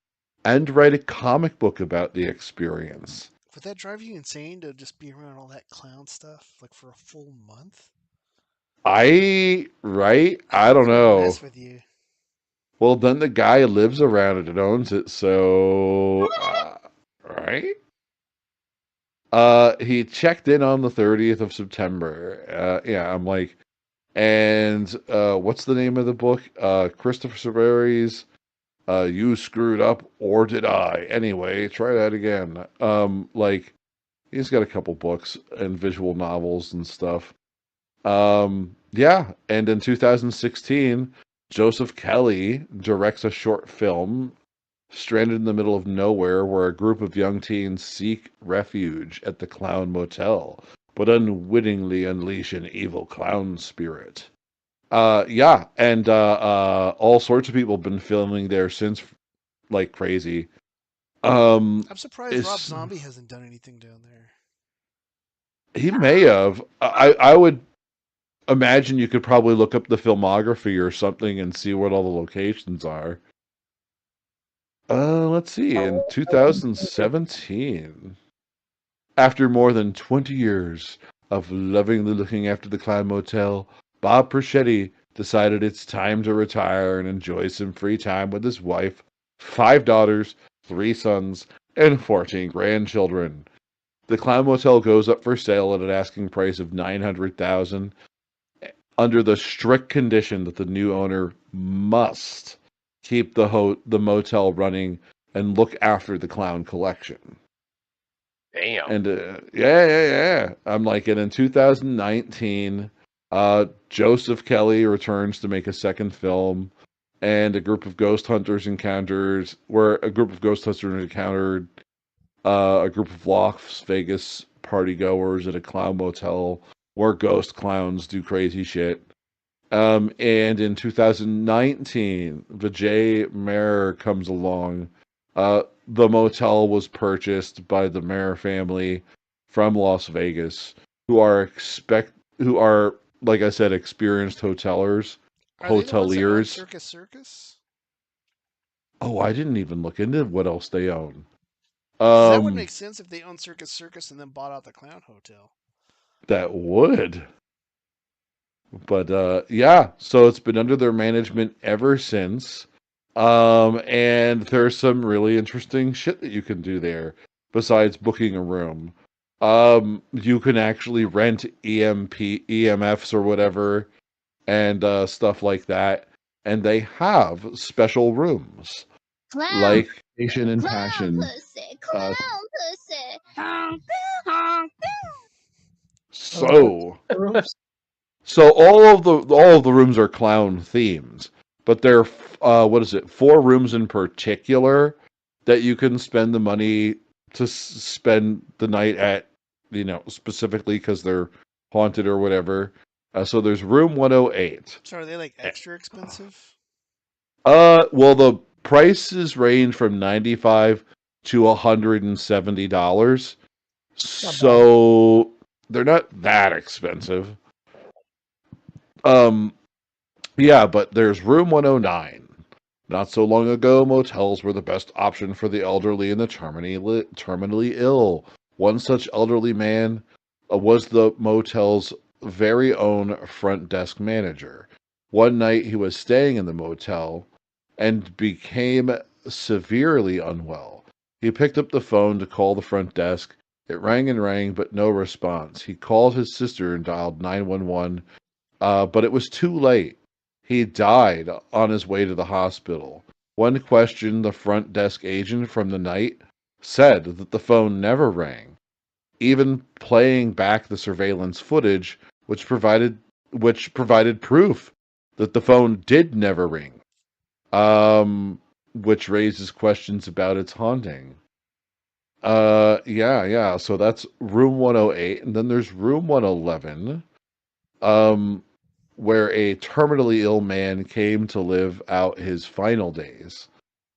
[SPEAKER 8] and write a comic book about the experience.
[SPEAKER 7] Would that drive you insane to just be around all that clown stuff like for a full month?
[SPEAKER 8] I don't know.
[SPEAKER 7] Mess with you.
[SPEAKER 8] Well, then the guy lives around it and owns it, so right? He checked in on the 30th of September. Yeah, I'm like, and what's the name of the book? Christopher Savery's You Screwed Up, or Did I? Anyway, try that again. He's got a couple books and visual novels and stuff. Yeah, and in 2016, Joseph Kelly directs a short film, Stranded in the Middle of Nowhere, where a group of young teens seek refuge at the Clown Motel, but unwittingly unleash an evil clown spirit. Yeah, and all sorts of people have been filming there since like crazy.
[SPEAKER 7] I'm surprised Rob
[SPEAKER 8] It's
[SPEAKER 7] Zombie hasn't done anything down there.
[SPEAKER 8] he may have. I would imagine you could probably look up the filmography or something and see what all the locations are. Let's see. In 2017, after more than 20 years of lovingly looking after the Clown Motel, Bob Perschetti decided it's time to retire and enjoy some free time with his wife, 5 daughters, 3 sons, and 14 grandchildren. The Clown Motel goes up for sale at an asking price of $900,000, under the strict condition that the new owner must keep the motel running and look after the clown collection.
[SPEAKER 10] Damn.
[SPEAKER 8] And yeah. I'm like, and in 2019, Joseph Kelly returns to make a second film, and a group of ghost hunters encountered a group of Las Vegas partygoers at a clown motel where ghost clowns do crazy shit. And in 2019, Vijay Mayer comes along. The motel was purchased by the Mayer family from Las Vegas, who are like I said, experienced hoteliers.
[SPEAKER 7] Are they the ones that own Circus?
[SPEAKER 8] Oh, I didn't even look into what else they own.
[SPEAKER 7] That would make sense if they own Circus and then bought out the Clown Hotel.
[SPEAKER 8] That would. But yeah, so it's been under their management ever since. And there's some really interesting shit that you can do there besides booking a room. You can actually rent EMFs or whatever and stuff like that. And they have special rooms.
[SPEAKER 12] Clown.
[SPEAKER 8] Like Patient and Passion.
[SPEAKER 12] Clown pussy.
[SPEAKER 8] So all of the rooms are clown themed, but there are 4 rooms in particular that you can spend the money to spend the night at, specifically because they're haunted or whatever. So there's room 108.
[SPEAKER 7] So are they like extra expensive?
[SPEAKER 8] Well, the prices range from $95 to $170. So they're not that expensive. Yeah, but there's room 109. Not so long ago, motels were the best option for the elderly and the terminally ill. One such elderly man was the motel's very own front desk manager. One night he was staying in the motel and became severely unwell. He picked up the phone to call the front desk. It rang and rang, but no response. He called his sister and dialed 911, but it was too late. He died on his way to the hospital. When questioned, the front desk agent from the night said that the phone never rang, even playing back the surveillance footage, which provided proof that the phone did never ring, which raises questions about its haunting. Yeah. So that's room 108, and then there's room 111. Where a terminally ill man came to live out his final days.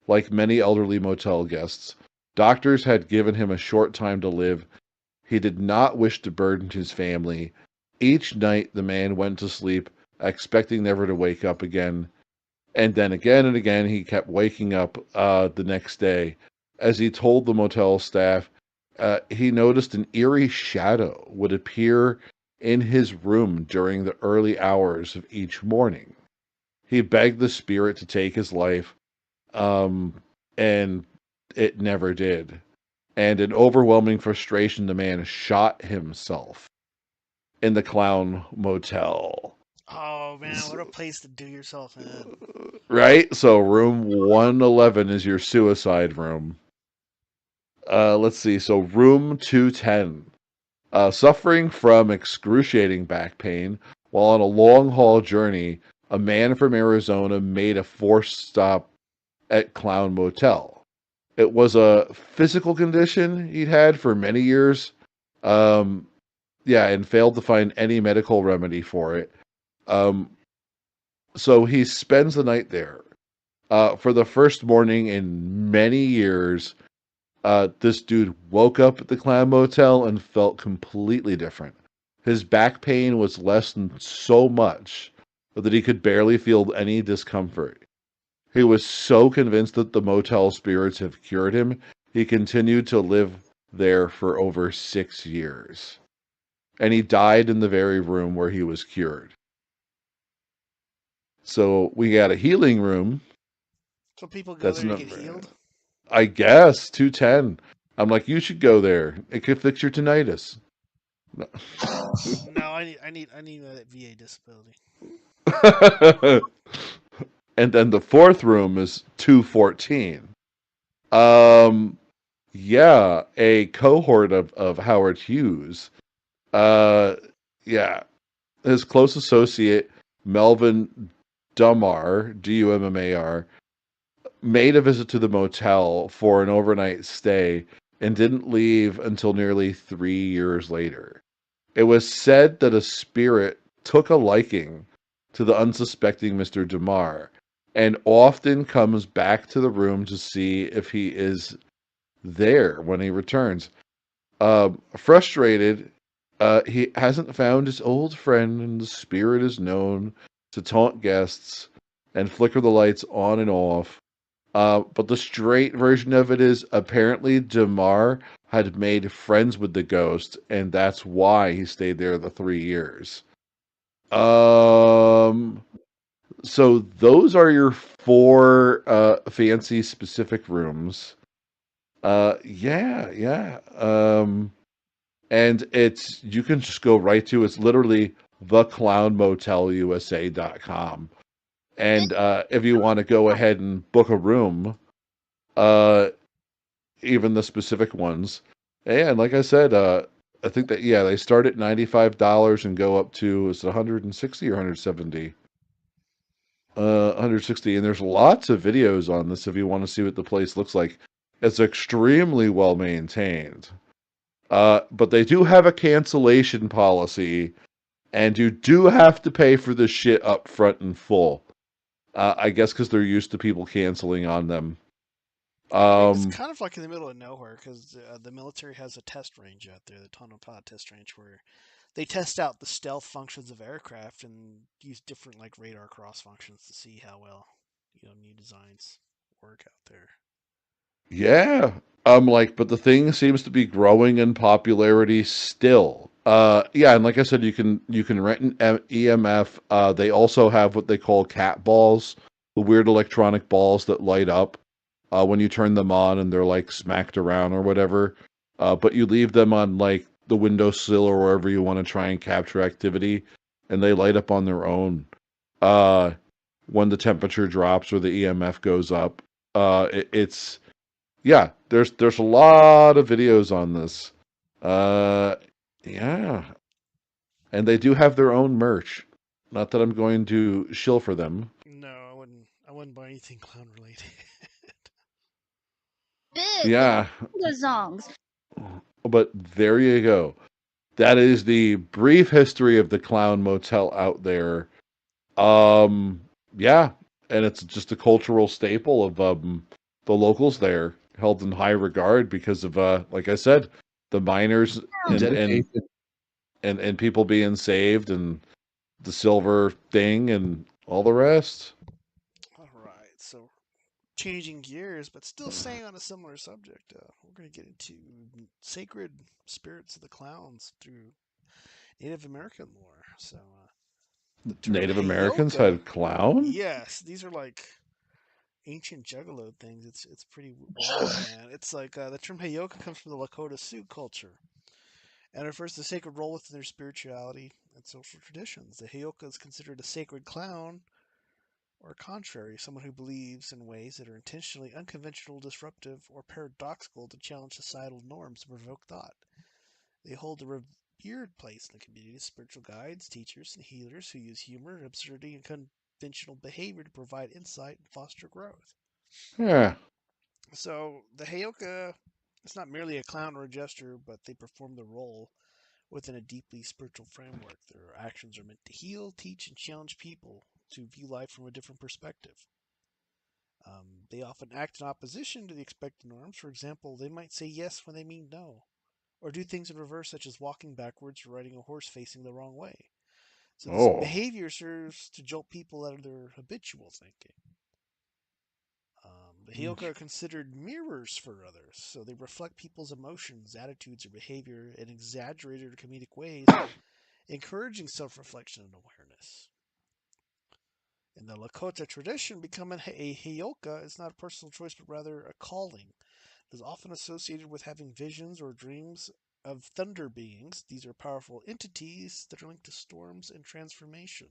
[SPEAKER 8] Like many elderly motel guests, doctors had given him a short time to live. He did not wish to burden his family. Each night the man went to sleep, expecting never to wake up again. And then again and again he kept waking up the next day. As he told the motel staff, he noticed an eerie shadow would appear in his room during the early hours of each morning. He begged the spirit to take his life, and it never did. And in overwhelming frustration, the man shot himself in the Clown Motel.
[SPEAKER 7] Oh man, what a place to do yourself in.
[SPEAKER 8] Right? So room 111 is your suicide room. Let's see. So, room 210. Suffering from excruciating back pain while on a long haul journey, a man from Arizona made a forced stop at Clown Motel. It was a physical condition he'd had for many years. Um, yeah, and failed to find any medical remedy for it. Um, so he spends the night there. For the first morning in many years, this dude woke up at the Clown Motel and felt completely different. His back pain was lessened so much that he could barely feel any discomfort. He was so convinced that the motel spirits have cured him, he continued to live there for over 6 years. And he died in the very room where he was cured. So we got a healing room.
[SPEAKER 7] So people go
[SPEAKER 8] That's
[SPEAKER 7] there to
[SPEAKER 8] not,
[SPEAKER 7] get healed?
[SPEAKER 8] I guess, 210. I'm like, you should go there. It could fix your tinnitus. No.
[SPEAKER 7] No, I need a VA disability.
[SPEAKER 8] And then the fourth room is 214. Yeah, a cohort of Howard Hughes. Yeah, his close associate Melvin Dummar, Dummar, made a visit to the motel for an overnight stay and didn't leave until nearly 3 years later. It was said that a spirit took a liking to the unsuspecting Mr. Dummar and often comes back to the room to see if he is there when he returns. Frustrated, he hasn't found his old friend, and the spirit is known to taunt guests and flicker the lights on and off. But the straight version of it is apparently Damar had made friends with the ghost, and that's why he stayed there the 3 years. So those are your four fancy specific rooms. Yeah. And it's you can just go right to it's literally theclownmotelusa.com. And if you want to go ahead and book a room, uh even the specific ones. And like I said, I think that they start at $95 and go up to is it 160 or 170? 160, and there's lots of videos on this if you want to see what the place looks like. It's extremely well maintained. But they do have a cancellation policy, and you do have to pay for this shit up front in full. I guess because they're used to people canceling on them.
[SPEAKER 7] It's kind of like in the middle of nowhere because the military has a test range out there, the Tonopah test range, where they test out the stealth functions of aircraft and use different like radar cross functions to see how well new designs work out there.
[SPEAKER 8] Yeah. But the thing seems to be growing in popularity still. Yeah, and like I said, you can rent an EMF. They also have what they call cat balls, the weird electronic balls that light up when you turn them on, and they're like smacked around or whatever. But you leave them on like the windowsill or wherever you want to try and capture activity, and they light up on their own. Uh, when the temperature drops or the EMF goes up, it's yeah, there's a lot of videos on this. Uh, yeah, and they do have their own merch. Not that I'm going to shill for them.
[SPEAKER 7] No, I wouldn't buy anything clown related.
[SPEAKER 8] Yeah,
[SPEAKER 12] The songs.
[SPEAKER 8] but there you go. That is the brief history of the Clown Motel out there. Um, yeah, and it's just a cultural staple of the locals there, held in high regard because of like I said, the miners and people being saved and the silver thing and all the rest.
[SPEAKER 7] All right, so changing gears, but still staying on a similar subject, we're going to get into sacred spirits of the clowns through Native American lore. So, the term
[SPEAKER 8] Native Americans
[SPEAKER 7] Heyoka,
[SPEAKER 8] had clown?
[SPEAKER 7] yes, these are like ancient juggalo things. It's pretty wild, man. It's like the term Heyoka comes from the Lakota Sioux culture and refers to a sacred role within their spirituality and social traditions. The Heyoka is considered a sacred clown Or contrary, someone who believes in ways that are intentionally unconventional, disruptive, or paradoxical to challenge societal norms and provoke thought. They hold a revered place in the community as spiritual guides, teachers, and healers who use humor, absurdity, and conventional behavior to provide insight and foster growth.
[SPEAKER 8] Yeah.
[SPEAKER 7] So the Heyoka is not merely a clown or a jester, but they perform the role within a deeply spiritual framework. Their actions are meant to heal, teach, and challenge people to view life from a different perspective. They often act in opposition to the expected norms. For example, they might say yes when they mean no, or do things in reverse, such as walking backwards or riding a horse facing the wrong way. So this
[SPEAKER 8] Oh.
[SPEAKER 7] behavior serves to jolt people out of their habitual thinking. The Hyoka are considered mirrors for others, so they reflect people's emotions, attitudes, or behavior in exaggerated or comedic ways, encouraging self-reflection and awareness. In the Lakota tradition, becoming a Hyoka is not a personal choice, but rather a calling. It is often associated with having visions or dreams of thunder beings. These are powerful entities that are linked to storms and transformation.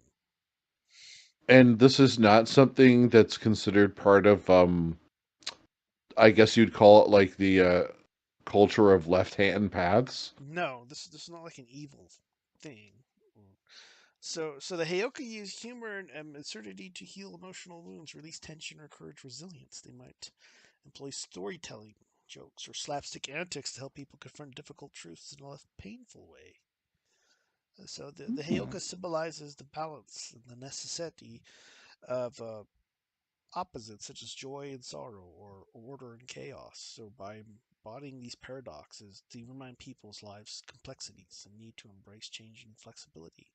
[SPEAKER 8] And this is not something that's considered part of, I guess you'd call it like the culture of left-hand paths.
[SPEAKER 7] No, this is not like an evil thing. So the Heyoka use humor and absurdity to heal emotional wounds, release tension, or encourage resilience. They might employ storytelling, jokes, or slapstick antics to help people confront difficult truths in a less painful way. So the Heyoka symbolizes the balance and the necessity of opposites such as joy and sorrow, or order and chaos. So by embodying these paradoxes, they remind people's lives' complexities and need to embrace change and flexibility.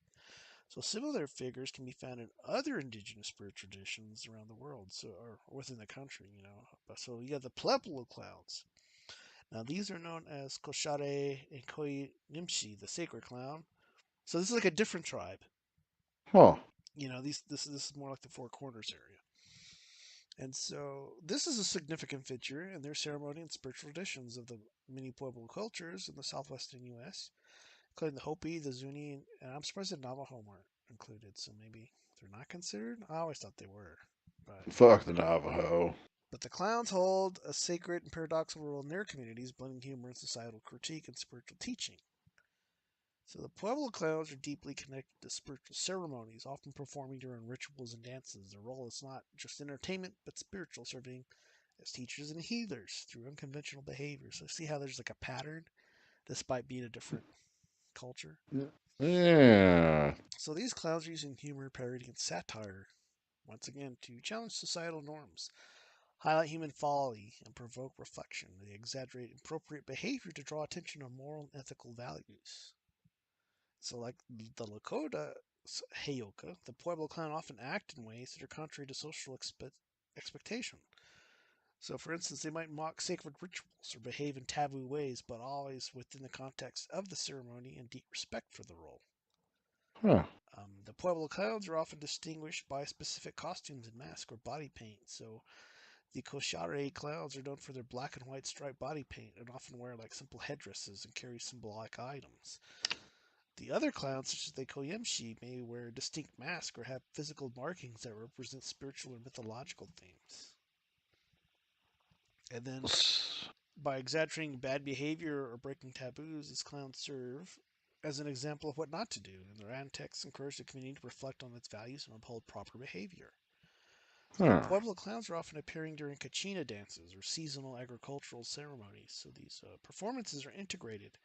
[SPEAKER 7] So similar figures can be found in other indigenous spirit traditions around the world, or within the country, So you got the Pueblo clowns. Now these are known as Koshare and Koyimshi, the sacred clown. So this is like a different tribe.
[SPEAKER 8] Huh.
[SPEAKER 7] This is more like the Four Corners area. And so this is a significant feature in their ceremony and spiritual traditions of the many Pueblo cultures in the southwestern U.S., including the Hopi, the Zuni, and I'm surprised the Navajo weren't included. So maybe they're not considered. I always thought they were,
[SPEAKER 8] Fuck the Navajo.
[SPEAKER 7] but the clowns hold a sacred and paradoxical role in their communities, blending humor and societal critique and spiritual teaching. So the Pueblo clowns are deeply connected to spiritual ceremonies, often performing during rituals and dances. Their role is not just entertainment, but spiritual, serving as teachers and healers through unconventional behavior. So see how there's like a pattern, despite being a different culture.
[SPEAKER 8] Yeah.
[SPEAKER 7] So these clowns are using humor, parody, and satire, once again, to challenge societal norms, highlight human folly, and provoke reflection. They exaggerate appropriate behavior to draw attention to moral and ethical values. So, like the Lakota Heyoka, the Pueblo clan often act in ways that are contrary to social expectation. So, for instance, they might mock sacred rituals or behave in taboo ways, but always within the context of the ceremony and deep respect for the role.
[SPEAKER 8] Huh.
[SPEAKER 7] The Pueblo clowns are often distinguished by specific costumes and masks or body paint. So, the Koshare clowns are known for their black and white striped body paint and often wear like simple headdresses and carry symbolic items. The other clowns, such as the Koyemshi, may wear distinct masks or have physical markings that represent spiritual or mythological themes. And then, by exaggerating bad behavior or breaking taboos, these clowns serve as an example of what not to do, and their antics encourage the community to reflect on its values and uphold proper behavior. So the
[SPEAKER 8] Huh.
[SPEAKER 7] Pueblo clowns are often appearing during kachina dances or seasonal agricultural ceremonies. So these performances are integrated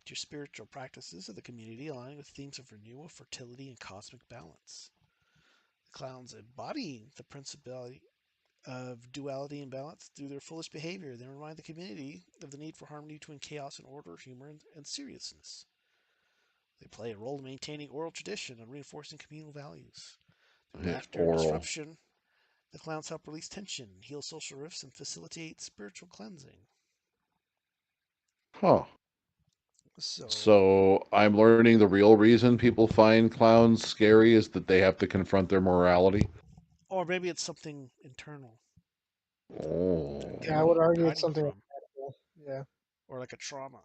[SPEAKER 7] to spiritual practices of the community, aligning with themes of renewal, fertility, and cosmic balance. The clowns embodying the principality of duality and balance through their fullest behavior. They remind the community of the need for harmony between chaos and order, humor, and seriousness. They play a role in maintaining oral tradition and reinforcing communal values. Through laughter and
[SPEAKER 8] Oral.
[SPEAKER 7] disruption, the clowns help release tension, heal social rifts, and facilitate spiritual cleansing.
[SPEAKER 8] Huh.
[SPEAKER 7] So,
[SPEAKER 8] So I'm learning the real reason people find clowns scary is that they have to confront their morality.
[SPEAKER 7] or maybe it's something internal.
[SPEAKER 8] Oh.
[SPEAKER 7] They're
[SPEAKER 9] Yeah, I would argue it's
[SPEAKER 7] hiding
[SPEAKER 9] something
[SPEAKER 7] from,
[SPEAKER 9] incredible. Yeah.
[SPEAKER 7] or like a trauma.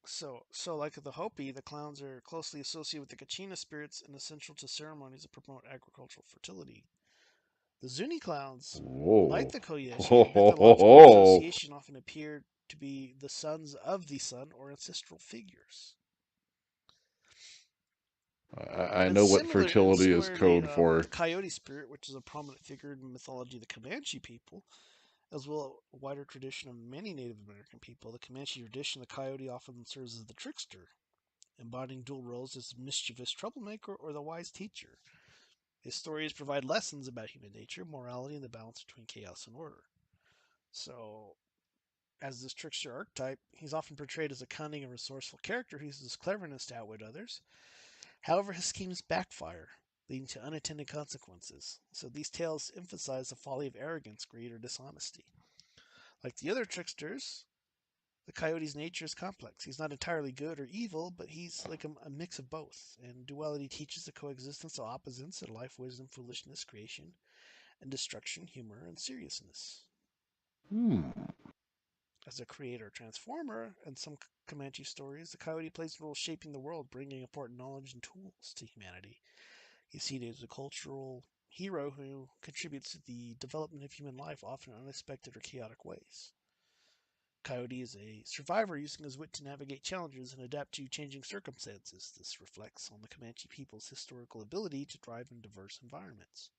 [SPEAKER 7] So like the Hopi, the clowns are closely associated with the Kachina spirits and essential to ceremonies that promote agricultural fertility. The Zuni clowns,
[SPEAKER 8] Whoa.
[SPEAKER 7] like the Koyeshi and mythological association, often appear to be the sons of the sun or ancestral figures.
[SPEAKER 8] I know what fertility is code for.
[SPEAKER 7] The coyote spirit, which is a prominent figure in the mythology of the Comanche people, as well as a wider tradition of many Native American people. The Comanche tradition, the coyote often serves as the trickster, embodying dual roles as the mischievous troublemaker or the wise teacher. His stories provide lessons about human nature, morality, and the balance between chaos and order. So, as this trickster archetype, he's often portrayed as a cunning and resourceful character who uses his cleverness to outwit others. However, his schemes backfire, leading to unintended consequences. So these tales emphasize the folly of arrogance, greed, or dishonesty. Like the other tricksters, the coyote's nature is complex. He's not entirely good or evil, but he's like a mix of both. And duality teaches the coexistence of opposites in life, wisdom, foolishness, creation, and destruction, humor, and seriousness. As a creator transformer in some Comanche stories, the coyote plays a role shaping the world, bringing important knowledge and tools to humanity. He's seen as a cultural hero who contributes to the development of human life, often in unexpected or chaotic ways. Coyote is a survivor using his wit to navigate challenges and adapt to changing circumstances. This reflects on the Comanche people's historical ability to thrive in diverse environments.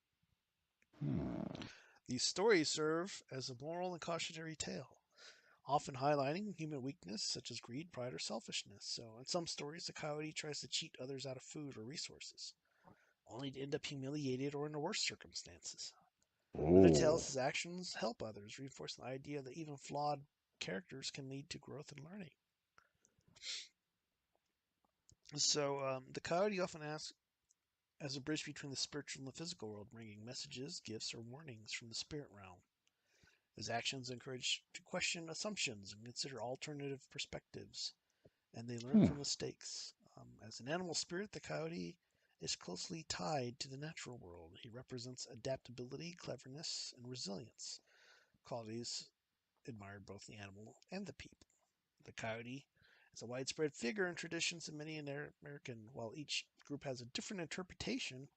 [SPEAKER 7] These stories serve as a moral and cautionary tale, often highlighting human weakness such as greed, pride, or selfishness. So, in some stories, the coyote tries to cheat others out of food or resources, only to end up humiliated or in the worst circumstances. Other tales his actions help others, reinforcing the idea that even flawed characters can lead to growth and learning. So, the coyote often acts as a bridge between the spiritual and the physical world, bringing messages, gifts, or warnings from the spirit realm. His actions encourage to question assumptions and consider alternative perspectives, and they learn from mistakes. As an animal spirit, the coyote is closely tied to the natural world. He represents adaptability, cleverness, and resilience, qualities admired both the animal and the people. The coyote is a widespread figure in traditions in many American, while each group has a different interpretation.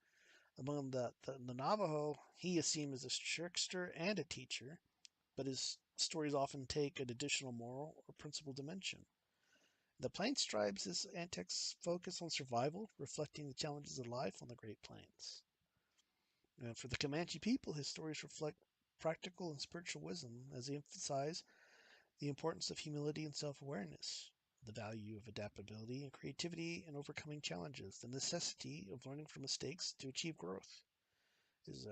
[SPEAKER 7] Among the Navajo, he is seen as a trickster and a teacher, but his stories often take an additional moral or principle dimension. The Plains tribes, his antics focus on survival, reflecting the challenges of life on the Great Plains. And for the Comanche people, his stories reflect practical and spiritual wisdom as they emphasize the importance of humility and self-awareness, the value of adaptability and creativity in overcoming challenges, the necessity of learning from mistakes to achieve growth. His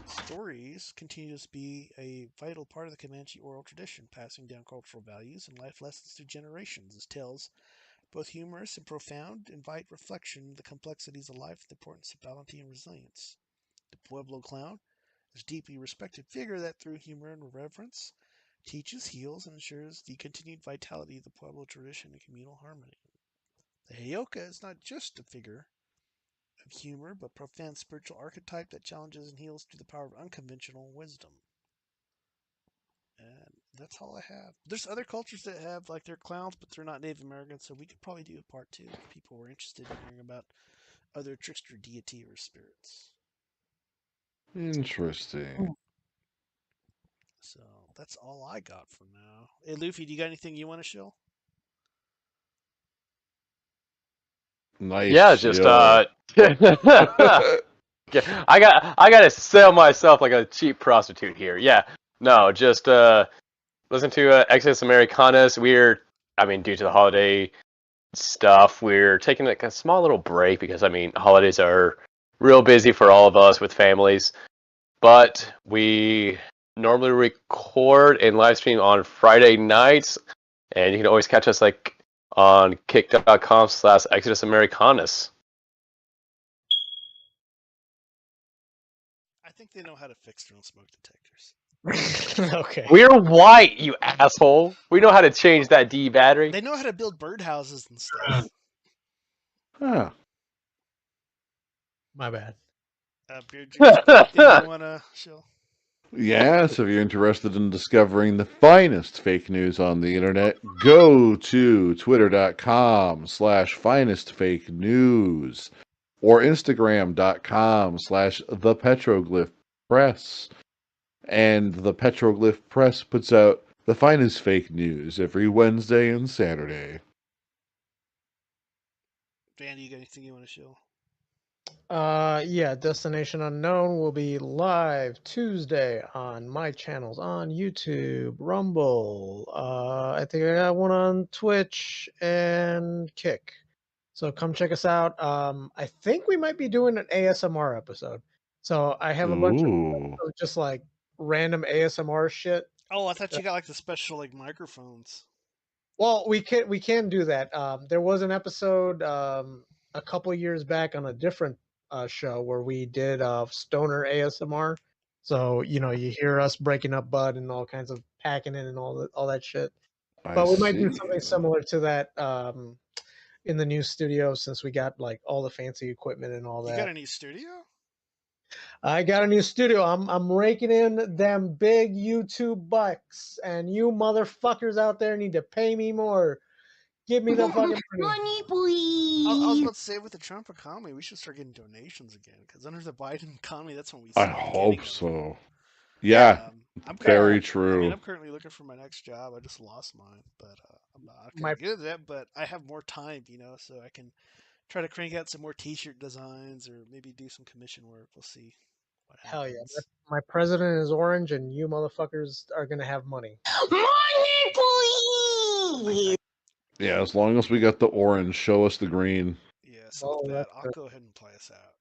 [SPEAKER 7] stories continue to be a vital part of the Comanche oral tradition, passing down cultural values and life lessons through generations. His tales, both humorous and profound, invite reflection on the complexities of life and the importance of balance and resilience. The Pueblo clown is a deeply respected figure that, through humor and reverence, teaches, heals, and ensures the continued vitality of the Pueblo tradition and communal harmony. The Heyoka is not just a figure of humor, but profound spiritual archetype that challenges and heals through the power of unconventional wisdom. And that's all I have. There's other cultures that have like their clowns, but they're not Native American, so we could probably do a part 2 if people were interested in hearing about other trickster deity or spirits.
[SPEAKER 8] Interesting.
[SPEAKER 7] So that's all I got for now. Hey, Luffy, do you got anything you want to show?
[SPEAKER 8] Nice.
[SPEAKER 10] Yeah, just I gotta sell myself like a cheap prostitute here. Yeah, no, just listen to Exodus Americanus. Due to the holiday stuff, we're taking like a small little break because holidays are real busy for all of us with families. But we normally record and live stream on Friday nights, and you can always catch us like on kick.com/Exodus Americanus.
[SPEAKER 7] I think they know how to fix their own smoke detectors.
[SPEAKER 9] Okay.
[SPEAKER 10] We're white, you asshole. We know how to change that D battery.
[SPEAKER 7] They know how to build birdhouses and stuff.
[SPEAKER 8] Huh.
[SPEAKER 9] My bad.
[SPEAKER 7] Beard Juice, anything you want to show?
[SPEAKER 8] Yes, if you're interested in discovering the finest fake news on the internet, go to twitter.com/finestfakenews or instagram.com/thepetroglyph Press. And the Petroglyph Press puts out the finest fake news every Wednesday and Saturday.
[SPEAKER 7] Vandy, you got anything you want to show?
[SPEAKER 9] Yeah, Destination Unknown will be live Tuesday on my channels on YouTube, Rumble. I think I got one on Twitch and Kick. So come check us out. I think we might be doing an ASMR episode. So I have a bunch of just like random ASMR shit.
[SPEAKER 7] Oh, I thought you got like the special like microphones.
[SPEAKER 9] Well, we can do that. There was an episode a couple years back on a different show where we did stoner ASMR. So you hear us breaking up bud and all kinds of packing it and all that shit. But we might do something similar to that in the new studio since we got like all the fancy equipment and all that.
[SPEAKER 7] You got a new studio?
[SPEAKER 9] I got a new studio. I'm raking in them big YouTube bucks, and you motherfuckers out there need to pay me more. Give me the fucking
[SPEAKER 12] money, please.
[SPEAKER 7] I was about to say, with the Trump economy, we should start getting donations again. Because under the Biden economy, that's when we.
[SPEAKER 8] I hope so. Yeah, very true.
[SPEAKER 7] I mean, I'm currently looking for my next job. I just lost mine, but I'm not good at that. But I have more time, so I can try to crank out some more T-shirt designs or maybe do some commission work. We'll see.
[SPEAKER 9] Hell yeah! My president is orange, and you motherfuckers are gonna have money.
[SPEAKER 12] Money, please.
[SPEAKER 8] Yeah, as long as we got the orange, show us the green.
[SPEAKER 7] Yeah, so with that, I'll go ahead and play us out.